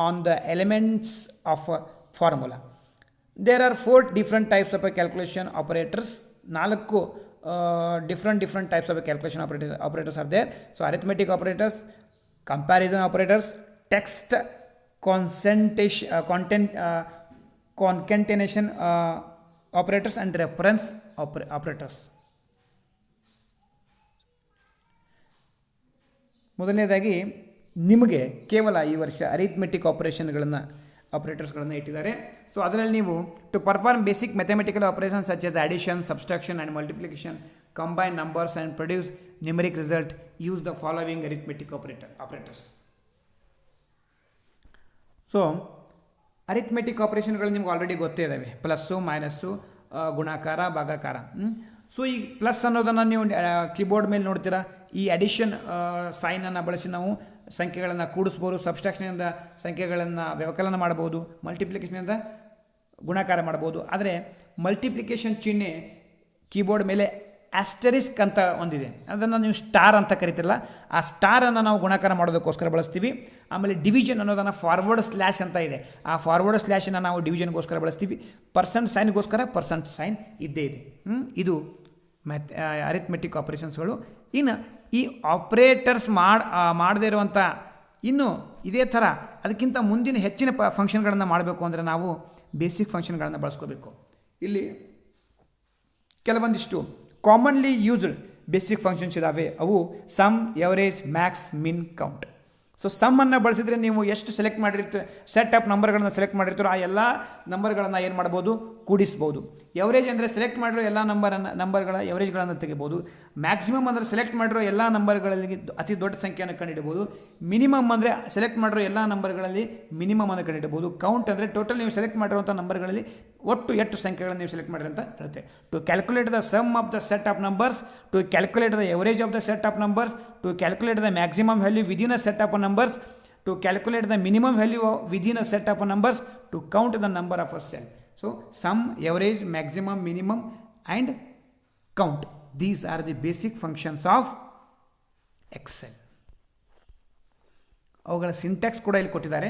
Speaker 2: on the elements of a formula. There are 4 different types of a calculation operators. 4 different types of calculation operators are there. So arithmetic operators, comparison operators, text concatenation operators and reference operators. ಮೊದಲನೇದಾಗಿ ನಿಮಗೆ ಕೇವಲ ಈ ವರ್ಷ arithmetic ಆಪರೇಟರ್ಸ್ಗಳನ್ನು ಇಟ್ಟಿದ್ದಾರೆ. So ಅದರಲ್ಲಿ ನೀವು to perform basic mathematical operation such as addition, subtraction and multiplication, combine numbers and produce numeric result, use the following arithmetic operators. So arithmetic ಆಪರೇಷನ್ಗಳು ನಿಮ್ಗೆ ಆಲ್ರೆಡಿ ಗೊತ್ತೇ ಇದ್ದಾವೆ. ಪ್ಲಸ್ಸು, ಮೈನಸ್ಸು, ಗುಣಾಕಾರ, ಭಾಗಾಕಾರ. ಸೊ ಈ ಪ್ಲಸ್ ಅನ್ನೋದನ್ನು ನೀವು ಕೀಬೋರ್ಡ್ ಮೇಲೆ ನೋಡ್ತೀರಾ. ಈ ಅಡಿಷನ್ ಸೈನನ್ನು ಬಳಸಿ ನಾವು ಸಂಖ್ಯೆಗಳನ್ನು ಕೂಡಿಸ್ಬೋದು, ಸಬ್ಸ್ಟ್ರಾಕ್ಷನಿಂದ ಸಂಖ್ಯೆಗಳನ್ನು ವ್ಯವಕಲನ ಮಾಡ್ಬೋದು, ಮಲ್ಟಿಪ್ಲಿಕೇಶನಿಂದ ಗುಣಾಕಾರ ಮಾಡ್ಬೋದು. ಆದರೆ ಮಲ್ಟಿಪ್ಲಿಕೇಶನ್ ಚಿಹ್ನೆ ಕೀಬೋರ್ಡ್ ಮೇಲೆ ಆಸ್ಟರಿಸ್ಕ್ ಅಂತ ಒಂದಿದೆ, ಅದನ್ನು ನೀವು ಸ್ಟಾರ್ ಅಂತ ಕರಿತಿರಲ್ಲ, ಆ ಸ್ಟಾರನ್ನು ನಾವು ಗುಣಾಕಾರ ಮಾಡೋದಕ್ಕೋಸ್ಕರ ಬಳಸ್ತೀವಿ. ಆಮೇಲೆ ಡಿವಿಷನ್ ಅನ್ನೋದನ್ನು ಫಾರ್ವರ್ಡ್ ಸ್ಲ್ಯಾಶ್ ಅಂತ ಇದೆ, ಆ ಫಾರ್ವರ್ಡ್ ಸ್ಲ್ಯಾಶನ್ನು ನಾವು ಡಿವಿಷನ್ಗೋಸ್ಕರ ಬಳಸ್ತೀವಿ. ಪರ್ಸೆಂಟ್ ಸೈನ್ಗೋಸ್ಕರ ಪರ್ಸೆಂಟ್ ಸೈನ್ ಇದ್ದೇ ಇದೆ. ಇದು ಅರಿಥ್ಮೆಟಿಕ್ ಆಪರೇಷನ್ಸ್ಗಳು. ಇನ್ನು ಈ ಆಪ್ರೇಟರ್ಸ್ ಮಾಡದೇ ಇರುವಂಥ ಇನ್ನು ಇದೇ ಥರ ಅದಕ್ಕಿಂತ ಮುಂದಿನ ಹೆಚ್ಚಿನ ಫಂಕ್ಷನ್ಗಳನ್ನು ಮಾಡಬೇಕು ಅಂದರೆ ನಾವು ಬೇಸಿಕ್ ಫಂಕ್ಷನ್ಗಳನ್ನು ಬಳಸ್ಕೋಬೇಕು. ಇಲ್ಲಿ ಕೆಲವೊಂದಿಷ್ಟು ಕಾಮನ್ಲಿ ಯೂಸ್ಡ್ ಬೇಸಿಕ್ ಫಂಕ್ಷನ್ಸ್ ಇದ್ದಾವೆ. ಅವು ಸಮ್, ಎವರೇಜ್, ಮ್ಯಾಕ್ಸ್, ಮಿನ್, ಕೌಂಟ್. ಸೊ ಸಮ್ಮನ್ನು ಬಳಸಿದರೆ ನೀವು ಎಷ್ಟು ಸೆಲೆಕ್ಟ್ ಮಾಡಿರ್ತೀವಿ, ಸೆಟ್ ಆಫ್ ನಂಬರ್ಗಳನ್ನು ಸೆಲೆಕ್ಟ್ ಮಾಡಿರ್ತೀರೋ ಆ ಎಲ್ಲ ನಂಬರ್ಗಳನ್ನು ಏನು ಮಾಡ್ಬೋದು, ಕೂಡಿಸ್ಬೋದು. ಎವರೇಜ್ ಅಂದರೆ ಸೆಲೆಕ್ಟ್ ಮಾಡಿರೋ ಎಲ್ಲ ನಂಬರ್ಗಳ ಎವರೇಜ್ಗಳನ್ನು ತೆಗಿಬೋದು. ಮ್ಯಾಕ್ಸಿಮಮ್ ಅಂದರೆ ಸೆಲೆಕ್ಟ್ ಮಾಡಿರೋ ಎಲ್ಲ ನಂಬರ್ಗಳಲ್ಲಿ ಅತಿ ದೊಡ್ಡ ಸಂಖ್ಯೆಯನ್ನು ಕಂಡುಹಿಡಬಹುದು. ಮಿನಿಮಮ್ ಅಂದರೆ ಸೆಲೆಕ್ಟ್ ಮಾಡಿರೋ ಎಲ್ಲ ನಂಬರ್ಗಳಲ್ಲಿ ಮಿನಿಮಮ್ ಅನ್ನು ಕಂಡುಹಿಡಬಹುದು. ಕೌಂಟ್ ಅಂದರೆ ಟೋಟಲ್ ನೀವು ಸೆಲೆಕ್ಟ್ ಮಾಡಿರುವಂಥ ನಂಬರ್ಗಳಲ್ಲಿ ಒಟ್ಟು ಎಷ್ಟು ಸಂಖ್ಯೆಗಳನ್ನು ನೀವು ಸೆಲೆಕ್ಟ್ ಮಾಡಿರಿ ಅಂತ ಹೇಳುತ್ತೆ. To calculate the sum of the set of numbers, to calculate the average of the set of numbers, to calculate the maximum value within a set of numbers, to calculate the minimum value within a set of numbers, to count the number of a cell. So sum, average, maximum, minimum and count. These are the basic functions of Excel. ಅವುಗಳ syntax ಕೂಡ ಇಲ್ಲಿ ಕೊಟ್ಟಿದ್ದಾರೆ.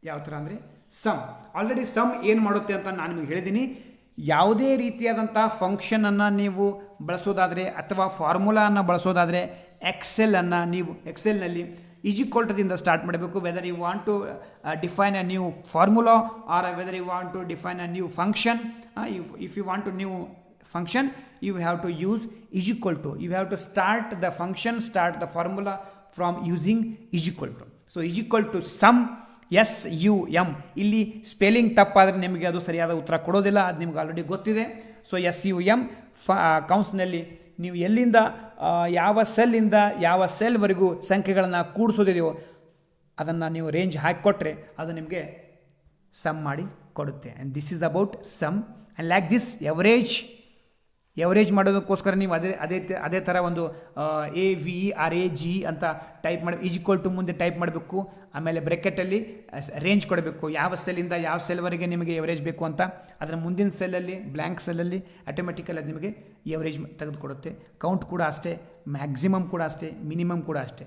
Speaker 2: ಯಾವ ಥರ ಅಂದರೆ some. Already some ಏನು ಮಾಡುತ್ತೆ ಅಂತ ನಾನು ನಿಮಗೆ ಹೇಳಿದ್ದೀನಿ. ಯಾವುದೇ ರೀತಿಯಾದಂಥ ಫಂಕ್ಷನನ್ನು ನೀವು ಬಳಸೋದಾದರೆ ಅಥವಾ ಫಾರ್ಮುಲಾವನ್ನು ಬಳಸೋದಾದರೆ ಎಕ್ಸೆಲನ್ನು ನೀವು ಎಕ್ಸೆಲ್ನಲ್ಲಿ ಈಜಿಕ್ವಲ್ಟದಿಂದ ಸ್ಟಾರ್ಟ್ ಮಾಡಬೇಕು. Whether you want to define a new formula or whether you want to define a new function. If you want to new function, you have to use is equal to. You have to start the function, start the formula from using is equal to. So is equal to sum, SUM. ಇಲ್ಲಿ spelling ತಪ್ಪಾದರೆ ನಿಮಗೆ ಅದು ಸರಿಯಾದ ಉತ್ತರ ಕೊಡೋದಿಲ್ಲ, ಅದು ನಿಮ್ಗೆ already ಗೊತ್ತಿದೆ. So SUM ಕೌನ್ಸ್ನಲ್ಲಿ ನೀವು ಎಲ್ಲಿಂದ ಯಾವ ಸೆಲ್ಲಿಂದ ಯಾವ ಸೆಲ್ವರೆಗೂ ಸಂಖ್ಯೆಗಳನ್ನು ಕೂಡಿಸೋದಿದೆಯೋ ಅದನ್ನು ನೀವು ರೇಂಜ್ ಹಾಕಿಕೊಟ್ರೆ ಅದು ನಿಮಗೆ ಸಮ್ ಮಾಡಿ ಕೊಡುತ್ತೆ. And this is about sum. And like this average ಮಾಡೋದಕ್ಕೋಸ್ಕರ ನೀವು ಅದೇ ಥರ ಒಂದು AVERAG ಅಂತ ಟೈಪ್ ಮಾಡಿ ಈಸ್ ಈಕ್ವಲ್ ಟು ಮುಂದೆ ಟೈಪ್ ಮಾಡಬೇಕು. ಆಮೇಲೆ ಬ್ರೆಕೆಟಲ್ಲಿ ರೇಂಜ್ ಕೊಡಬೇಕು, ಯಾವ ಸೆಲ್ಲಿಂದ ಯಾವ ಸೆಲ್ವರೆಗೆ ನಿಮಗೆ ಎವರೇಜ್ ಬೇಕು ಅಂತ. ಅದರ ಮುಂದಿನ ಸೆಲ್ಲಲ್ಲಿ ಬ್ಲ್ಯಾಂಕ್ ಸೆಲ್ಲಲ್ಲಿ ಆಟೋಮೆಟಿಕಲ್ ಅದು ನಿಮಗೆ ಎವರೇಜ್ ತೆಗೆದುಕೊಡುತ್ತೆ. ಕೌಂಟ್ ಕೂಡ ಅಷ್ಟೇ, ಮ್ಯಾಕ್ಸಿಮಮ್ ಕೂಡ ಅಷ್ಟೇ, ಮಿನಿಮಮ್ ಕೂಡ ಅಷ್ಟೇ.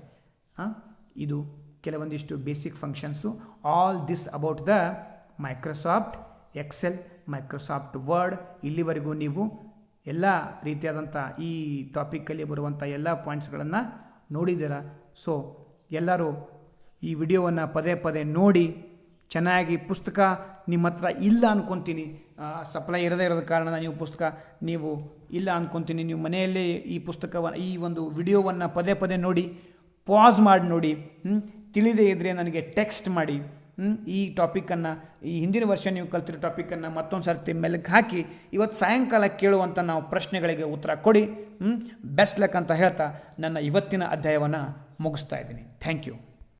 Speaker 2: ಇದು ಕೆಲವೊಂದಿಷ್ಟು basic functions. All this about the Microsoft Excel, Microsoft Word. ಇಲ್ಲಿವರೆಗೂ ನೀವು ಎಲ್ಲ ರೀತಿಯಾದಂಥ ಈ ಟಾಪಿಕಲ್ಲಿ ಬರುವಂಥ ಎಲ್ಲ ಪಾಯಿಂಟ್ಸ್ಗಳನ್ನು ನೋಡಿದ್ದೀರಾ. ಸೊ ಎಲ್ಲರೂ ಈ ವಿಡಿಯೋವನ್ನು ಪದೇ ಪದೇ ನೋಡಿ ಚೆನ್ನಾಗಿ. ಪುಸ್ತಕ ನಿಮ್ಮ ಹತ್ರ ಇಲ್ಲ ಅಂದ್ಕೊತೀನಿ, ಸಪ್ಲೈ ಇರದೇ ಇರೋದ ಕಾರಣ ನೀವು ಪುಸ್ತಕ ನೀವು ಇಲ್ಲ ಅಂದ್ಕೊತೀನಿ. ನೀವು ಮನೆಯಲ್ಲೇ ಈ ಪುಸ್ತಕವನ್ನು ಈ ಒಂದು ವಿಡಿಯೋವನ್ನು ಪದೇ ಪದೇ ನೋಡಿ, ಪಾಸ್ ಮಾಡಿ ನೋಡಿ. ತಿಳಿದೇ ಇದ್ದರೆ ನನಗೆ ಟೆಕ್ಸ್ಟ್ ಮಾಡಿ. ಈ ಟಾಪಿಕನ್ನು, ಈ ಹಿಂದಿನ ವರ್ಷ ನೀವು ಕಲ್ತಿರೋ ಟಾಪಿಕನ್ನು ಮತ್ತೊಂದು ಸರ್ತಿ ಮೆಲುಕು ಹಾಕಿ ಇವತ್ತು ಸಾಯಂಕಾಲ ಕೇಳುವಂಥ ನಾವು ಪ್ರಶ್ನೆಗಳಿಗೆ ಉತ್ತರ ಕೊಡಿ. ಬೆಸ್ಟ್ ಲಕ್ ಅಂತ ಹೇಳ್ತಾ ನನ್ನ ಇವತ್ತಿನ ಅಧ್ಯಾಯವನ್ನು ಮುಗಿಸ್ತಾ ಇದ್ದೀನಿ. Thank you.